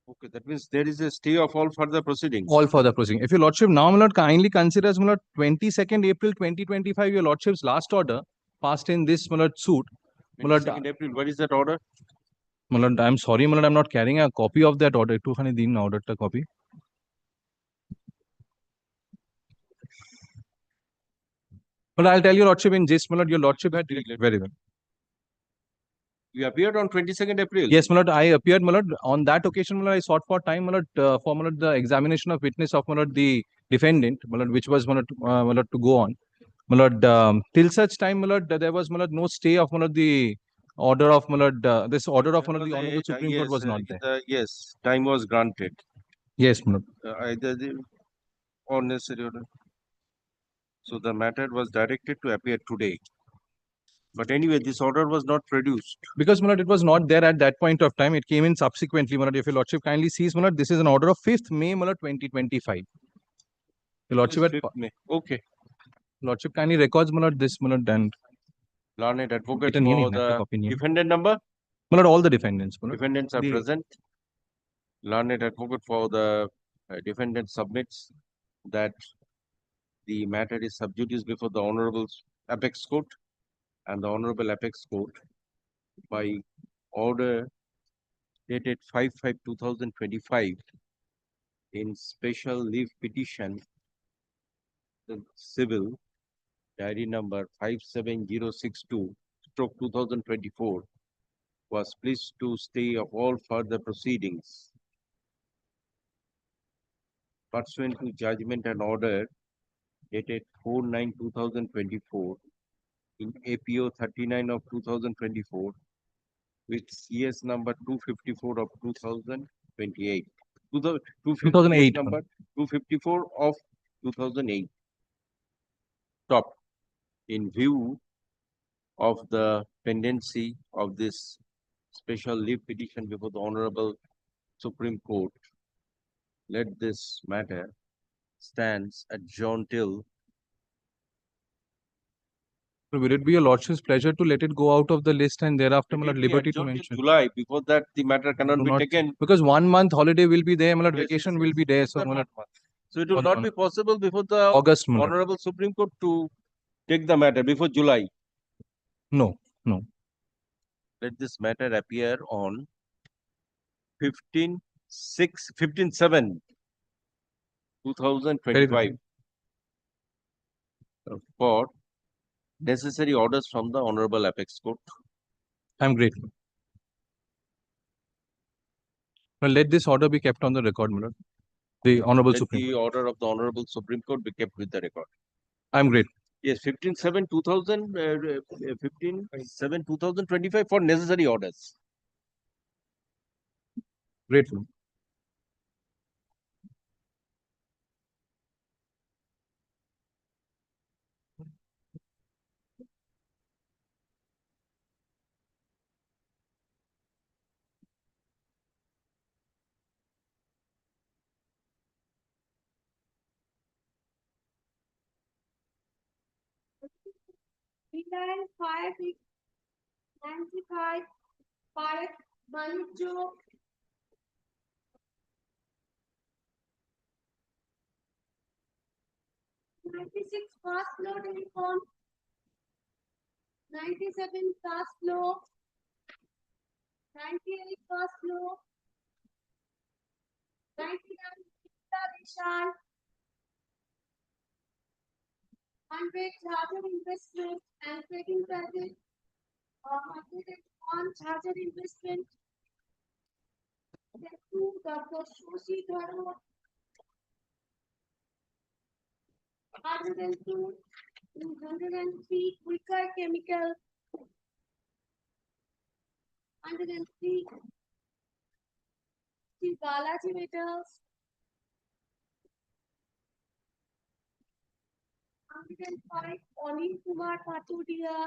Okay, that means there is a stay of all further proceedings. All further proceeding. If your lordship now, my lord, kindly considers, my lord, 22nd April 2025, your lordship's last order passed in this, my lord, suit. My lord, 22nd April. Where is that order? my lord, I'm sorry, my lord, I'm not carrying a copy of that order. Two din order ta copy. But I'll tell your lordship in gist, my lord, your lordship had directed very well. You appeared on 22nd April. Yes, my lord, I appeared, my lord. On that occasion, my lord, I sought for time, my lord, for, my lord, the examination of witness of, my lord, the defendant, my lord, which was, my lord, to go on. My lord, till such time, my lord, there was, my lord, no stay of, my lord, the order of, my lord, this order of, my lord, the Honorable Supreme Court was not there. Yes, time was granted. Yes, my lord. Either the or necessary order. So the matter was directed to appear today. But anyway, this order was not produced. Because, my lord, it was not there at that point of time. It came in subsequently, my lord. If your lordship kindly sees, my lord, this is an order of 5th May, my lord, 2025. Your lordship had... May. Okay. Lordship kindly records, my lord, this, my lord, and Learned advocate It a nearly for matter of the opinion. defendant number. My lord, all the defendants, my lord. Defendants are The- present. Learned advocate for the defendant submits that the matter is sub judice before the Honorable Apex Court, and the Honorable Apex Court, by order dated 5/5/2025, in special leave petition, the civil diary number 57062/2024, was pleased to stay of all further proceedings pursuant to judgment and order dated 4/9/2024 in APO 39 of 2024 with CS number 254 of 2028. 2008. Number 254 of 2008. Stop. In view of the pendency of this special leave petition before the Honorable Supreme Court, let this matter stands adjourned till. So will it be your lordship's pleasure to let it go out of the list and thereafter, my lord, liberty to adjourned till mention? July. Before that, the matter cannot Do be not- taken. Because 1 month holiday will be there, my lord, Yes, vacation yes, will yes. be there. So, That my lord, So it will on- not on be possible before the August, my lord. Honorable Supreme Court to take the matter before July. No, no. Let this matter appear on 15/7/2025 for necessary orders from the Honorable Apex Court. I'm grateful. Well, let this order be kept on the record, my lord. The Honorable Let Supreme the Court. order of the Honorable Supreme Court be kept with the record. I'm grateful. Yes, 15/7/2025 for necessary orders. Grateful. Reliance Fire 95, Bharat Banijjo, '96 fast flow telephone, '97 fast flow, '98 fast flow, '99 Vishal, 100 charter investment and trading credit, 101 charter investment, then 2 Dr. Shoshi Dharo, 102, 103 Quicker Chemical, 103 Balaji Metals, 105 Anil Kumar Patudia,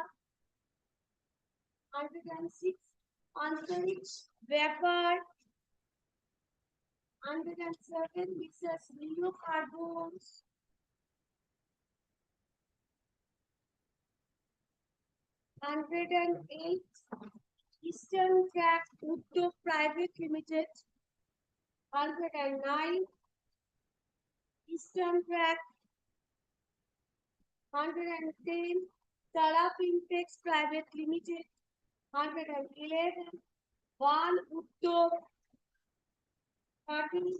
106 Antariksh Vyapar, 107 Mrs. Leo Carbons, 108 Eastern Track Uddog Private Limited, 109 Eastern Track, 110 Tala Pintex Private Limited, 111 Val Uddog 30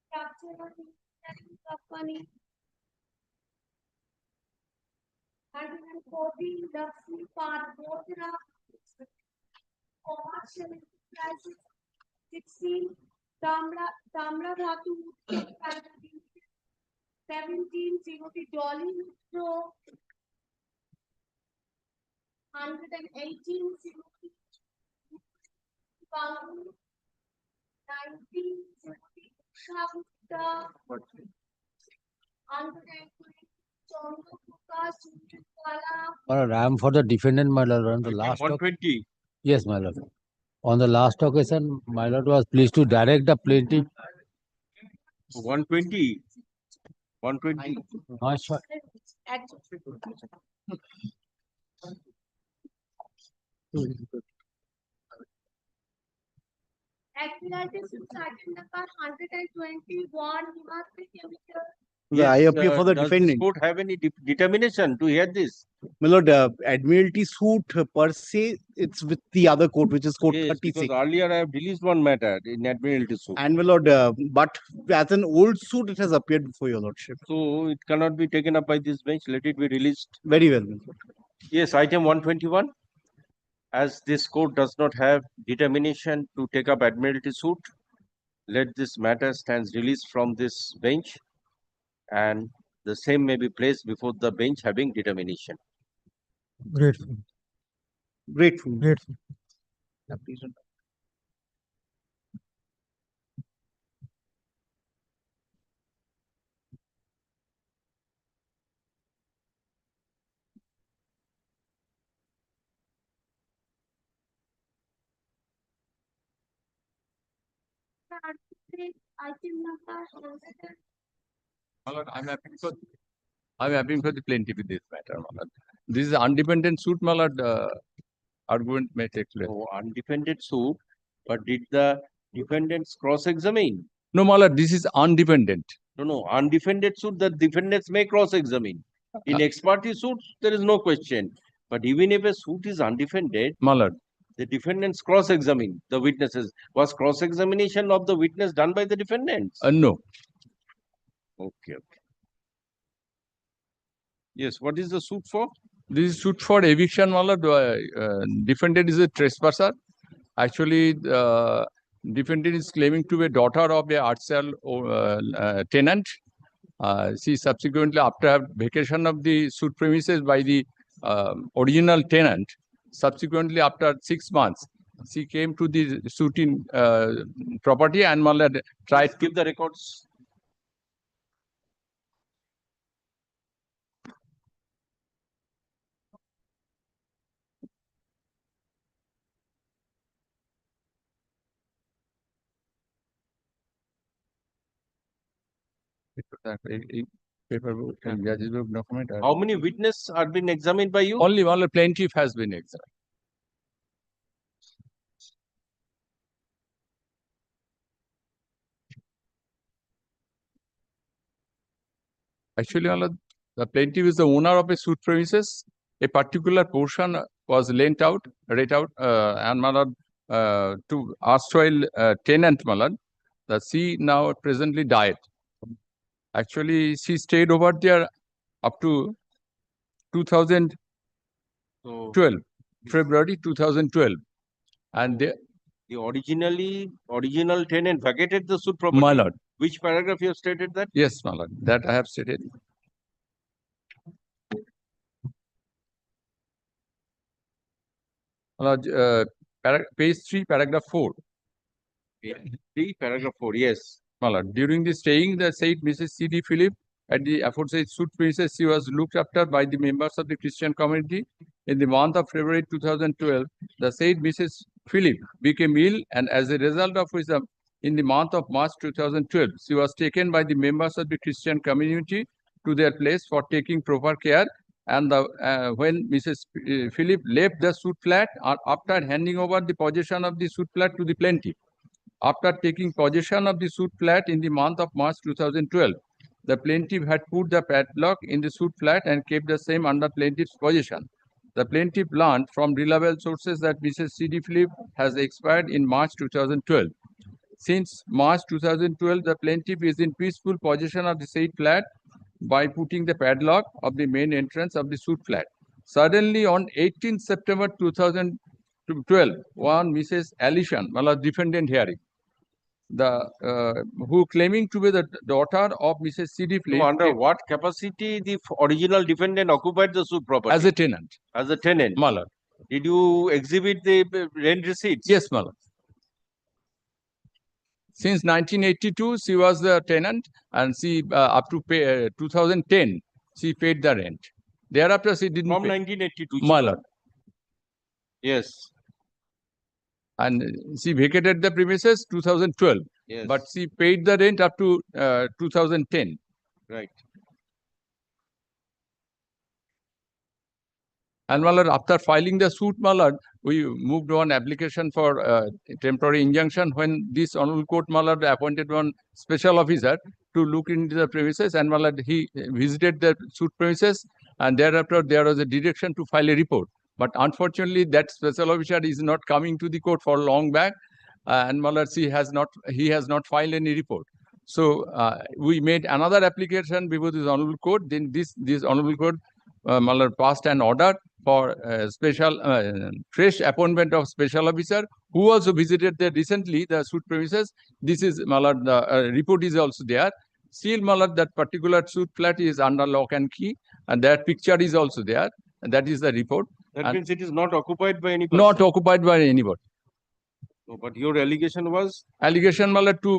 Structural Engineering Company, 114 Lakshmi Pad Bodra, Commercial Enterprises, 16 Tamra Dhatu Private Limited, 17 Timothy Dolly Pro, 118 Timothy Bangu, 19 Timothy Shabda, 120 Chandra Prakash Chundwala, My lord, I am for the defendant, my lord, on the last. 120. Yes, my lord. On the last occasion, my lord was pleased to direct the plaintiff. 120. 120. No, it's fine. Admiralty suit item number 121, I appear for the does this defendant. court have any determination to hear this? My lord, Admiralty suit per se, it's with the other court, which is court Yes, 36. because earlier I have released one matter in Admiralty suit. And my lord, but as an old suit, it has appeared before your lordship. So it cannot be taken up by this bench. Let it be released. Very well, my lord. Yes, item 121. As this court does not have determination to take up Admiralty suit, let this matter stands released from this bench, and the same may be placed before the bench having determination. Grateful. Grateful. Grateful. item number 100. My lord, I'm happy for the plaintiff in this matter, my lord. This is undependent suit, my lord. Argument may take place. Oh, undependent suit, but did the defendants cross-examine? No, my lord, this is undependent. No, undefended suit, the defendants may cross-examine. In ex parte suits, there is no question. But even if a suit is undefended, my lord, the defendants cross-examine the witnesses. Was cross-examination of the witness done by the defendants? No. Okay. Yes, what is the suit for? This is suit for eviction, my lord. Defendant is a trespasser. Actually, defendant is claiming to be a daughter of a artificial tenant. She subsequently, after vacation of the suit premises by the original tenant, subsequently after 6 months, she came to the suiting property and my lord tried to give the records. paperwork and judge's book document. How many witnesses are been examined by you? Only one plaintiff has been examined. Actually, the plaintiff is the owner of a suit premises. A particular portion was lent out, and to erstwhile tenant, that she now presently died. Actually, she stayed over there up to 2012, February 2012. And the original tenant vacated the suit property. My lord. Which paragraph you have stated that? Yes, my lord. That I have stated. Page 3, paragraph 4. Page 3, paragraph 4, yes. My lord. During the staying, the said Mrs. C.D. Philip at the aforesaid suit premises, she was looked after by the members of the Christian community. In the month of February 2012, the said Mrs. Philip became ill, and as a result of which, in the month of March 2012, she was taken by the members of the Christian community to their place for taking proper care. And when Mrs. Philip left the suit flat, after handing over the possession of the suit flat to the plaintiff, after taking possession of the suit flat in the month of March 2012, the plaintiff had put the padlock in the suit flat and kept the same under plaintiff's possession. The plaintiff learned from reliable sources that Mrs. C.D. Philip has expired in March 2012. Since March 2012, the plaintiff is in peaceful possession of the said flat by putting the padlock of the main entrance of the suit flat. Suddenly, on 18 September 2012, one Mrs. Allison, defendant hearing, who claiming to be the daughter of Mrs. C.D. Philip. So under what capacity the original defendant occupied the suit property? As a tenant. As a tenant. My lord. Did you exhibit the rent receipts? Yes, my lord. Since 1982, she was the tenant, and she up to 2010, she paid the rent. Thereafter, she didn't From pay. 1982. My lord. Yes. And she vacated the premises 2012. Yes. But she paid the rent up to 2010. Right. And my lord, after filing the suit, my lord, we moved on application for temporary injunction when this honorable court, my lord, appointed one special officer to look into the premises, and my lord, he visited the suit premises, and thereafter there was a direction to file a report. But unfortunately, that special officer is not coming to the court for long back, and my lord, he has not filed any report. So we made another application before this honorable court. Then this honorable court, my lord, passed an order for special fresh appointment of special officer who also visited there recently the suit premises. This is, my lord, the report is also there. Still, my lord, that particular suit flat is under lock and key, and that picture is also there. And that is the report. That means it is not occupied by any person. Not occupied by anybody. No, but your allegation was? Allegation, my lord, to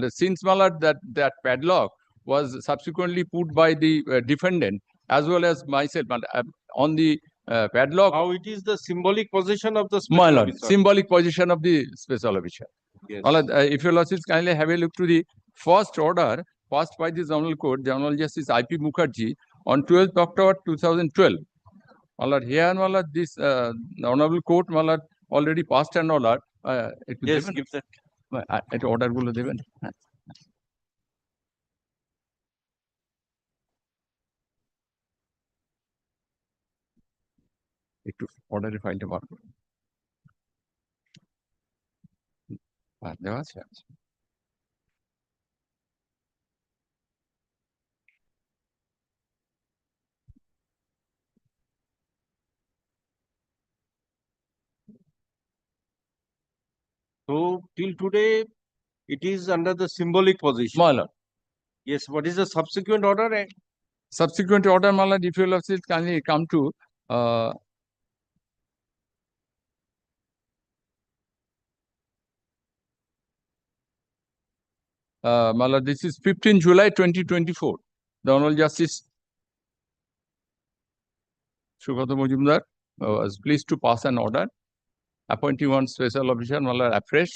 since, my lord, that padlock was subsequently put by the defendant as well as myself on the padlock. How it is the symbolic position of the special My lord, officer. symbolic position of the special officer. Yes. My lord, if your lordships kindly have a look to the first order passed by this honorable court, the Honorable Justice I.P. Mukherjee on 12th October 2012. My lord, here, my lord, this honorable court, my lord, already passed an order. Yes, give that. It order gulo deben. একটু অর্ডারের ফাইলটা বার করুন। দেওয়া আছে। So till today, it is under the symbolic position. My lord. Yes. What is the subsequent order? Subsequent order, my lord, if your lordships kindly come to my lord, this is 15 July 2024. The Honorable Justice Subrata Majumdar was pleased to pass an order appointing one special officer, my lord, afresh.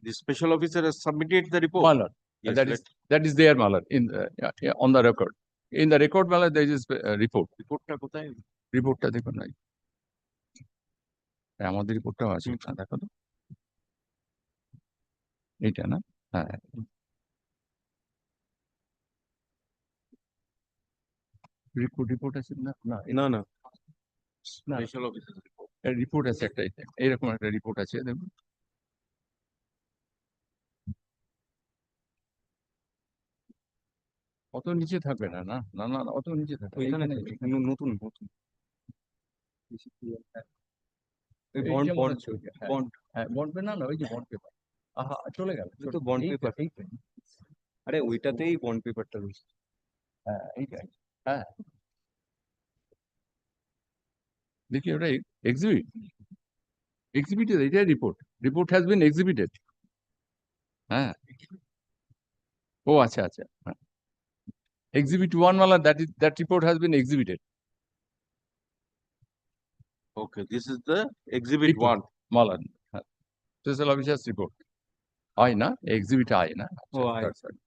The special officer has submitted the report. My lord, Yes, that is there, my lord, in on the record. In the record, my lord, there is a report. রিপোর্টটা কোথায়? রিপোর্টটা দেখুন নাই। আমাদের রিপোর্টটাও আছে, দেখো তো। এইটা না? হ্যাঁ। রিপোর্ট আছে না? না না। না। Special officer report. রিপোর্ট আছে একটা, এইরকম একটা রিপোর্ট আছে, দেখুন। অত নিচে থাকবে না, না না না, অত নিচে থাকবে। ওইখানে নতুন নতুন। বন্ড না না, ওই যে বন্ড পেপার। আহা, চলে গেল। তো বন্ড পেপার। আরে ওইটাতেই বন্ড পেপারটা রয়েছে। হ্যাঁ, এইটাই। হ্যাঁ। দেখি ওটা এক্সিবিট। এক্সিবিটেড, এটাই রিপোর্ট। Report has been এক্সিবিটেড। হ্যাঁ। ও আচ্ছা আচ্ছা। Exhibit 1, wala, that report has been exhibited. Okay, this is the exhibit report. 1. Malan. Special officer's report. I na? Exhibit I na? Oh, I. Sorry.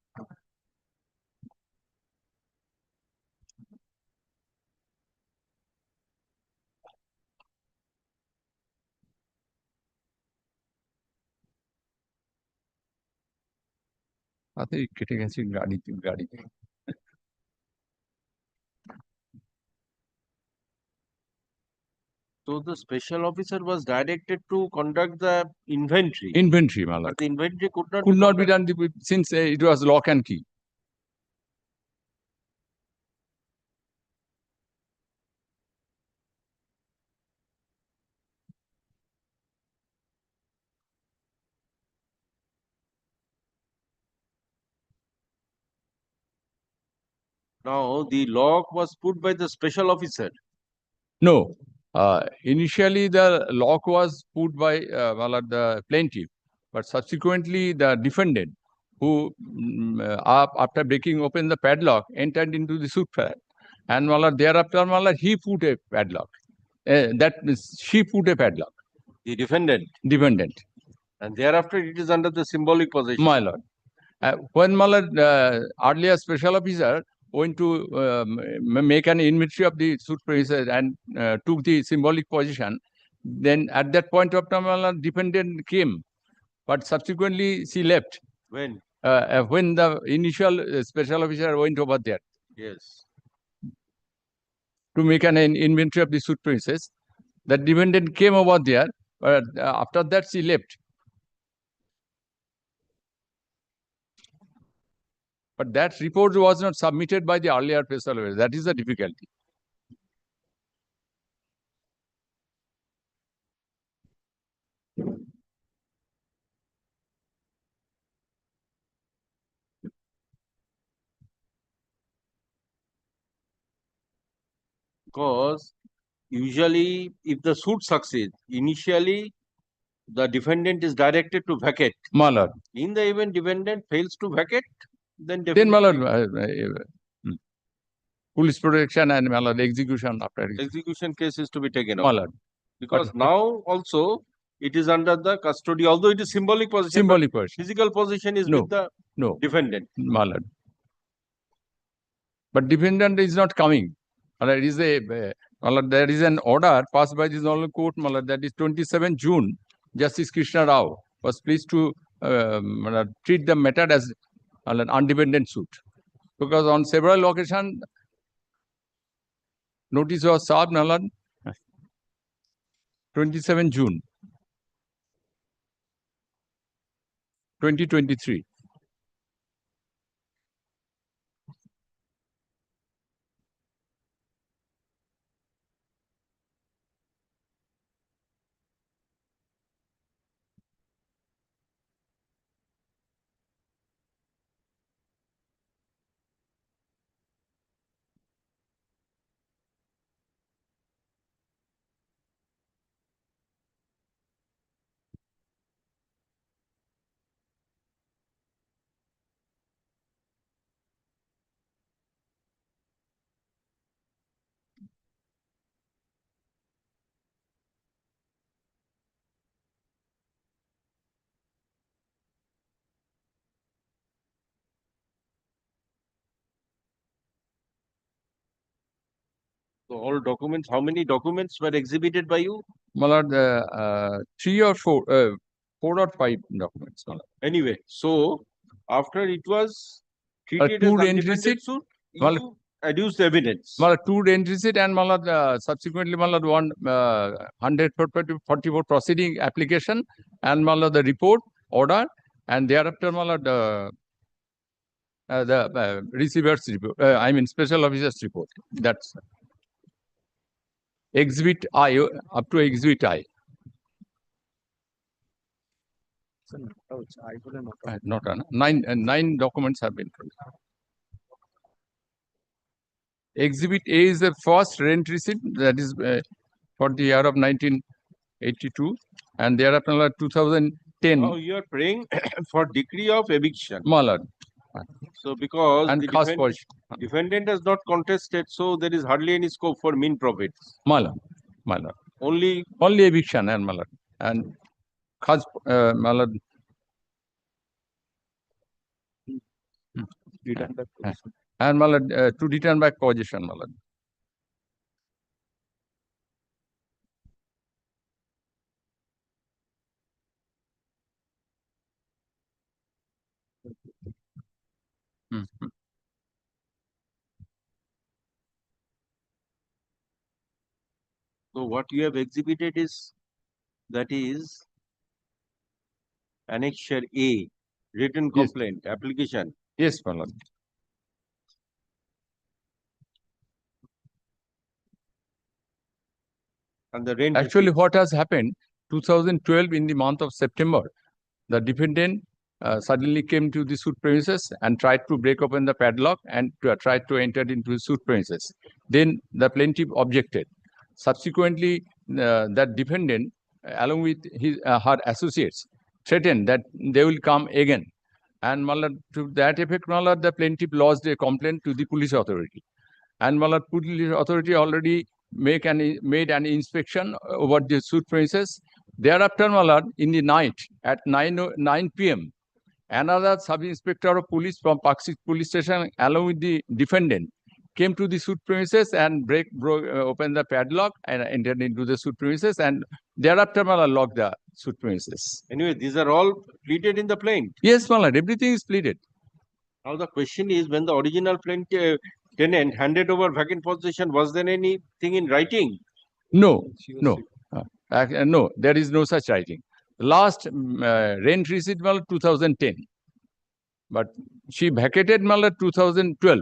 আতে কেটে গেছে গাড়ি। So the special officer was directed to conduct the inventory. Inventory, my lord. But the inventory could not be done since it was lock and key. Now the lock was put by the special officer. No. Initially, the lock was put by the plaintiff, but subsequently the defendant, who after breaking open the padlock, entered into the suit flat, and thereafter he put a padlock. That means she put a padlock. The defendant. Defendant. And thereafter it is under the symbolic possession. My lord. When earlier special officer went to make an inventory of the suit premises and took the symbolic position. Then at that point of time, my lord, defendant came, but subsequently she left. When? When the initial special officer went over there. Yes. To make an inventory of the suit premises. The defendant came over there, but after that she left. But that report was not submitted by the earlier special officer. That is the difficulty. Because usually if the suit succeeds, initially the defendant is directed to vacate. My lord. In the event defendant fails to vacate, then Then, my lord, definitely police protection and, my lord, execution after execution case is to be taken My up. lord. Because But- now also it is under the custody, although it is symbolic position. but Symbolic position. Physical position is with the defendant. My lord. But defendant is not coming. My lord, it is my lord, there is an order passed by this honorable court, my lord, that is 27 June. Justice Krishna Rao was pleased to my lord, treat the matter as my lord, undependent suit. Because on several occasions, notice was served, my lord, 27 June 2023. So all documents, how many documents were exhibited by you? My lord, 3 or 4, 4 or 5 documents. My lord. Anyway, so after it was A treated as two entry undependent receipt. suit, My lord, you adduced evidence. my lord, 2 entry receipt and my lord, subsequently my lord, 144 proceeding application and my lord, the report order and thereafter my lord, the receiver's report. I mean special officer's report. That's exhibit I up to exhibit I. Not 9 documents have been produced. Exhibit A is the first rent receipt, that is for the year of 1982, and thereafter 2010. Now you are praying for decree of eviction. My lord. So because And the cast position. defendant has not contested, so there is hardly any scope for mean profits. My lord. My lord. Only eviction and my lord. And cast, my lord. And my lord, to return back position, my lord. So what you have exhibited is, that is Annexure A, written complaint, application. Yes, my lord. And the rent Actually, receipts. what has happened, 2012 in the month of September, the defendant suddenly came to the suit premises and tried to break open the padlock and tried to enter into the suit premises. Then the plaintiff objected. Subsequently, that defendant, along with her associates, threatened that they will come again. And to that effect, the plaintiff lodged a complaint to the police authority. And police authority already made an inspection over the suit premises. Thereafter, in the night at 9 p.m., Another sub-inspector of police from Paksit police station, along with the defendant, came to the suit premises and opened the padlock and entered into the suit premises, and thereafter locked the suit premises. Anyway, these are all pleaded in the plaint. Yes, my lord, everything is pleaded. Now the question is, when the original tenant handed over vacant possession, was there anything in writing? No, no, no, there is no such writing. Last rent receipt, 2010. But she vacated 2012.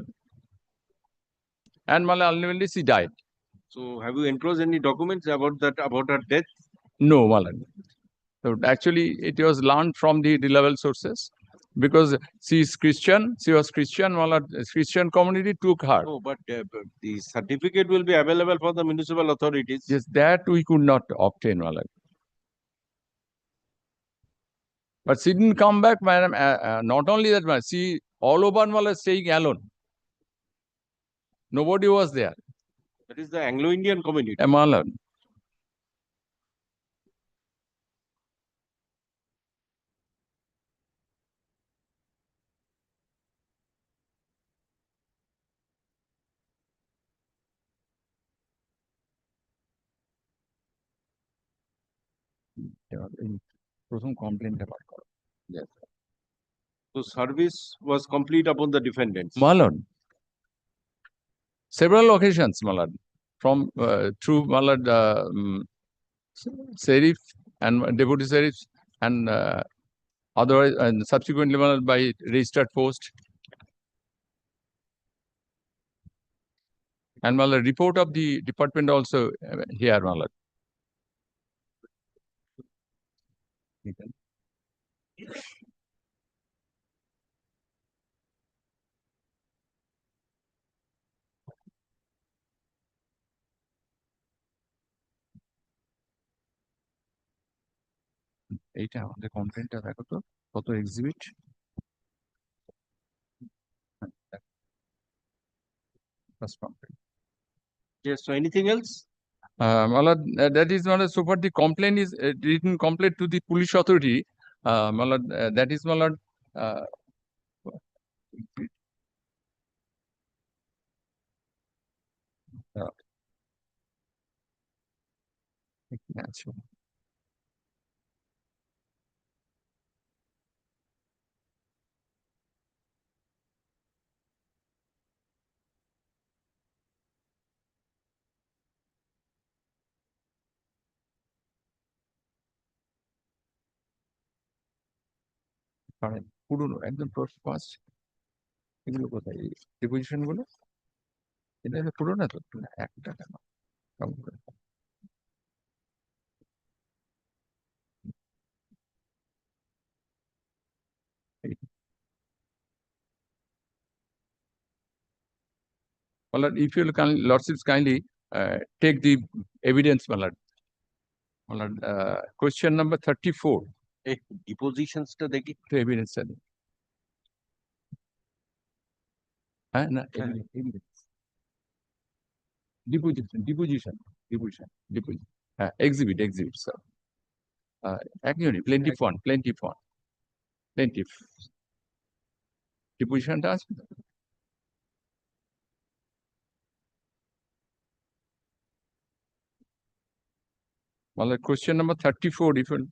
And ultimately she died. So have you enclosed any documents about her death? No, so actually it was learned from the reliable sources, because she is Christian, she was Christian, Christian community took her. No, but the certificate will be available for the municipal authorities. Yes, that we could not obtain, But she didn't come back, madam. Not only that, she all over was staying alone. Nobody was there. That is the Anglo-Indian community. Malad. Complaint about. Yes. So service was complete upon the defendants. Malad. Several occasions, Malad, from through Malad sheriff and deputy sheriff, and otherwise, and subsequently Malad by registered post. And Malad report of the department also here, Malad. এইটা আমাদের কমপ্লেন্টটা দেখো তো কত exhibit first complaint. Yes, so anything else? Malad, that is Malad, so far the complaint is written complaint to the police authority. Malad, that is Malad. পুরনো একদম first এগুলো কোথায় deposition গুলো এটা পুরোনো তো একটা কেন কম করে Malad, if you can, Lordships kindly take the evidence, Malad. Malad, question number 34. Depositions to the evidence. Evidence. Deposition. Exhibit, sir. Actually, plaintiff one. Plaintiff. Deposition task. Well, question number 34, if you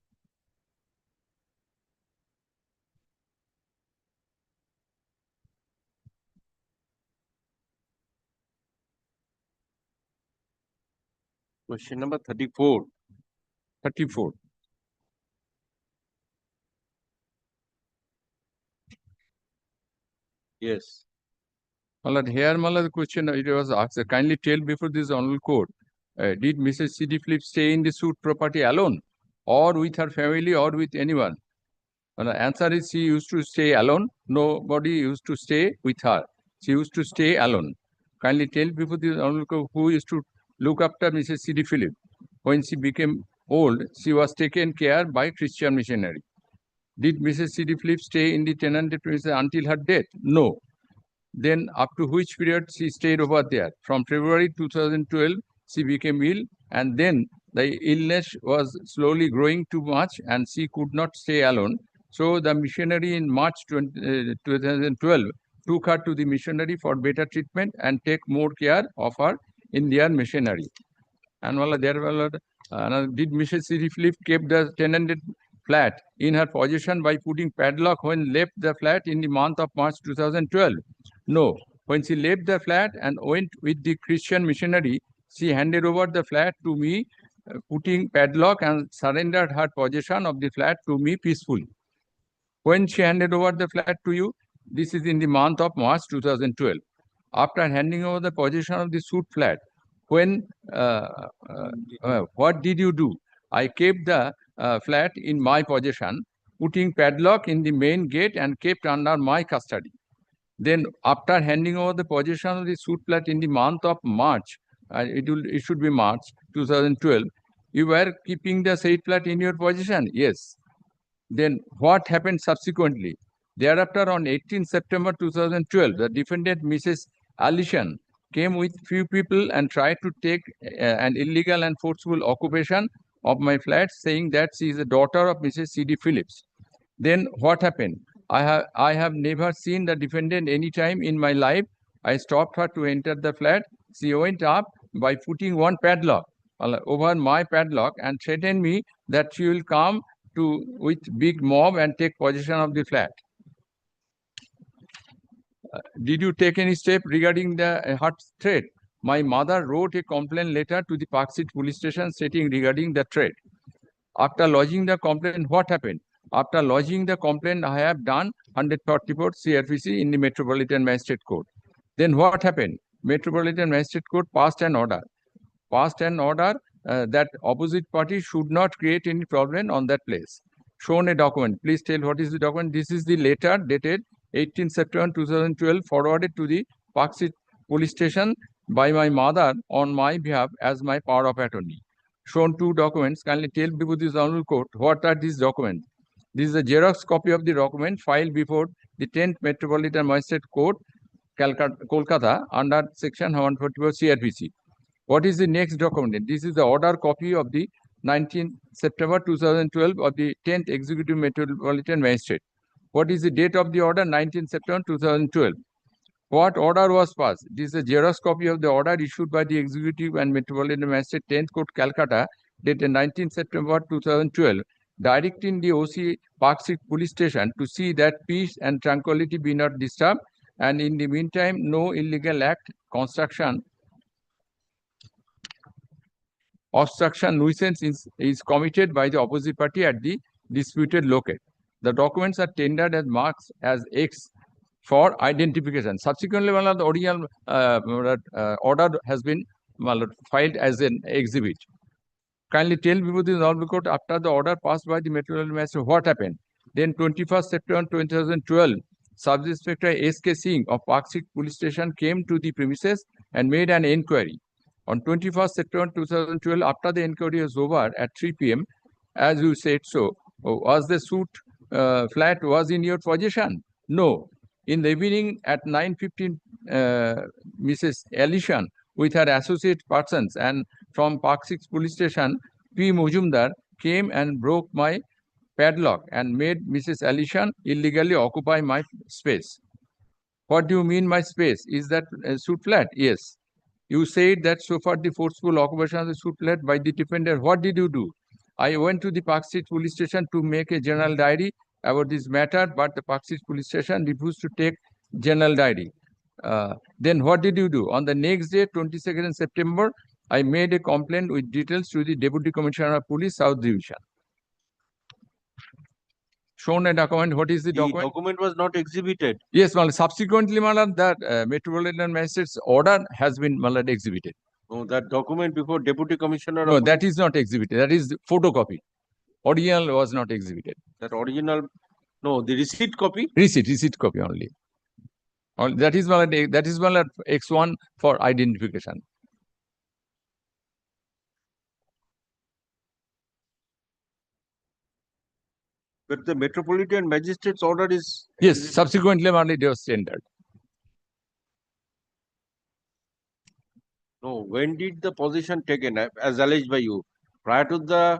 question number 34. 34. Yes. Malad, here, Malad, the question it was asked, kindly tell before this honorable court, did Mrs. C.D. Phillips stay in the suit property alone, or with her family, or with anyone? Well, the answer is she used to stay alone. Nobody used to stay with her. She used to stay alone. Kindly tell before this honorable court who used to look after Mrs. C.D. Phillips. When she became old, she was taken care by Christian missionary. Did Mrs. C.D. Phillips stay in the tenanted premises until her death? No. Then up to which period she stayed over there? From February 2012, she became ill, and then the illness was slowly growing too much and she could not stay alone. So the missionary in March 2012 took her to the missionary for better treatment and take more care of her in their missionary. And did Mrs. Siriflip kept the tenanted flat in her possession by putting padlock when left the flat in the month of March 2012? No. When she left the flat and went with the Christian missionary, she handed over the flat to me, putting padlock, and surrendered her possession of the flat to me peacefully. When she handed over the flat to you, this is in the month of March 2012. After handing over the possession of the suit flat, when what did you do? I kept the flat in my possession, putting padlock in the main gate and kept under my custody. Then, after handing over the possession of the suit flat in the month of March, it should be March 2012, you were keeping the said flat in your possession? Yes. Then what happened subsequently? Thereafter, on 18 September 2012, the defendant, Mrs. Alishan, came with few people and tried to take an illegal and forceful occupation of my flat, saying that she is the daughter of Mrs. C.D. Phillips. Then what happened? I have never seen the defendant any time in my life. I stopped her to enter the flat. She went up by putting one padlock over my padlock and threatened me that she will come with big mob and take possession of the flat. Did you take any step regarding the her threat? My mother wrote a complaint letter to the Park Street police station stating regarding the threat. After lodging the complaint, what happened? After lodging the complaint, I have done 144 CRPC in the Metropolitan Magistrate Court. Then what happened? Metropolitan Magistrate Court passed an order. That opposite party should not create any problem on that place. Shown a document. Please tell what is the document. This is the letter dated 18 September 2012 forwarded to the Park Street police station by my mother on my behalf as my power of attorney. Shown two documents. Kindly tell before this honorable court what are these documents. This is a Xerox copy of the document filed before the 10th Metropolitan Magistrate Court, Calcutta, under section 144 CRPC. What is the next document? This is the order copy of the 19th September 2012 of the 10th Executive Metropolitan Magistrate. What is the date of the order? 19th September 2012. What order was passed? This is a Xerox copy of the order issued by the Executive and Metropolitan Magistrate 10th Court, Calcutta, dated 19th September 2012, directing the OC Park Street Police Station to see that peace and tranquility be not disturbed, and in the meantime, no illegal act, construction, obstruction, nuisance is committed by the opposite party at the disputed locate. The documents are tendered as marks as X for identification. Subsequently, the original order has been filed as an exhibit. Kindly tell before the honorable court, after the order passed by the Metropolitan Magistrate, what happened? Then 21st September 2012, Sub-Inspector S.K. Singh of Park Street Police Station came to the premises and made an inquiry. On 21st September 2012, after the inquiry was over at 3 p.m., as you said so, was the suit flat was in your possession? No. In the evening at 9:15, Mrs. Alishan with her associate persons and from Park 6 police station, P. Mujumdar came and broke my padlock and made Mrs. Alishan illegally occupy my space. What do you mean my space? Is that suit flat? Yes. You said that so far the forceful occupation of the suit flat by the defendant. What did you do? I went to the Park Street police station to make a general diary about this matter, but the Park Street police station refused to take general diary. Then what did you do? On the next day, 22nd September, I made a complaint with details to the Deputy Commissioner of Police, South Division. Shown a document. What is the document? The document was not exhibited. Yes, well, subsequently, that Metropolitan Magistrate's order has been exhibited. No, that document before Deputy Commissioner. No, that is not exhibited. That is photocopy. Original was not exhibited. That original, no, the receipt copy. Receipt copy only. That is X1 for identification. But the Metropolitan Magistrate's order is. Yes, subsequently it was tendered. No, when did the position taken as alleged by you? Prior to the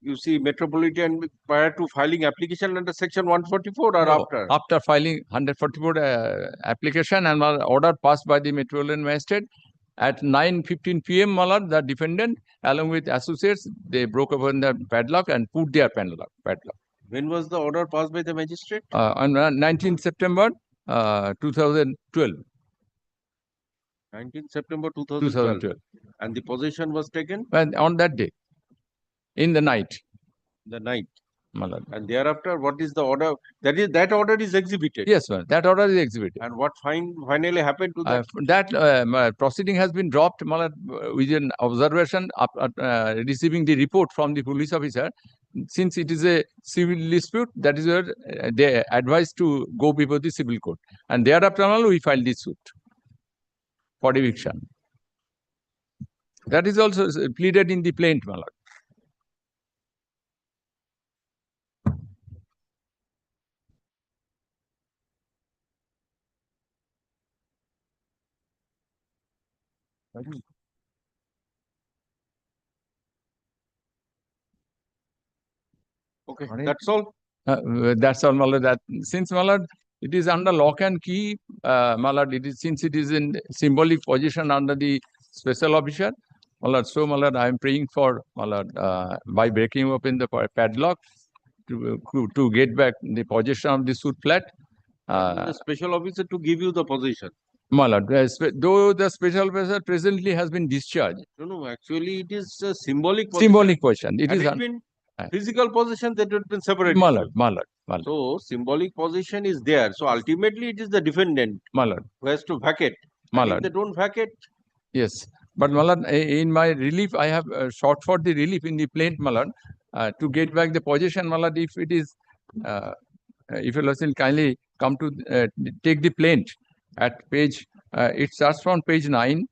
you see, Metropolitan prior to filing application under section 144 or No, after? after filing 144 application and order passed by the Metropolitan Magistrate at 9:15 p.m. the defendant along with associates, they broke open the padlock and put their padlock. When was the order passed by the magistrate? On 19th September 2012. 19th September 2012. And the possession was taken? And on that day, in the night. The night. Malad. And thereafter, what is the order? That order is exhibited. Yes, sir. That order is exhibited. And what finally happened to that? That proceeding has been dropped, Malad, with an observation receiving the report from the police officer. Since it is a civil dispute, that is where they advised to go before the civil court. And thereafter, we filed this suit for eviction. That is also pleaded in the plaint, Malad. Okay, that's all. That's all, Malad. That since Malad, it is under lock and key, Malad. It is since it is in symbolic position under the special officer, Malad. So Malad, I am praying for Malad by breaking open the padlock to get back the possession of the suit flat. The special officer to give you the possession. Malad, though the special officer presently has been discharged. No, actually it is a symbolic possession. Symbolic position. It Had is it been physical possession, that would have been separated. Malad. So symbolic possession is there. So ultimately it is the defendant Malad who has to vacate. And if they don't vacate. Yes. But Malad, in my relief, I have sought for the relief in the plaint, Malad, to get back the possession, Malad, if it is, if you will kindly come to take the plaint at page, it starts from page 9.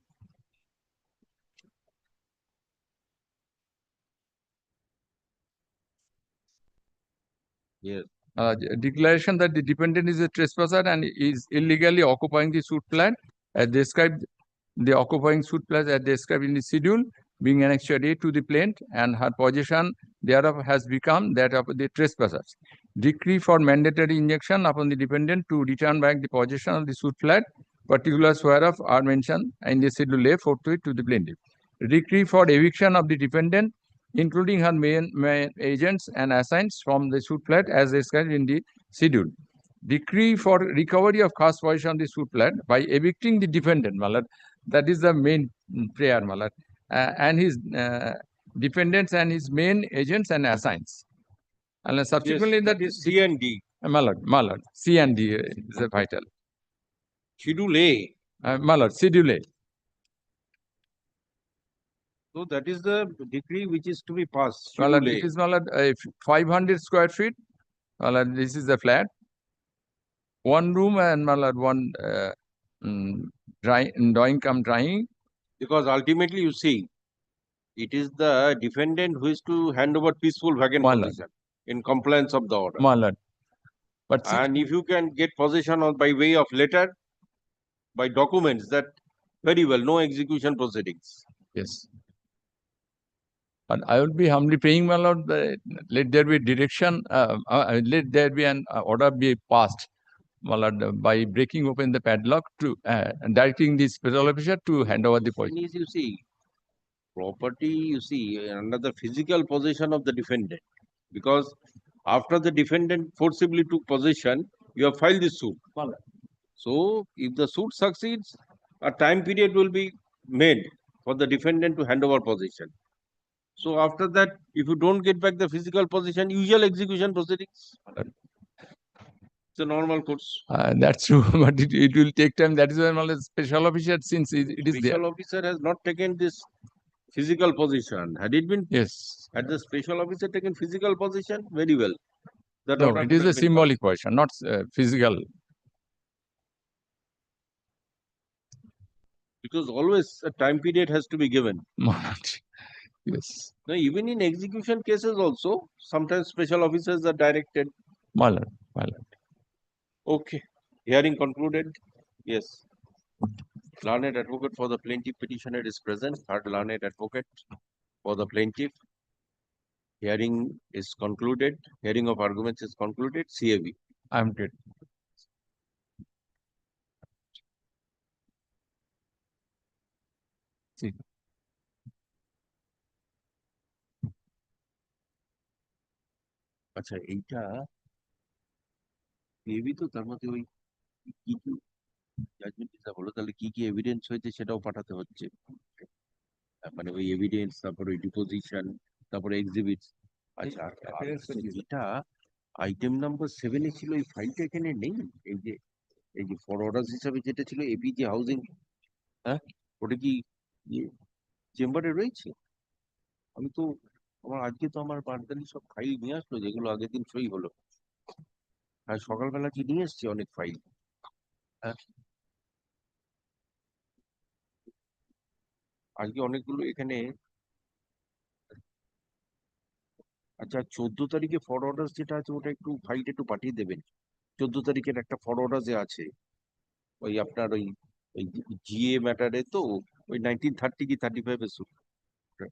Yes. Declaration that the dependent is a trespasser and is illegally occupying the suit flat as described, the occupying suit flat as described in the schedule, being annexed A to the plaint, and her possession thereof has become that of the trespassers. Decree for mandatory injunction upon the dependent to return back the possession of the suit flat, particulars whereof are mentioned in the schedule A forthwith to the plaintiff. Decree for eviction of the dependent, including her main agents and assigns from the suit flat as described in the schedule. Decree for recovery of cash possession of the suit flat by evicting the defendant, Malad. That is the main prayer, Malad. And his dependents and his main agents and assigns. And subsequently, Yes, that is C and D. Malad. C and D is a vital. Schedule A. Malad, Schedule A. So that is the decree which is to be passed. Malad, it is Malad 500 square feet. Malad, this is the flat. One room and Malad one drawing. Because ultimately, you see, it is the defendant who is to hand over peaceful vacant possession in compliance of the order. Malad. But and if you can get possession on by way of letter, by documents, that very well, no execution proceedings. Yes. But I will be humbly praying, my Lord, let there be direction, let there be an order be passed, my Lord, by breaking open the padlock to directing the special officer to hand over the possession. You see, property, you see, under the physical possession of the defendant. Because after the defendant forcibly took possession, you have filed this suit. So, if the suit succeeds, a time period will be made for the defendant to hand over possession. So, after that, if you don't get back the physical possession, usual execution proceedings. It's a normal course. That's true, but it will take time. That is why the special officer, since it is there. Special officer has not taken this physical possession. Had it been? Yes. Had the special officer taken physical possession? Very well. That No, it is a symbolic possession, not physical. Because always a time period has to be given. Yes. Now, even in execution cases also, sometimes special officers are directed. Malad. Okay. Hearing concluded. Yes. Learned advocate for the plaintiff petitioner is present. Third learned advocate for the plaintiff. Hearing is concluded. Hearing of arguments is concluded. CAV. I'm good. See. আচ্ছা এইটা CAV তো তার মধ্যে ওই কি কি judgement হিসাব হলো তাহলে কি কি এভিডেন্স হয়েছে সেটাও পাঠাতে হচ্ছে মানে ওই এভিডেন্স তারপরে ওই ডিপোজিশন তারপরে এক্সিবিট আচ্ছা যেটা আইটেম নাম্বার 7 ছিল এই ফাইলটা এখানে নেই এই যে ফরওয়ার্ডার্স হিসাবে যেটা ছিল এপিজে হাউজিং হ্যাঁ ওটা কি চেম্বারে রয়েছে আমি তো আজকে তো আমার বার্দালি সব ফাইল নিয়ে আসলো যেগুলো আগের দিন সই হলো আর সকালবেলা কি নিয়ে এসছে অনেক ফাইল হ্যাঁ আজকে অনেকগুলো এখানে আচ্ছা 14 তারিখে ফরওয়ার্ডার্স যেটা আছে ওটা একটু ফাইলটা একটু পাঠিয়ে দেবেন 14 তারিখের একটা ফরওয়ার্ডার্সে আছে ওই আপনার ওই জিএ ম্যাটারে তো ওই 1930 কি 35 এর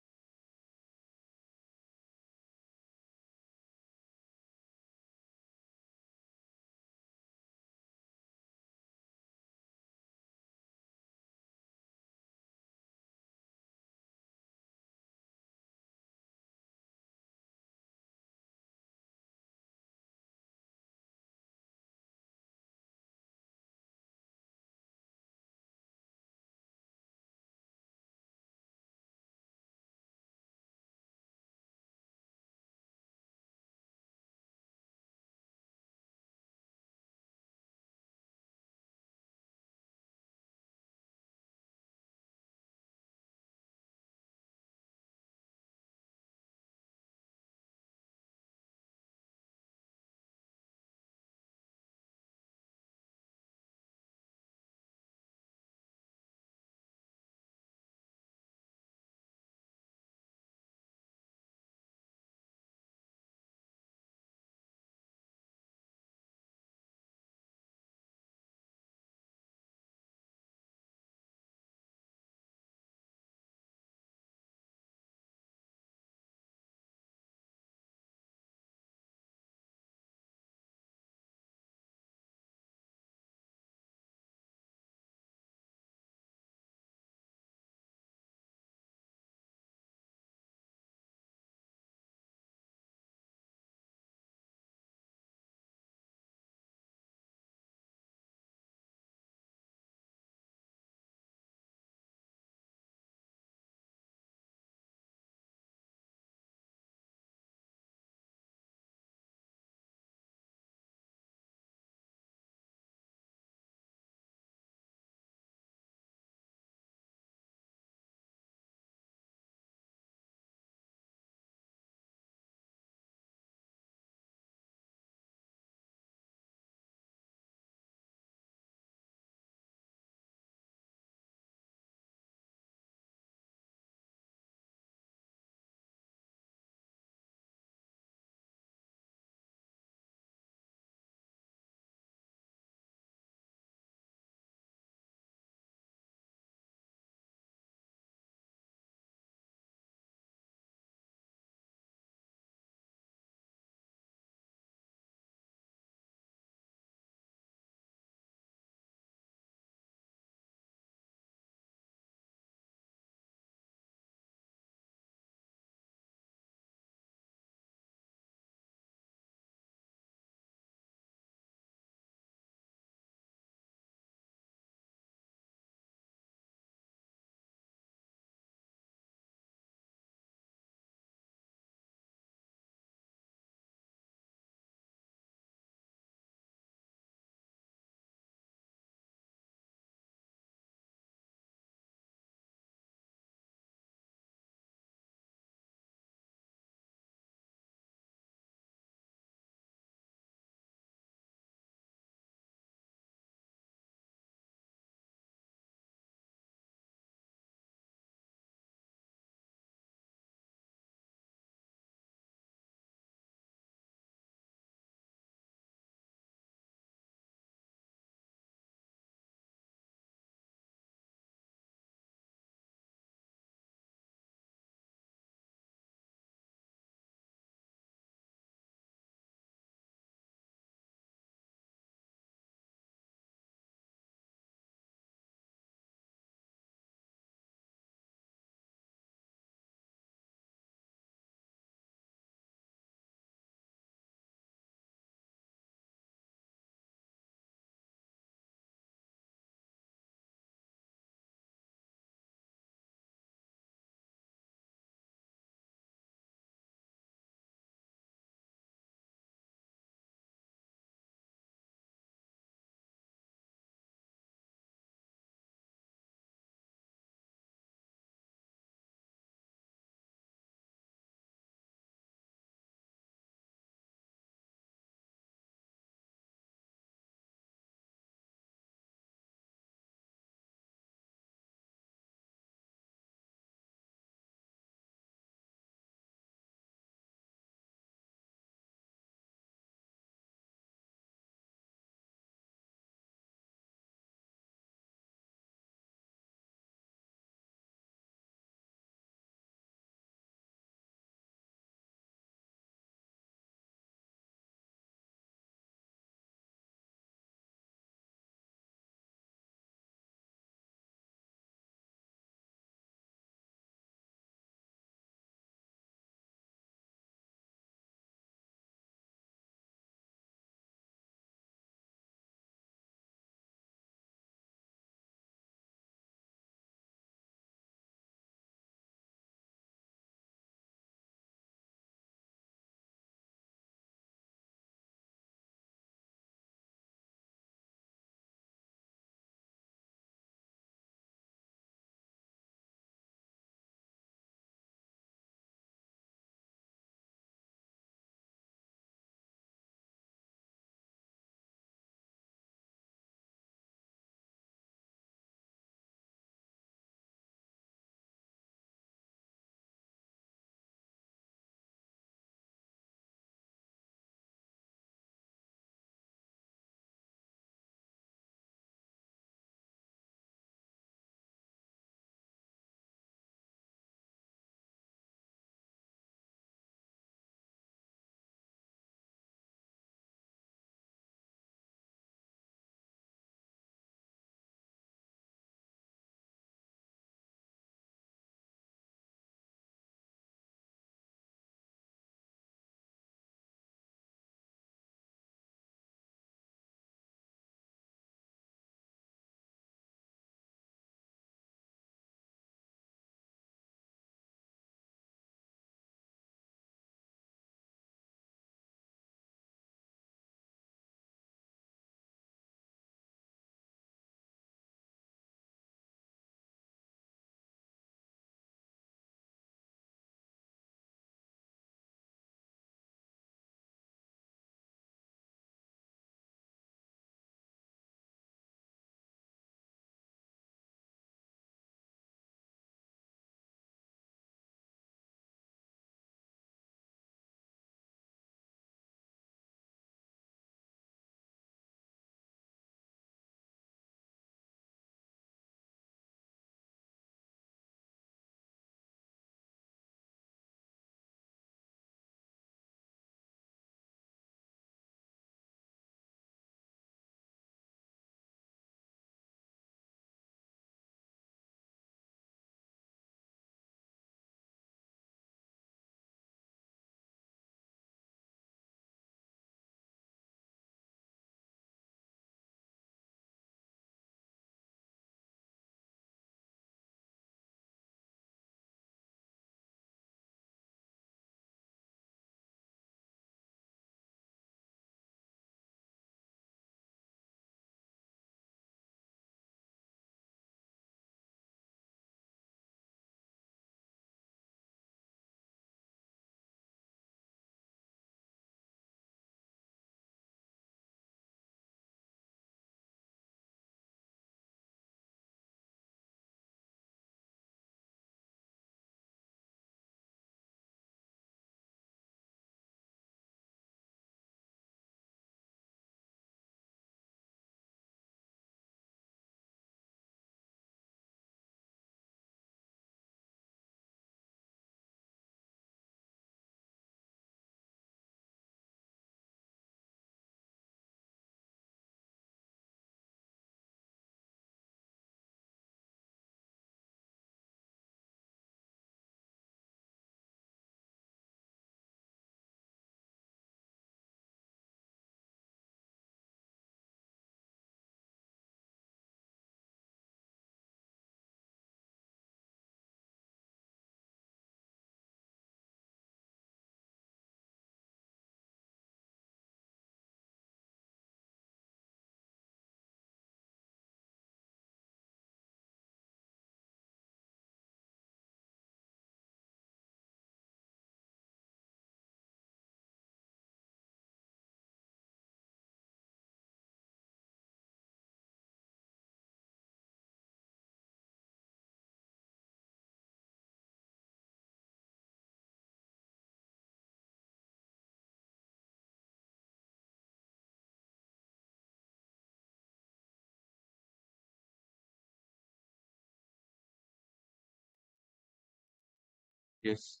Yes.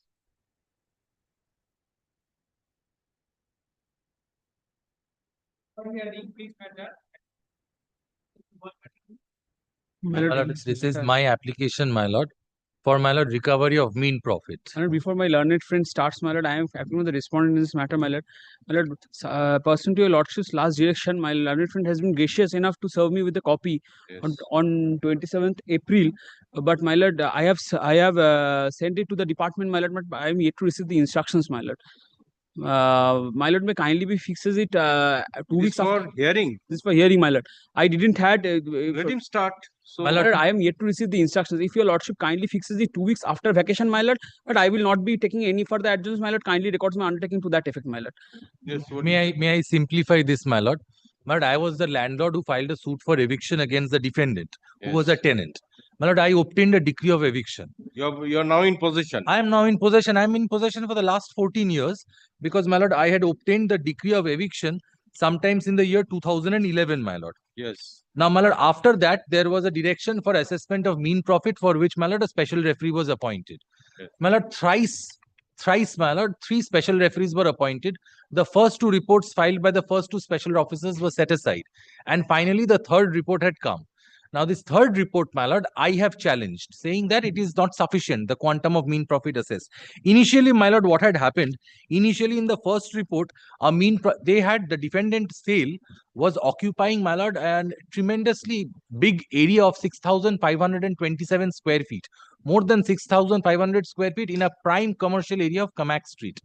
My lord, this is my application, my lord, for my lord recovery of mean profit. My lord, before my learned friend starts, my lord, I am acting on the respondent in this matter, my lord. My lord, pursuant to your lordship's last direction, my learned friend has been gracious enough to serve me with a copy on 27th April. But my lord, I have sent it to the department, my lord, but I am yet to receive the instructions, my lord. My lord, may kindly be fixes it 2 weeks for after hearing. This is for hearing, my lord. I didn't had. Let him start. So, my lord, I am yet to receive the instructions. If your lordship kindly fixes it 2 weeks after vacation, my lord, but I will not be taking any further adjournments, my lord. Kindly records my undertaking to that effect, my lord. Yes. May I simplify this, my lord? My lord, I was the landlord who filed a suit for eviction against the defendant, who was a tenant. My lord, I obtained a decree of eviction. You're now in possession. I am now in possession. I am in possession for the last 14 years because, my lord, I had obtained the decree of eviction sometimes in the year 2011, my lord. Yes. Now, my lord, after that, there was a direction for assessment of mean profit for which, my lord, a special referee was appointed. Yes. My lord, thrice, my lord, 3 special referees were appointed. The first 2 reports filed by the first 2 special officers were set aside. And finally, the third report had come. Now, this third report, my lord, I have challenged, saying that it is not sufficient, the quantum of mean profit assessed. Initially, my lord, what had happened? Initially, in the first report, they had the defendant's sale was occupying, my lord, a tremendously big area of 6,527 square feet. More than 6,500 square feet in a prime commercial area of Kamak Street.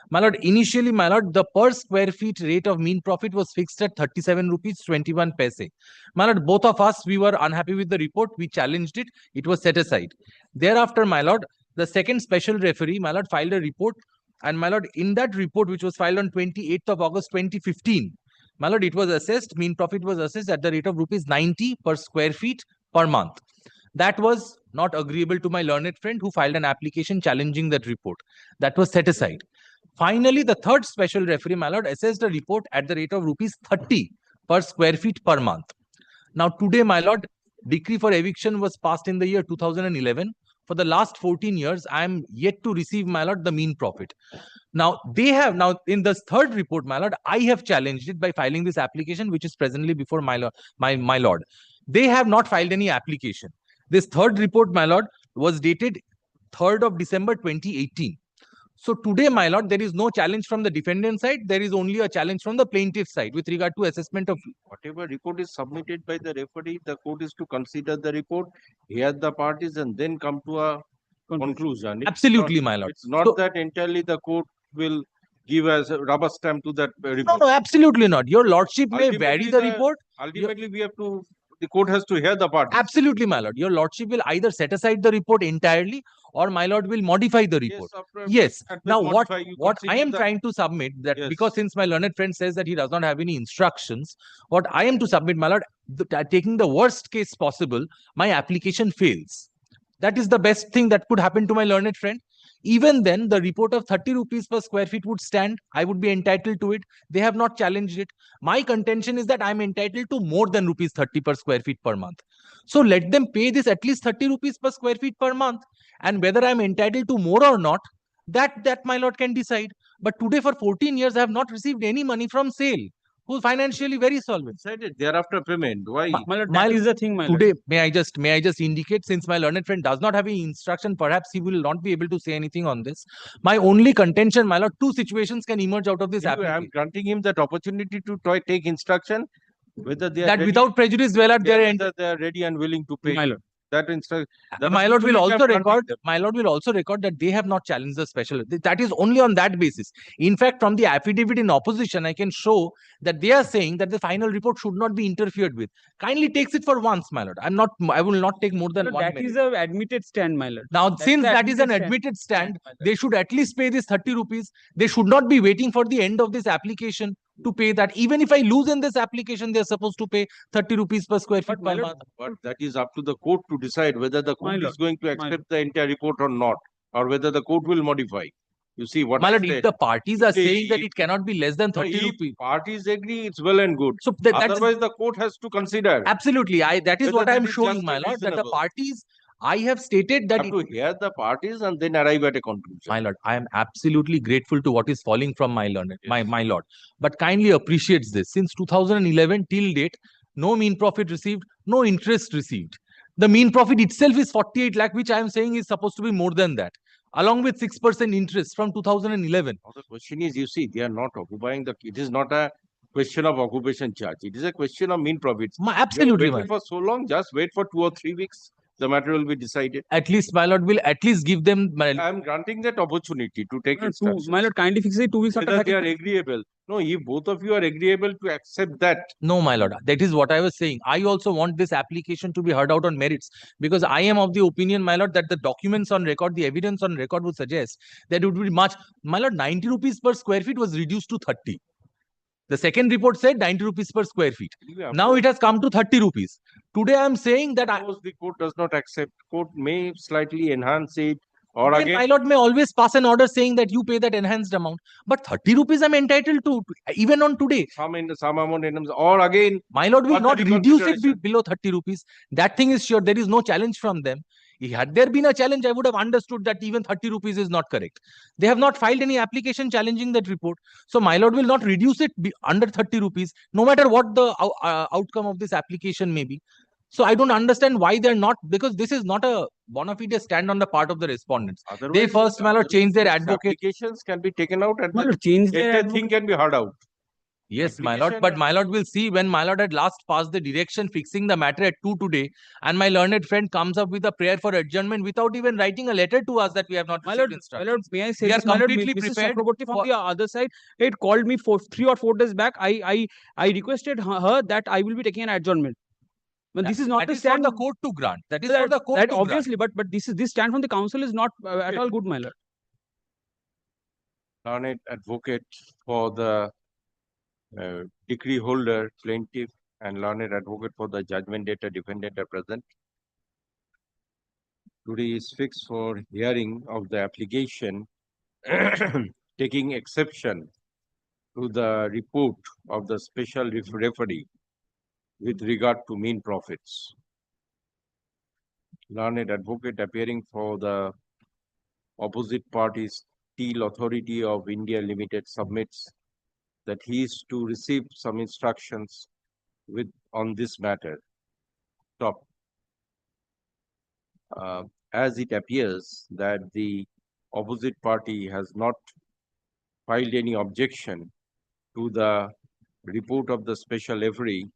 My lord, initially, my lord, the per square feet rate of mean profit was fixed at 37 rupees 21 paise. My lord, both of us, we were unhappy with the report. We challenged it. It was set aside. Thereafter, my lord, the second special referee, my lord, filed a report. And my lord, in that report, which was filed on 28th of August 2015, my lord, it was assessed, mean profit was assessed at the rate of rupees 90 per square feet per month. That was not agreeable to my learned friend who filed an application challenging that report. That was set aside. Finally, the third special referee, my lord, assessed a report at the rate of rupees 30 per square feet per month. Now, today, my lord, decree for eviction was passed in the year 2011. For the last 14 years, I am yet to receive, my lord, the mean profit. Now, in this third report, my lord, I have challenged it by filing this application, which is presently before my lord. They have not filed any application. This third report, my lord, was dated 3rd of December 2018. So today, my lord, there is no challenge from the defendant side. There is only a challenge from the plaintiff side with regard to assessment of... Whatever report is submitted by the referee, the court is to consider the report, hear the parties, and then come to a conclusion. Absolutely, my lord. It's not that entirely the court will give us a rubber stamp to that report. No, absolutely not. Your lordship may vary the report. Ultimately, the court has to hear the parties. Absolutely, my lord. Your lordship will either set aside the report entirely or my lord will modify the report. Yes. Now, what I am trying to submit that because since my learned friend says that he does not have any instructions, what I am to submit, my lord, taking the worst case possible, my application fails. That is the best thing that could happen to my learned friend. Even then, the report of 30 rupees per square feet would stand. I would be entitled to it. They have not challenged it. My contention is that I am entitled to more than rupees 30 per square feet per month. So let them pay this at least 30 rupees per square feet per month. And whether I am entitled to more or not, that my lord can decide. But today for 14 years, I have not received any money from sale. Who's financially very solvent. Decided thereafter payment. Why? That is the thing, my lord. Today, may I just indicate, since my learned friend does not have any instruction, perhaps he will not be able to say anything on this. My only contention, my lord, 2 situations can emerge out of this application. I am granting him that opportunity to take instruction, whether they are that ready, without prejudice, whether they are ready and willing to pay. My lord. That instruction. My lord will also record. My lord will also record that they have not challenged the special. That is only on that basis. In fact, from the affidavit in opposition, I can show that they are saying that the final report should not be interfered with. Kindly takes it for once, my lord. I will not take more than 1 minute. That is an admitted stand, my lord. Now, since that is an admitted stand, they should at least pay this 30 rupees. They should not be waiting for the end of this application to pay that. Even if I lose in this application, they are supposed to pay 30 rupees per square feet per month. But that is up to the court to decide whether the court is going to accept the entire report or not, or whether the court will modify. You see what my lord, if the parties are saying that it cannot be less than 30 rupees. Parties agree, it's well and good. So otherwise, the court has to consider. Absolutely. That is what I am showing, my lord, that the parties I have stated that have to hear the parties and then arrive at a conclusion. my lord, I am absolutely grateful to what is falling from my lord, my lord. But kindly appreciates this. Since 2011 till date, no mean profit received, no interest received. The mean profit itself is 48 lakh, which I am saying is supposed to be more than that, along with 6% interest from 2011. Now the question is, you see, they are not occupying the. It is not a question of occupation charge. It is a question of mean profits. Absolutely, You have waited for so long. Just wait for 2 or 3 weeks. The matter will be decided. At least my lord will at least give them. I am granting that opportunity to take instructions. My lord, kindly fix it 2 weeks after Whether they are vacation. agreeable. No, if both of you are agreeable to accept that. No, my lord, that is what I was saying. I also want this application to be heard out on merits, because I am of the opinion, my lord, that the documents on record, the evidence on record would suggest that it would be much. My lord, 90 rupees per square feet was reduced to 30. The second report said 90 rupees per square feet. Now it has come to 30 rupees. Today I am saying that suppose the court does not accept. Court may slightly enhance it, or then again, my lord may always pass an order saying that you pay that enhanced amount. But 30 rupees I'm entitled to, even on today. Some amount, or again, my lord will not further reduce it reconsideration. below 30 rupees. That thing is sure. There is no challenge from them. Had there been a challenge, I would have understood that even 30 rupees is not correct. They have not filed any application challenging that report. So my lord will not reduce it under 30 rupees, no matter what the outcome of this application may be. So I don't understand why they're not, because this is not a bona fide stand on the part of the respondents. They first, my lord, change their advocate. Applications can be taken out and My lord, change the their entire thing can be heard out. Yes, my lord, but my lord will see when my lord had last passed the direction fixing the matter at 2 today, and my learned friend comes up with a prayer for adjournment without even writing a letter to us that we have not My received lord, instructions. may I say We are this, my lord, completely Mrs. prepared Chakraborty from for- the other side, it called me 3 or 4 days back. I requested her that I will be taking an adjournment. But this is not That the is for stand the court to grant. That is for the court that to obviously, but this stand from the council is not at all good, my lord. Learned advocate for the decree holder, plaintiff, and learned advocate for the judgment data defendant are present. Today is fixed for hearing of the application, taking exception to the report of the special referee with regard to mean profits. Learned advocate appearing for the opposite party's Steel Authority of India Limited submits that he is to receive some instructions on this matter. Top. As it appears that the opposite party has not filed any objection to the report of the special referee,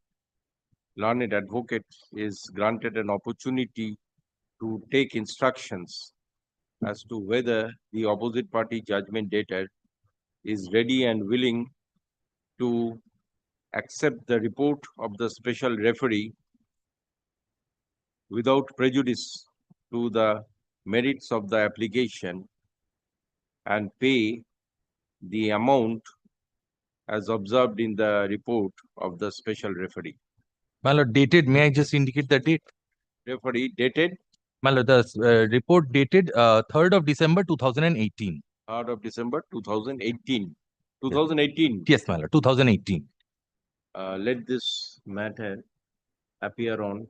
learned advocate is granted an opportunity to take instructions as to whether the opposite party judgment debtor is ready and willing to accept the report of the special referee without prejudice to the merits of the application and pay the amount as observed in the report of the special referee. My lord, dated, may I just indicate the date? Referee dated? My lord, the report dated 3rd of December 2018. 3rd of December 2018. 2018? Yes, my lord, 2018. Let this matter appear on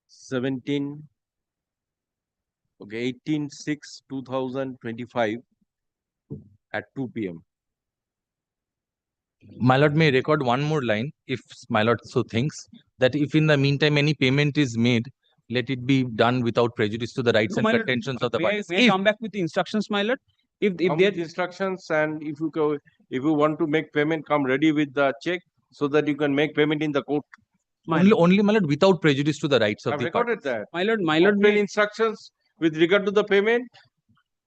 18/6/2025 at 2 p.m. My lord may record one more line, if my lord so thinks, that if in the meantime any payment is made, let it be done without prejudice to the rights and My lord, contentions of the parties. may I come back with the instructions, my lord? If Come there with instructions, and if you want to make payment, come ready with the check so that you can make payment in the court. Only my lord, without prejudice to the rights of I've the recorded parties. that. My lord, Obtain instructions with regard to the payment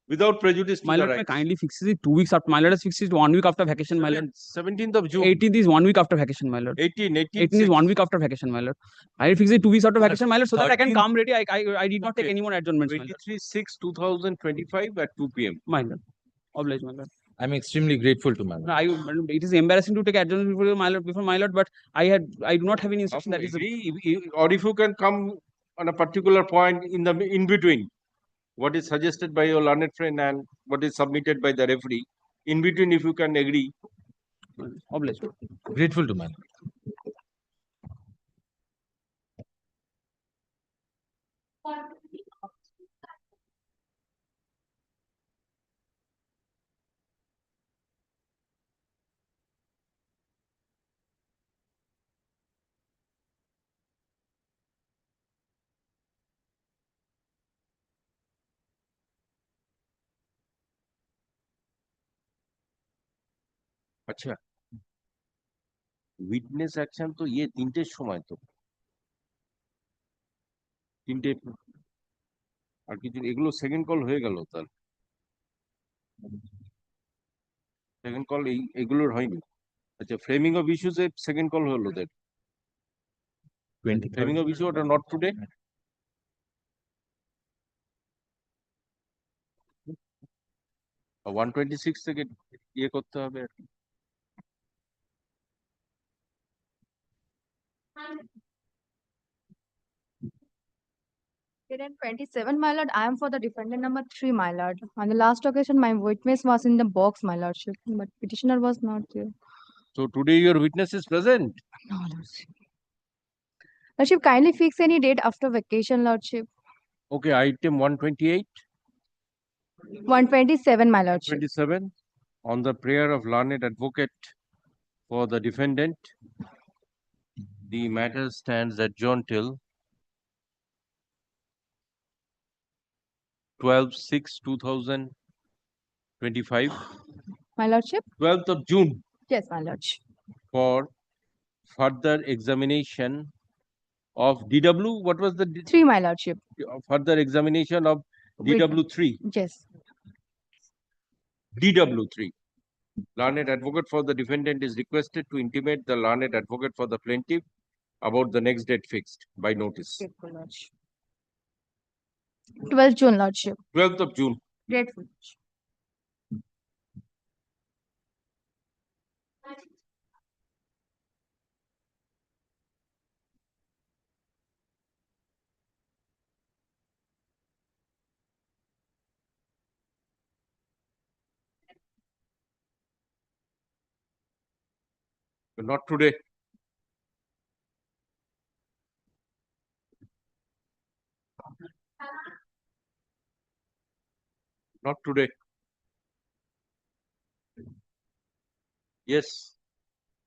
without prejudice to my the lord, may rights. kindly fix it 2 weeks after. My lord has fixed it 1 week after vacation, my lord. 17th of June. 18th is 1 week after vacation, my lord. 18 is 1 week after vacation, my lord. I fix it 2 weeks after vacation, my lord, so that I can 13th come ready. I did not take any more adjournments, my lord. 23/6/2025 at 2 p.m. My lord. Oblige, my lord. I'm extremely grateful to my lord. No, it is embarrassing to take adjournment before my lord, but I do not have any instruction that is. Or if you can come on a particular point in between what is suggested by your learned friend and what is submitted by the referee, in between, if you can agree. Oblige. Grateful to my lord. আচ্ছা witness action তো ইয়ে 3টের সময় তো 3টে আর কিছু এগুলো second call হয়ে গেল তার সেকেন্ড কল এগুলোর হয়নি আচ্ছা ফ্রেমিং অফ ইস্যুস এর সেকেন্ড কল হলো দেন ফ্রেমিং অফ ইস্যু ওটা নট টুডে 126 থেকে ইয়ে করতে হবে আর কি Then 27, my lord, I am for the defendant number 3, my lord. On the last occasion, my witness was in the box, my lordship, but petitioner was not there. So today your witness is present. No, lordship. Lordship, kindly fix any date after vacation, lordship. Okay, item 128. 127, my lordship. 27 on the prayer of learned advocate for the defendant. The matter stands adjourned till 12/6/2025. My lordship? 12th of June Yes, my lordship. for further examination of DW. What was the 3, my lordship. further examination of DW3? Yes. DW3. Learned advocate for the defendant is requested to intimate the learned advocate for the plaintiff about the next date fixed by notice. 12th June, lordship. 12th of June. Grateful. But not today. Not today. Yes.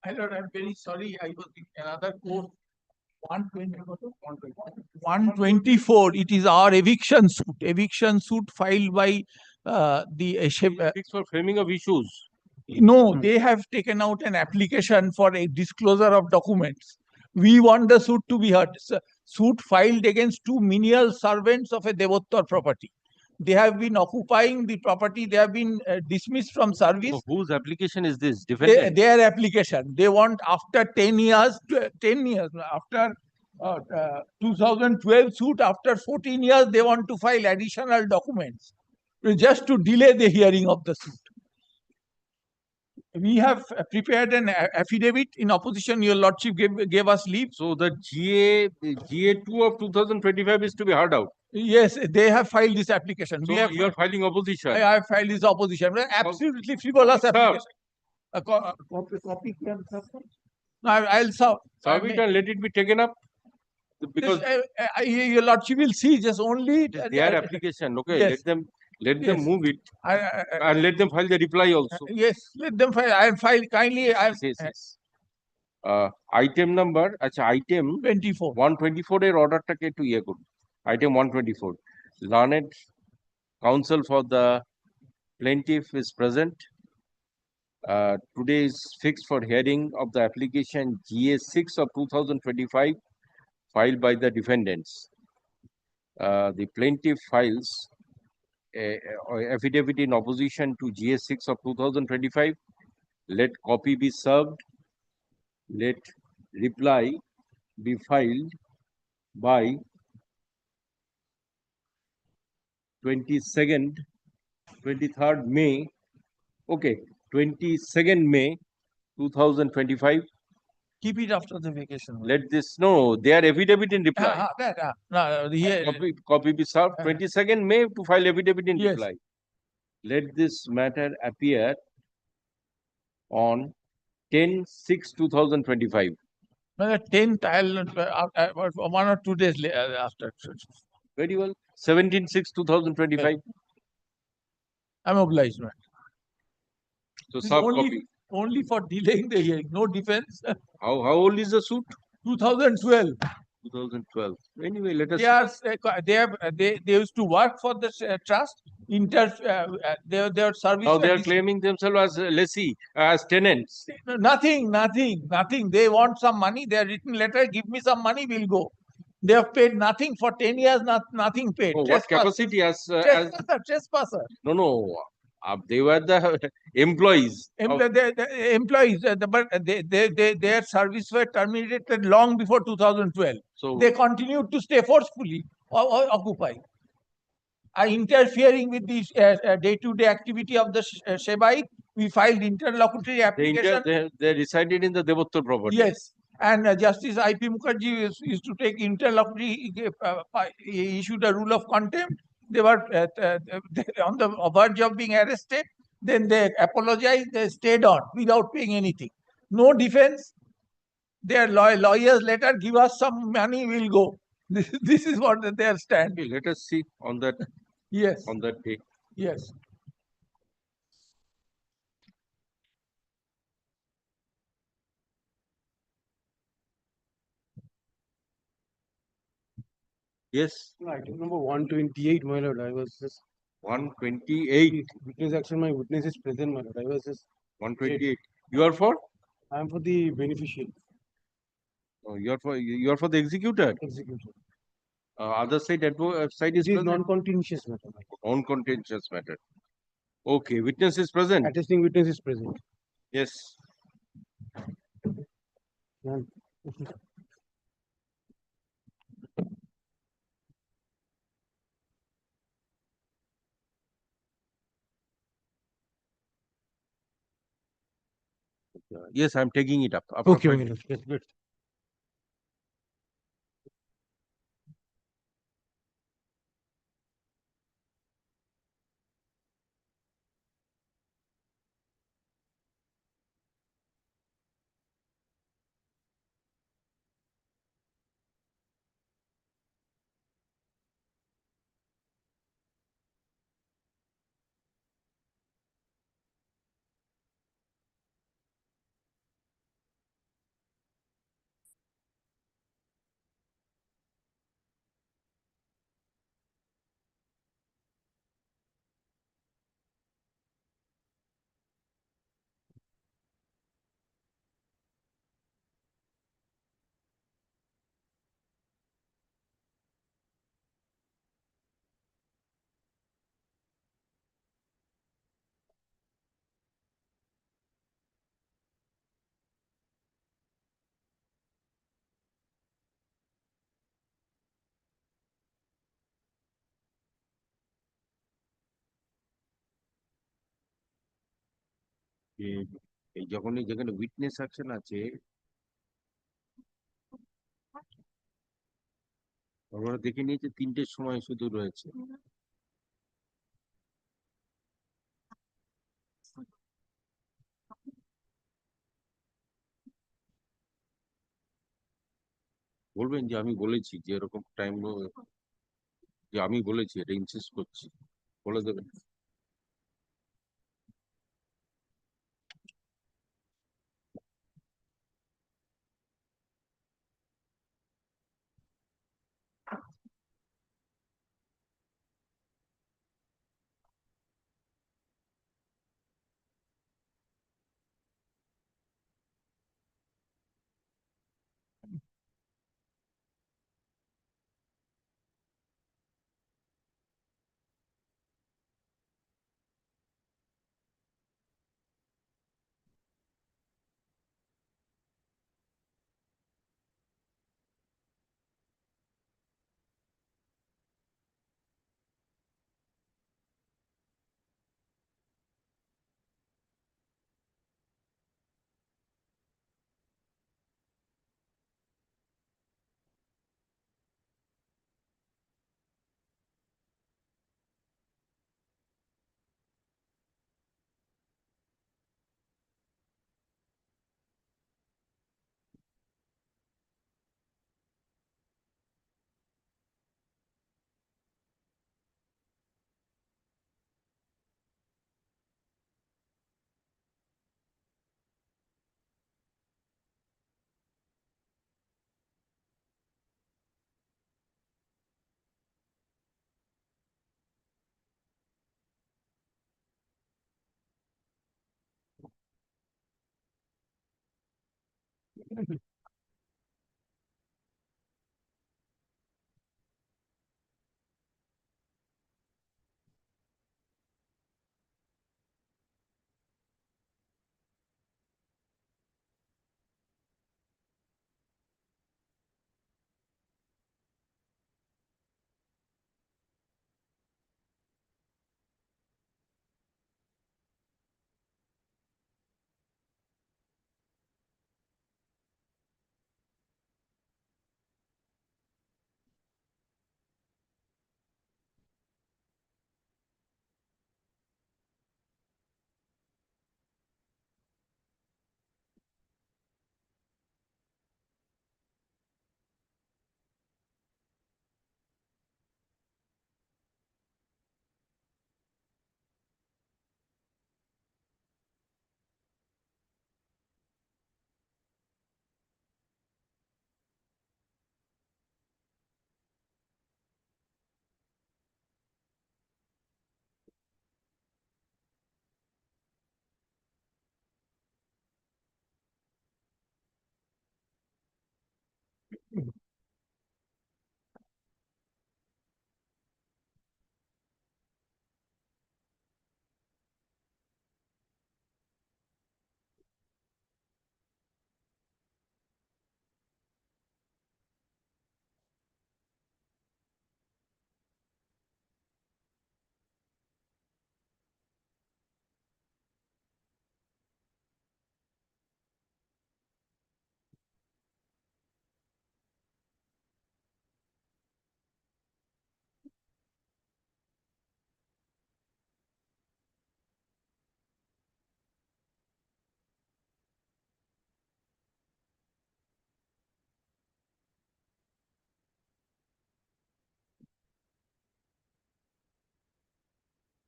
My lord, I'm very sorry. I was in another court. 124. It is our eviction suit. Eviction suit filed by the Fixed for framing of issues. No, they have taken out an application for a disclosure of documents. We want the suit to be heard. Suit filed against 2 menial servants of a Devottar property. They have been occupying the property. They have been dismissed from service. So whose application is this? Defendant? Their application. They want after 10 years, after 2012 suit, after 14 years, they want to file additional documents just to delay the hearing of the suit. We have prepared an affidavit in opposition. Your lordship gave us leave. So the GA2 of 2025 is to be heard out. Yes, they have filed this application. So you are filing opposition. I have filed this opposition. Absolutely frivolous application. A copy can serve. No, I'll serve. Serve it and let it be taken up. Because your lordship will see just only their application. Okay, yes. let them move it and let them file the reply also. Yes, let them file. I file kindly. Yes. Item number, item 24. 124 এর অর্ডারটাকে একটু ইয়ে করুন। Item 124. Learned counsel for the plaintiff is present. Today is fixed for hearing of the application GA6 of 2025 filed by the defendants. The plaintiff files affidavit in opposition to GA6 of 2025. Let copy be served. Let reply be filed by 23rd May. Okay, 22nd May 2025. Keep it after the vacation. Let this their affidavit in reply. Copy be served. 22nd May to file affidavit in reply. Let this matter appear on 10/6/2025. 10th, I'll 1 or 2 days after. Very well. 17/6/2025. I'm obliged, man. So serve copy. Only for delaying the hearing, no defense. How old is the suit? 2012. 2012. Anyway, let us. They used to work for the trust. Their service. Now they are claiming themselves as lessee, as tenants. Nothing. They want some money. They have written letter. Give me some money. We'll go. They have paid nothing for 10 years. Nothing paid. Oh, what capacity as trespasser? No. They were the employees. Employees, but their service were terminated long before 2012. So they continued to stay forcefully occupied. Interfering with the day-to-day activity of the Shebite, we filed interlocutory application. They resided in the Devottar property. Yes, and Justice I.P. Mukherjee used to take interlocutory, he issued a rule of contempt. They were on the verge of being arrested. Then they apologized. They stayed on without paying anything. No defense. Their lawyers later give us some money, we'll go. This is what their stand. Okay, let us see on that. Yes. On that day. Yes. Yes. Item number 128, my lord. I was just 128. Witness action. My witness is present, my lord. I was just 128. You are for? I am for the beneficiary. Oh, you are for the executor. Executor. Other side side is non-contentious matter. Non-contentious matter. Okay, witness is present. Attesting witness is present. Yes. Yes, I'm taking it up. Okay, my lord. Yes, good. যেখানে witness action আছে আমরা দেখে নিয়েছি 3টের সময় শুধু রয়েছে। বলবেন যে আমি বলেছি যে এরকম টাইম যে আমি বলেছি এটা ইনসিস্ট করছি বলে দেবেন।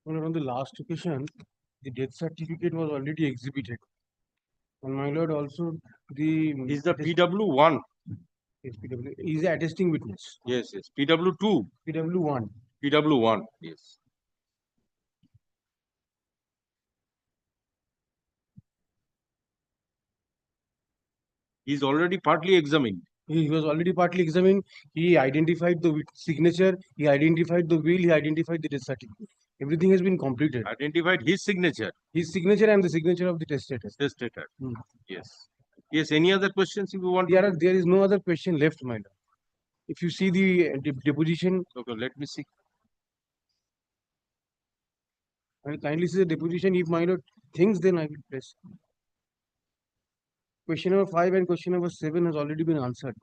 Well, on the last occasion, the death certificate was already exhibited. And my lord, also the Is the PW1? Yes, PW is the attesting witness. Yes, yes. PW2. PW1. PW1. Yes. He's already partly examined. He was already partly examined. He identified the signature. He identified the will. He identified the death certificate. Everything has been completed. Identified his signature. His signature and the signature of the testator. Testator. Yes. Yes. Any other questions if you want? There is no other question left, my lord. If you see the deposition. Okay, let me see. I will kindly see the deposition. If my lord thinks, then I will press. Question number 5 and question number 7 has already been answered.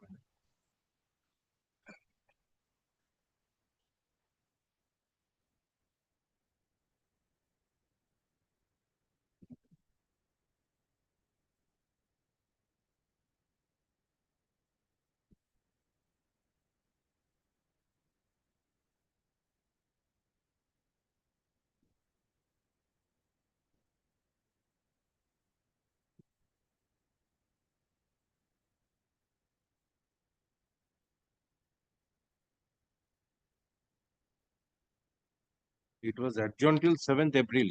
It was adjourned till 7th April.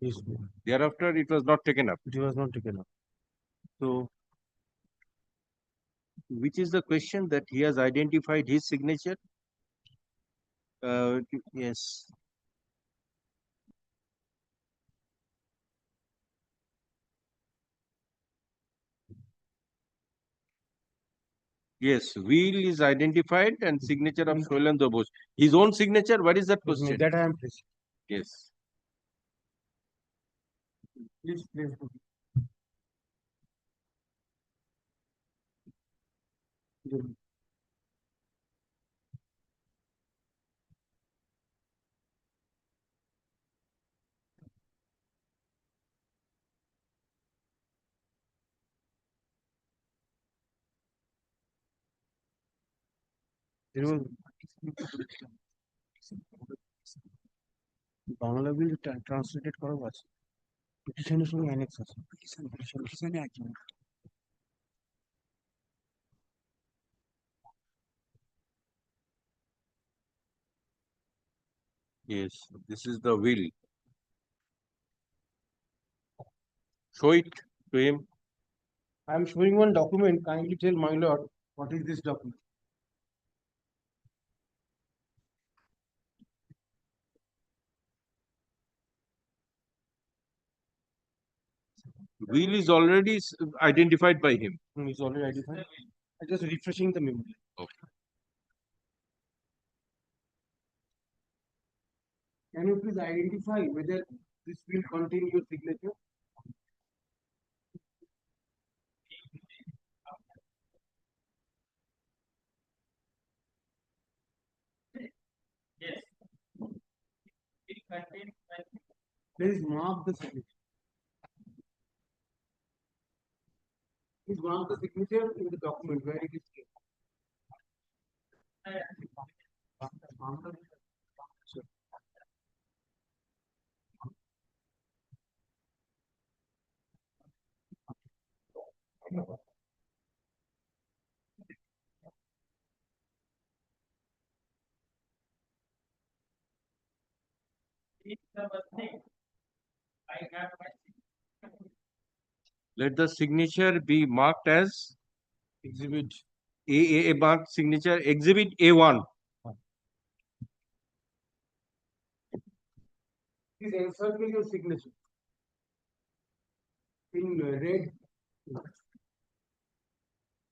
Yes. Thereafter, it was not taken up. It was not taken up. So, which is the question that he has identified his signature? Yes. Yes, will is identified and signature of Shoilendra Bose. His own signature, what is that question? That I am pressing. Yes. Please. Bangla bill translated করা আছে পিটিশনের সঙ্গে annexe আছে পিটিশনে একই Yes, this is the will. Show it to him. I am showing one document. Kindly tell my lord, what is this document? Will is already identified by him. It's already identified. I'm just refreshing the memory. Okay. Can you please identify whether this will contain your signature? Yes. It contains Please mark the signature. Please mark the signature in the document where it is kept. Sure. I have my Let the signature be marked as exhibit A marked signature exhibit A1. Please encircle your signature in red.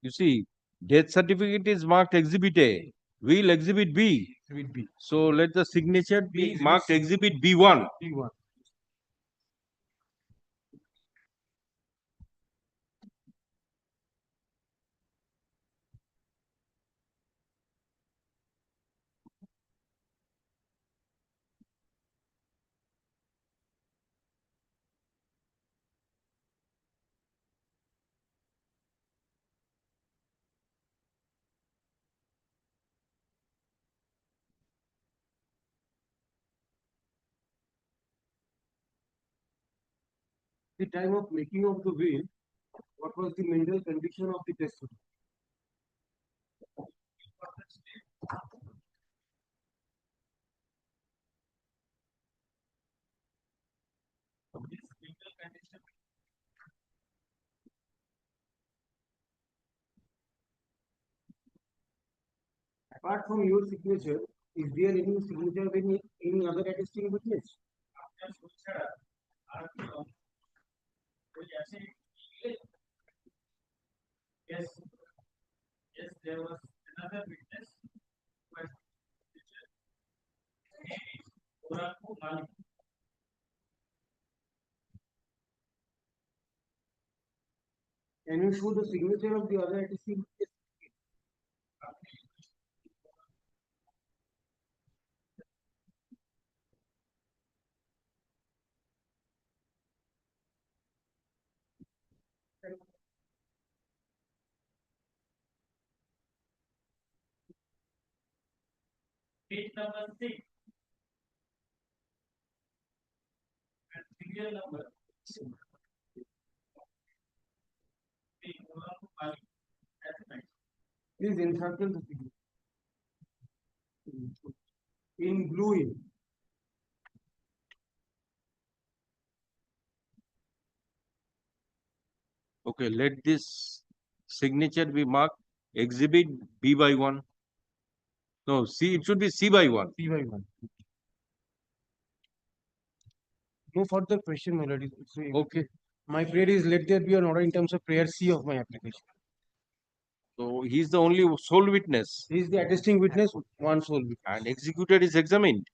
You see, death certificate is marked exhibit A, will exhibit B. Exhibit B. So let the signature be marked exhibit B1. B1. The time of making of the will, what was the mental condition of the testator? Apart from your signature, is there any signature of any other attesting witness? Yes. Yes, there was another witness. Can you show the signature of the other attesting witness? Page number 6. And serial number. Please encircle the signature. In blue ink. Okay, let this signature be marked exhibit B by 1. No, C, it should be C by 1. C by 1. No further question, my lord. Okay. My prayer is let there be an order in terms of prayer C of my application. So he is the only sole witness. He is the attesting witness, one sole witness. And executor is examined.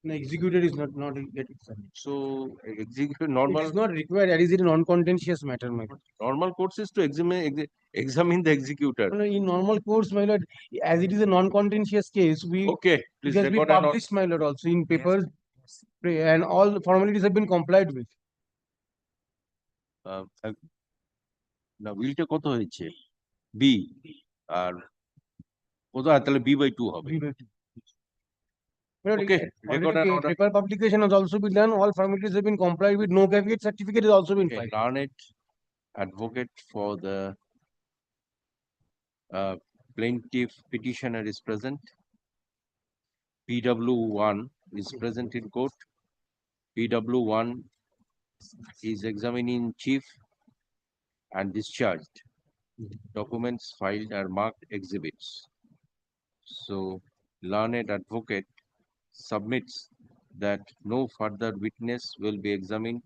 No, executor is not yet examined. So executor normal. It is not required. That is a non-contentious matter, my lord. Normal course is to examine the executor. No, in normal course, my lord, as it is a non-contentious case, Okay, please it has been record and published, my lord, also in papers, and all formalities have been complied with. না উইলটা কত হয়েছে B আর কত তাহলে B by 2 হবে Okay, paper publication has also been done. All formalities have been complied with. No caveat certificate has also been filed. Learned advocate for the plaintiff petitioner is present. PW1 is present in court. PW1 is examining chief and discharged. Documents filed are marked exhibits. So, learned advocate submits that no further witness will be examined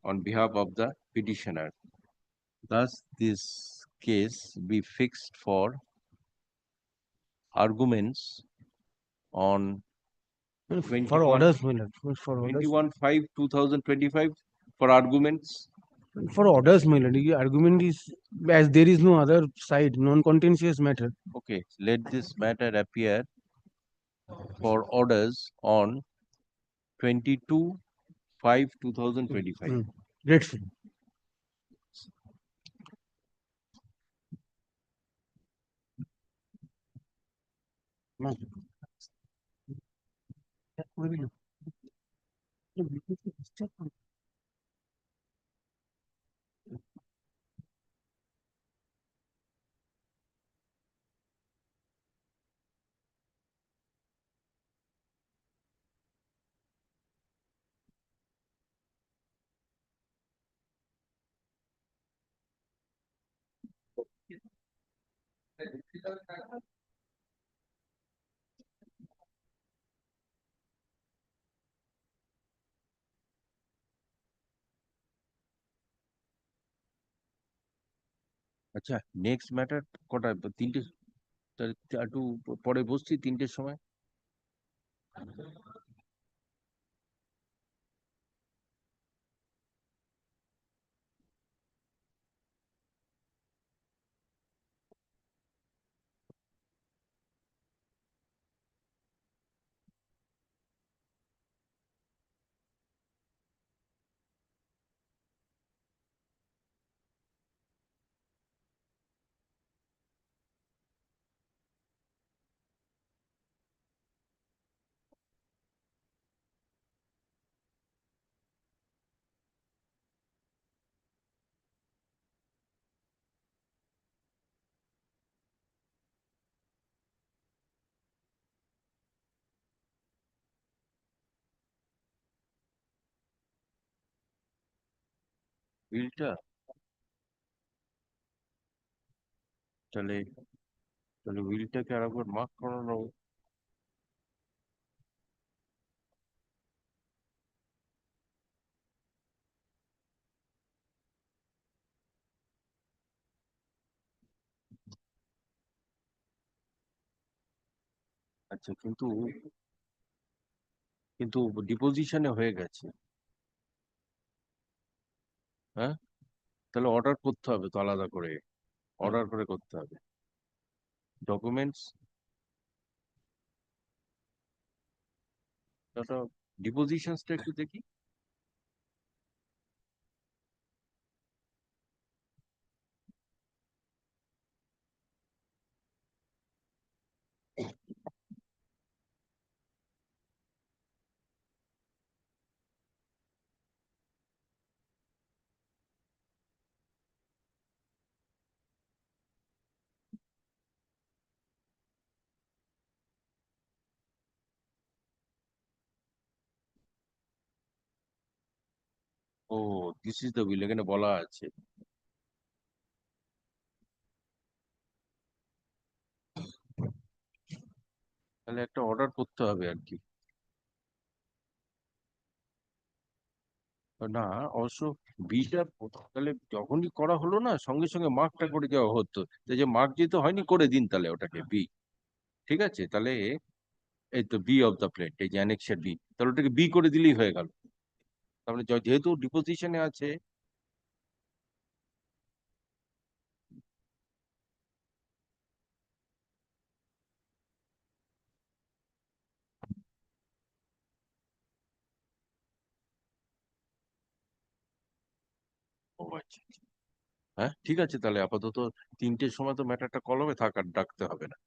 on behalf of the petitioner. Thus, this case be fixed for arguments on For orders, my lord. For orders. 21/5/2025 for arguments. For orders, my lord. The argument is as there is no other side, non-contentious matter. Okay, let this matter appear for orders on 22/5/2025. Grateful. আচ্ছা, next matter কটা? তিনটে, একটু পরে বসছি 3টের সময়। বিলটা তাহলে উইলটাকে আর একবার মার্ক করানো। আচ্ছা, কিন্তু ডিপোজিশনে হয়ে গেছে। হ্যাঁ, তাহলে অর্ডার করতে হবে তো, আলাদা করে অর্ডার করে করতে হবে। ডকুমেন্টস ডিপোজিশনসটা একটু দেখি। ও, দিস ইজ দ্য উইল, এখানে বলা আছে। তাহলে একটা অর্ডার করতে হবে আর কি। না, অবশ্য বিটা তাহলে যখনই করা হলো না, সঙ্গে সঙ্গে মার্কটা করে দেওয়া হতো। যে মার্ক যেহেতু হয়নি, করে দিন তাহলে ওটাকে বি। ঠিক আছে, তাহলে এই তো বি অফ দ্য প্লেট, এই যে অ্যানেক্সার বি, তাহলে ওটাকে বি করে দিলেই হয়ে গেল। তাহলে যেহেতু ডিপোজিশনে আছে, ও আচ্ছা, হ্যাঁ ঠিক আছে, তাহলে আপাতত 3টের সময় তো ম্যাটারটা কলমে থাকার ডাকতে হবে না।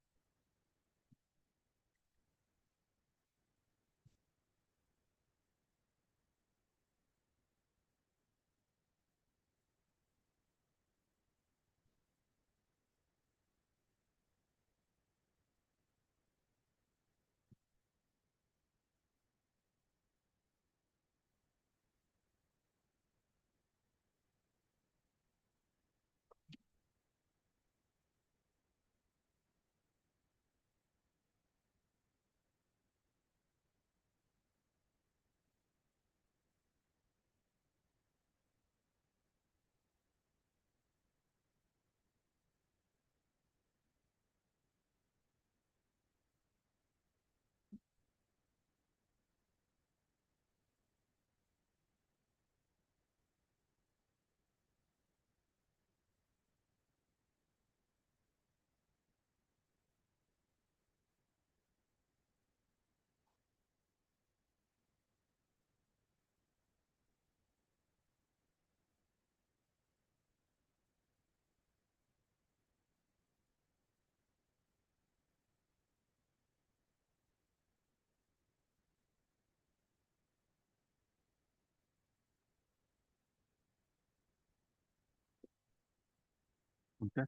কোনটা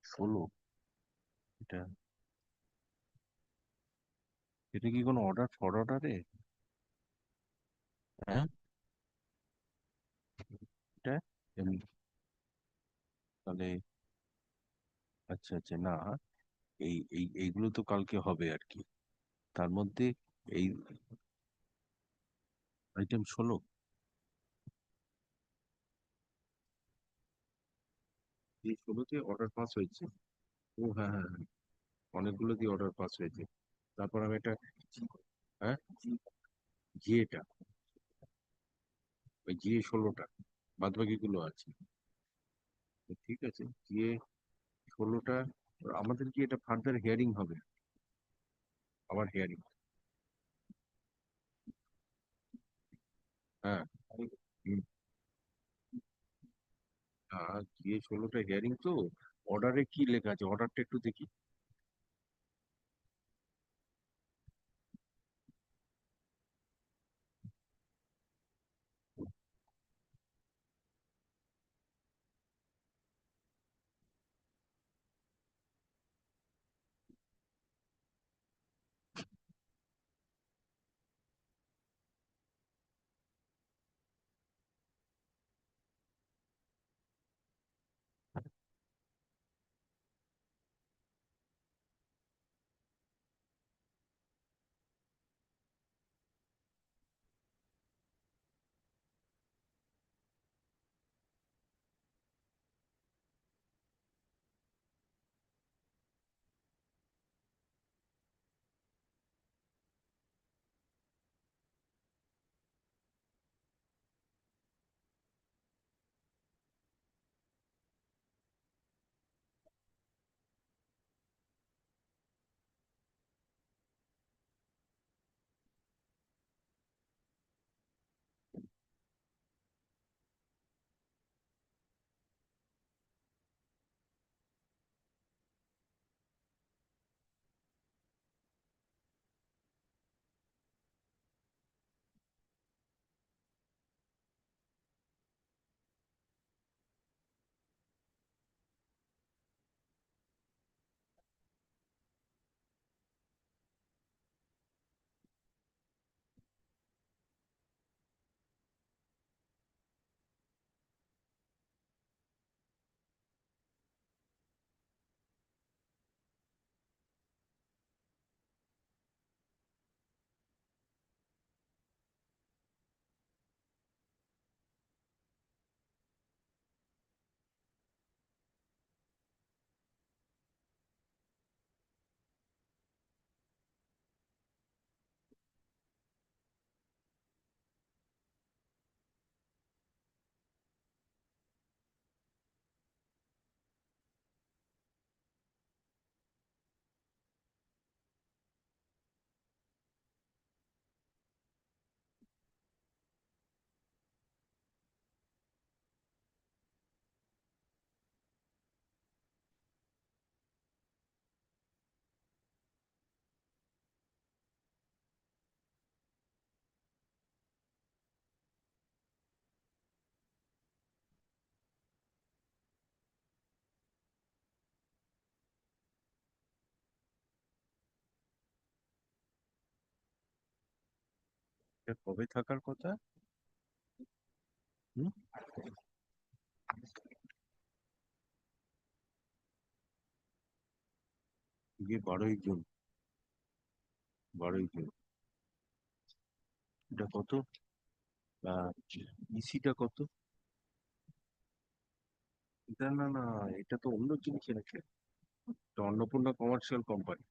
16 এটা এটা কি কোনো অর্ডার ফর অর্ডারে? হ্যাঁ এটা তাহলে আচ্ছা আচ্ছা, না এইগুলো তো কালকে হবে আর কি। তার মধ্যে এই আইটেম 16 এই 16তে অর্ডার পাস হয়েছে। ও হ্যাঁ হ্যাঁ হ্যাঁ, অনেকগুলো দিয়ে অর্ডার পাস হয়েছে। তারপর আমি এটা হ্যাঁ জিএটা ওই জিএ 16টা বাদ বাকিগুলো আছে। তো ঠিক আছে, জিএ 16টা আমাদের কি এটা ফার্দার হিয়ারিং হবে? আবার হিয়ারিং? হ্যাঁ হুম, জিএ 16টা হিয়ারিং তো অর্ডারে কি লেখা আছে অর্ডারটা একটু দেখি। এটা কবে থাকার কথা? হুম গিয়ে 12ই জুন। 12ই জুন এটা কত? ইসিটা কত? এটা না না, এটা তো অন্য জিনিস এনেছে। এটা অন্নপূর্ণা কমার্শিয়াল কোম্পানি।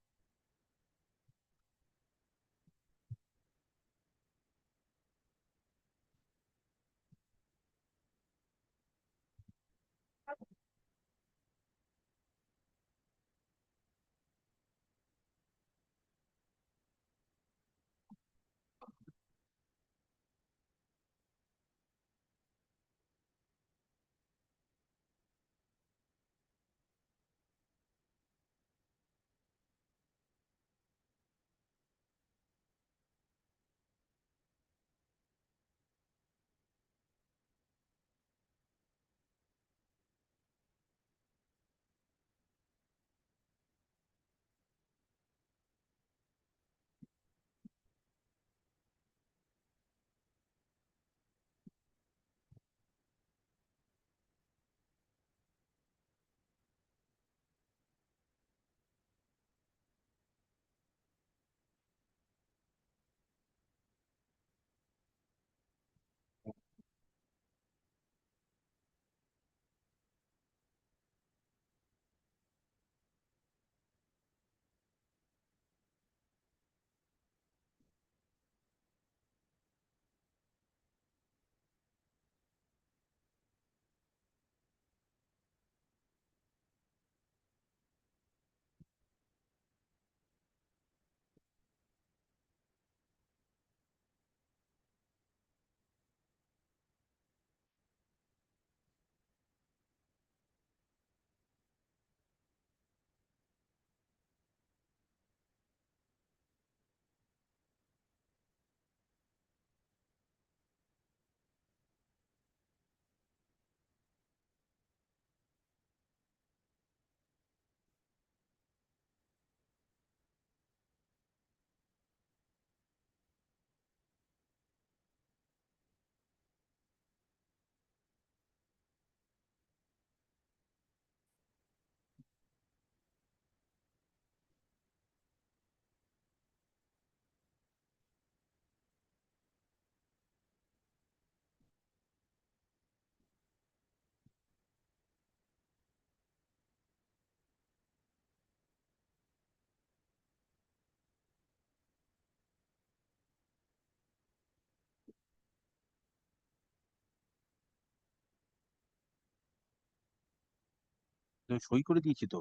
তো সই করে দিয়েছি তো।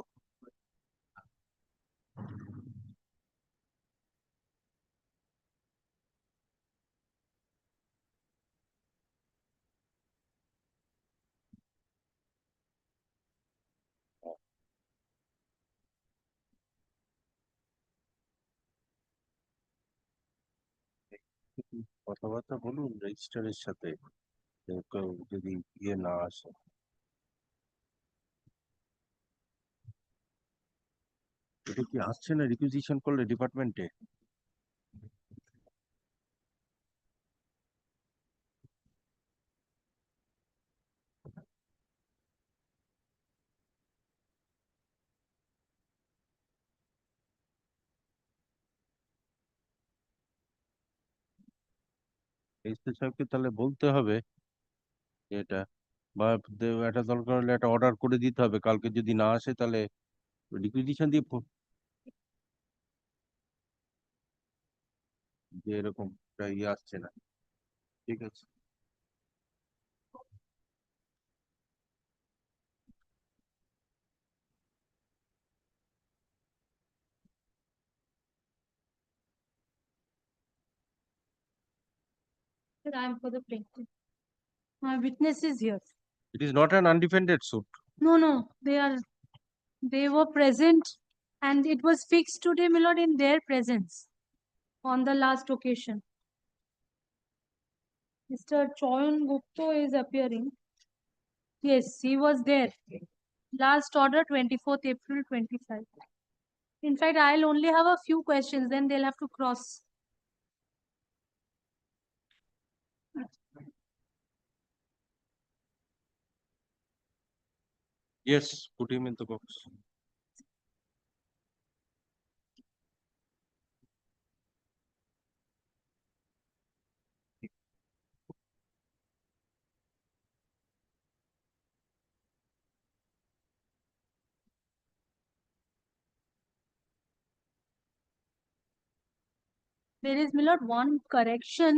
কথাবার্তা বলুন রেজিস্ট্রারের সাথে, যদি ইয়ে না আসে। এটা কি আসছে না রিকুইজিশন করলে ডিপার্টমেন্টে? এসপি সাহেবকে তাহলে বলতে হবে এটা, বা একটা দরকার হলে একটা অর্ডার করে দিতে হবে, কালকে যদি না আসে তাহলে রিকুইজিশন দিয়ে যে এরকম ইয়ে আসছে না। ঠিক আছে। Sir, I am for the plaintiff. My witness is here. It is not an undefended suit. No, they were present and it was fixed today, my lord, in their presence on the last occasion. Mr. Choyan Gupta is appearing. Yes, he was there. Last order, 24th April 25. In fact, I'll only have a few questions, then they'll have to cross. Yes, put him in the box. There is, my lord, one correction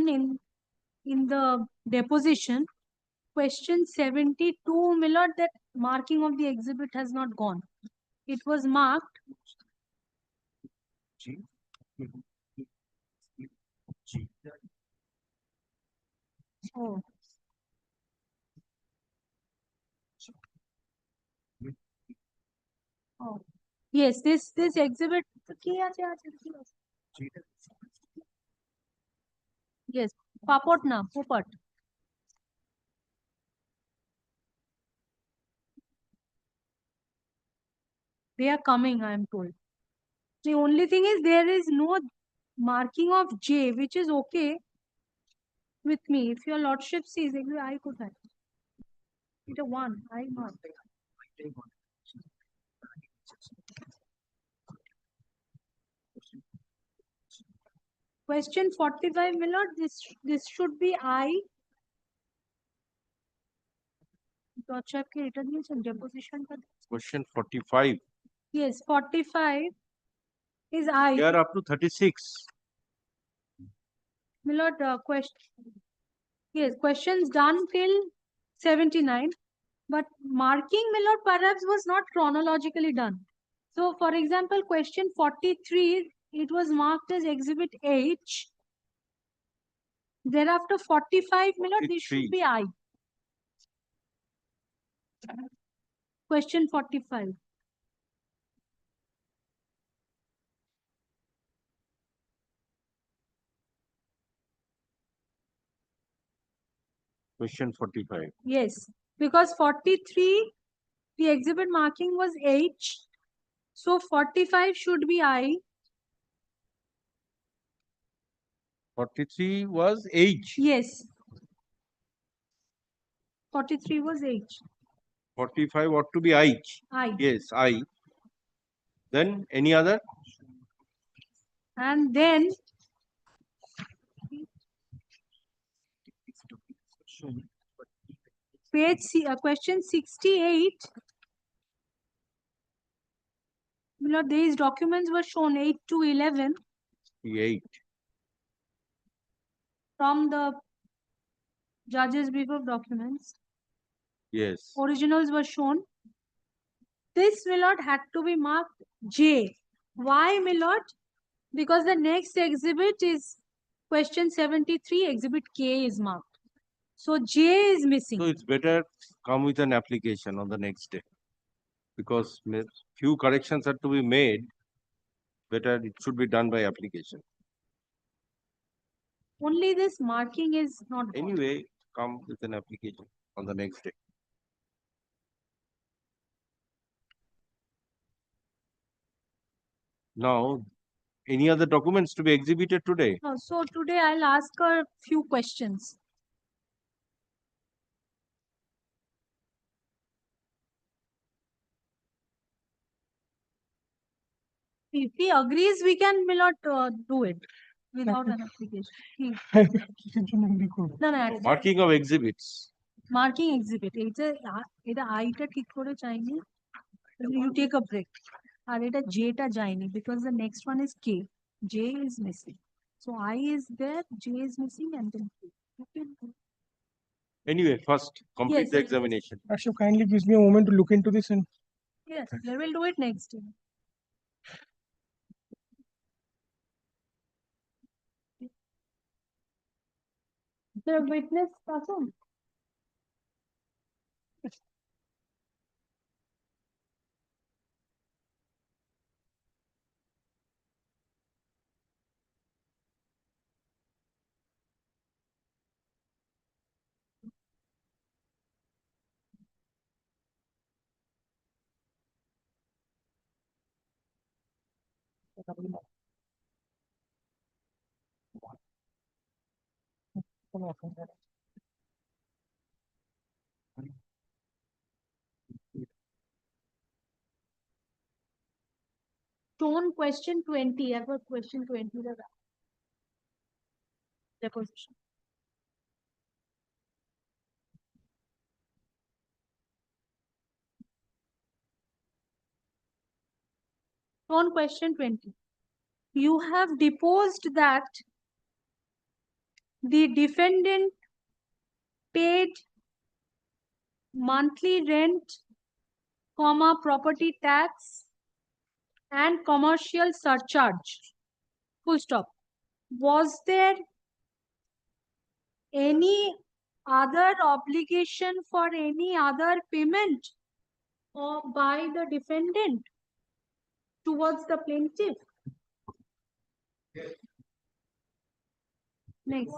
in the deposition. Question 72, my lord, that marking of the exhibit has not gone. It was marked. Oh. Oh. Yes, this exhibit. Yes, Papat na, Popat. They are coming, I am told. The only thing is there is no marking of J, which is okay with me. If your lordship sees, I could have. It a one, I not. Question 45, my lord, this should be I. Deposition. Question 45. Yes, 45 is I. They are up to 36. My lord, yes, questions done till 79, but marking, my lord, perhaps was not chronologically done. So, for example, question 43, it was marked as Exhibit H. Thereafter, 45, my lord, this should be I. Question 45. Question 45. Yes, because 43, the exhibit marking was H. So 45 should be I. 43 was H. Yes. 43 was H. 45 ought to be I. I. Yes, I. Then any other? And then page question 68. These documents were shown 8 to 11. 8. From the judge's brief of documents. Yes. Originals were shown. This, my lord, had to be marked J. Why, my lord? Because the next exhibit is question 73, exhibit K is marked. So J is missing. So it's better come with an application on the next day. Because few corrections are to be made, better it should be done by application. Only this marking is not good. Anyway, come with an application on the next day. Now, any other documents to be exhibited today? No, so today I'll ask her a few questions. If he agrees, we can will not do it without an application. No, no, Marking of exhibits. marking exhibit. এটা আইটা ঠিক করে চাইনি. You take a break. আর এটা J-টা যায়নি because the next one is K. J is missing. So I is there, J is missing, and then K. Okay. Anyway, first complete Yes, the yes. examination. Ashok, kindly gives me a moment to look into this and Yes, we will do it next time. The witness person. Tone question 20. Ever question 20 the deposition. On question 20, you have deposed that the defendant paid monthly rent, comma, property tax, and commercial surcharge. Full stop. Was there any other obligation for any other payment or by the defendant towards the plaintiff? Next.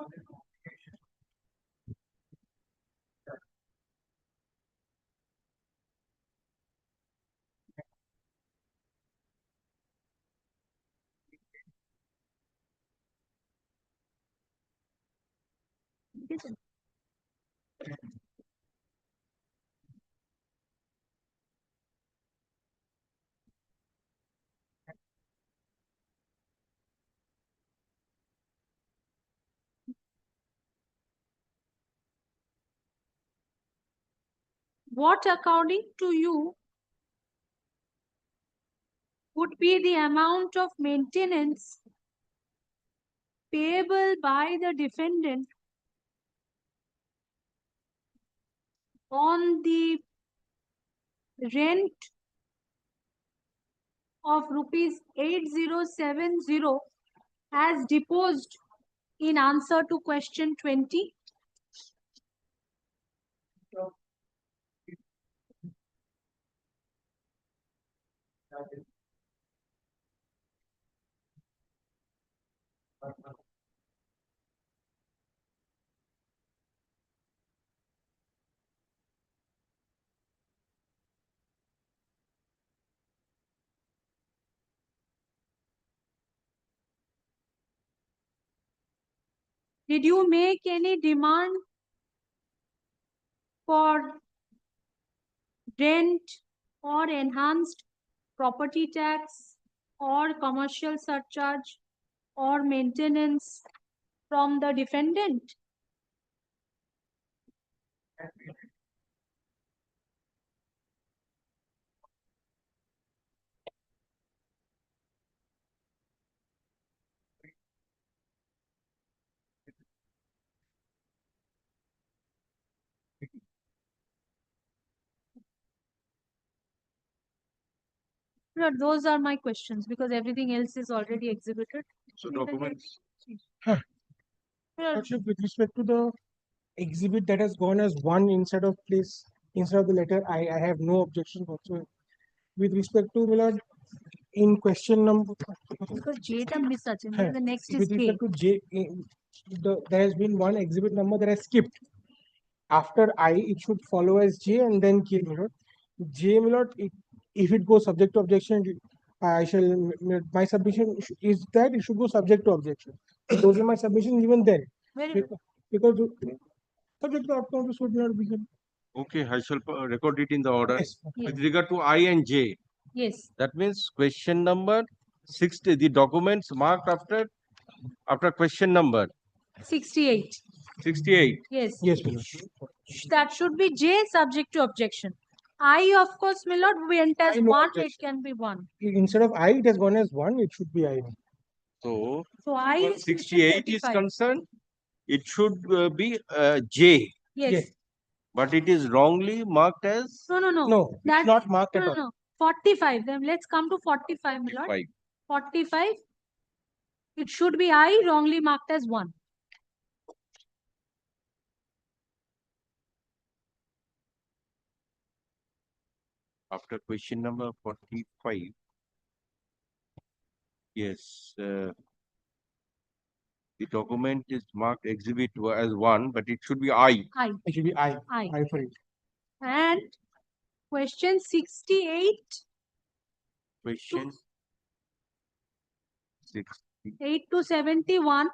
What, according to you, would be the amount of maintenance payable by the defendant on the rent of rupees 8070 as deposed in answer to question 20? Did you make any demand for rent or enhanced property tax or commercial surcharge or maintenance from the defendant? No, those are my questions because everything else is already exhibited. So documents. Lordship, with respect to the exhibit that has gone as one instead of the letter, I have no objection whatsoever. With respect to Milord, in question number. Because J term is such, and then the next is With K. respect to J, there has been one exhibit number that has skipped. After I, it should follow as J and then K, Milord. J, Milord, if it goes subject to objection, my submission is that it should go subject to objection. Those are my submissions even then. Because subject to outcome of the suit, Milord, we can. Okay, I shall record it in the order. Yes. With regard to I and J. Yes. That means question number 60, the documents marked after question number 68. 68. Yes. Yes, That should be J subject to objection. I, of course, will not went as one, it can be one. Instead of I, it has gone as one, it should be I. So, I when is 68 is 35. concerned, it should be J. Yes. But it is wrongly marked as No. No, That, it's not marked at all. No. 45. Then let's come to 45, my lord. 45. It should be I wrongly marked as 1. After question number 45. Yes. The document is marked exhibit as 1, but it should be I. It should be I. I. I for it. And question 68. Question 8 to 71.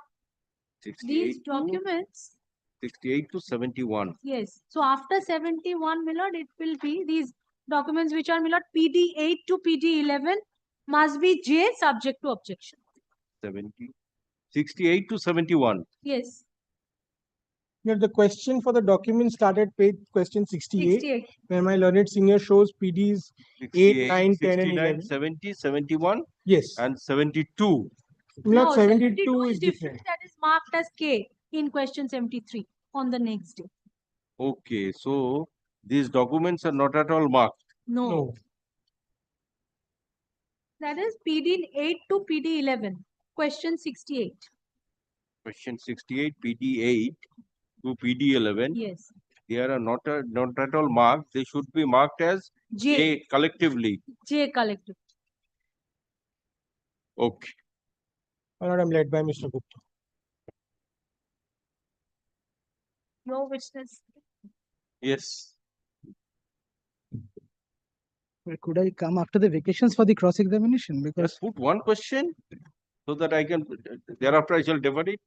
68 These to documents. 68 to 71. Yes. So after 71, my lord, it will be these documents which are, my lord, PD 8 to PD 11 must be J subject to objection. 68 to 71. Yes. Here the question for the document started page question 68, 68. where my learned senior shows PDs 8, 9, 10 and 69, 11. 70, 71. Yes. And 72. Not No, 72 is different. That is marked as K in question 73 on the next day. Okay, so these documents are not at all marked. No. That is PD 8 to PD 11, question 68. Question 68, PD 8 to PD 11. Yes. They are not at all marked. They should be marked as J collectively. J collective. Okay. My lord, I'm led by Mr. Gupta. No witness. Yes. Well, could I come after the vacations for the cross-examination? Because Just put one question so that I can, thereafter I shall defer it.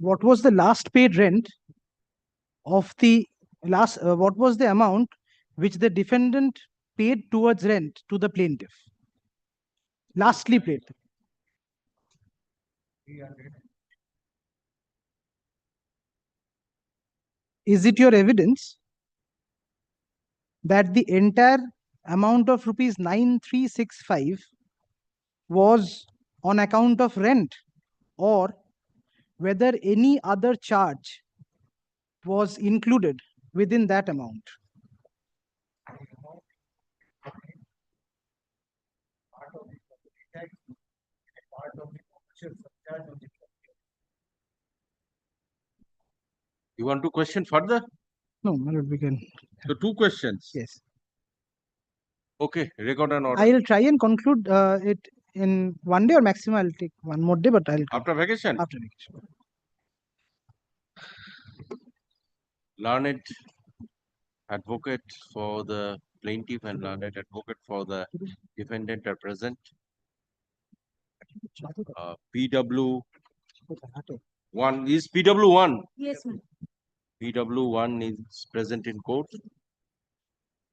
what was the last paid rent of the last, what was the amount which the defendant paid towards rent to the plaintiff? Lastly paid. Is it your evidence that the entire amount of rupees 9365 was on account of rent, or whether any other charge was included within that amount? You want to question further? No, my lord, we can. So two questions. Yes. Okay, record an order. I'll try and conclude it in one day, or maximum I'll take one more day, but I'll. After vacation? After vacation. Learned advocate for the plaintiff and learned advocate for the defendant are present. PW1 is PW1. Yes, ma'am. PW1 is present in court.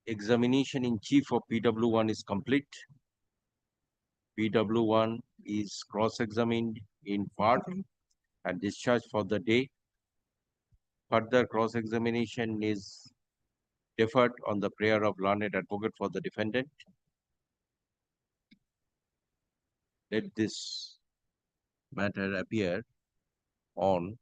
examination in chief of PW1 is complete. PW1 is cross-examined in part and discharged for the day. Further cross-examination is deferred on the prayer of learned advocate for the defendant. Let this matter appear on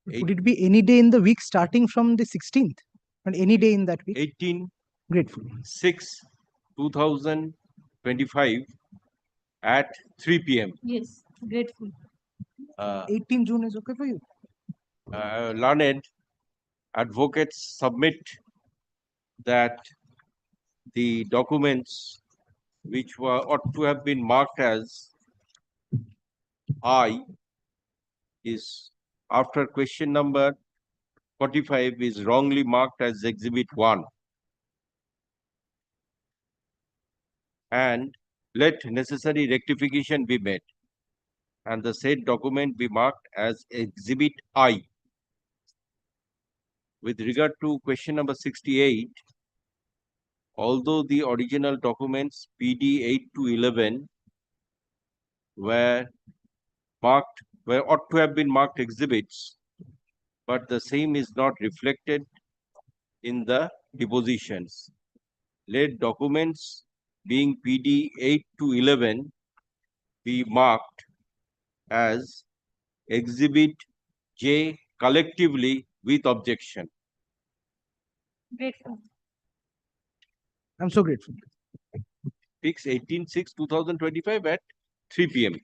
Would it be any day in the week starting from the 16th? And any day in that week? 18 Grateful. 6 2025 at 3 p.m. Yes, grateful. 18 June is okay for you? Learned advocates submit that the documents which were ought to have been marked as I is after question number 45 is wrongly marked as exhibit 1, and let necessary rectification be made and the said document be marked as exhibit I. With regard to question number 68, although the original documents PD 8 to 11 were ought to have been marked exhibits, but the same is not reflected in the depositions. Let documents being PD 8 to 11 be marked as exhibit J collectively with objection. Grateful. I'm so grateful. Fix 18/6/2025 at 3 p.m.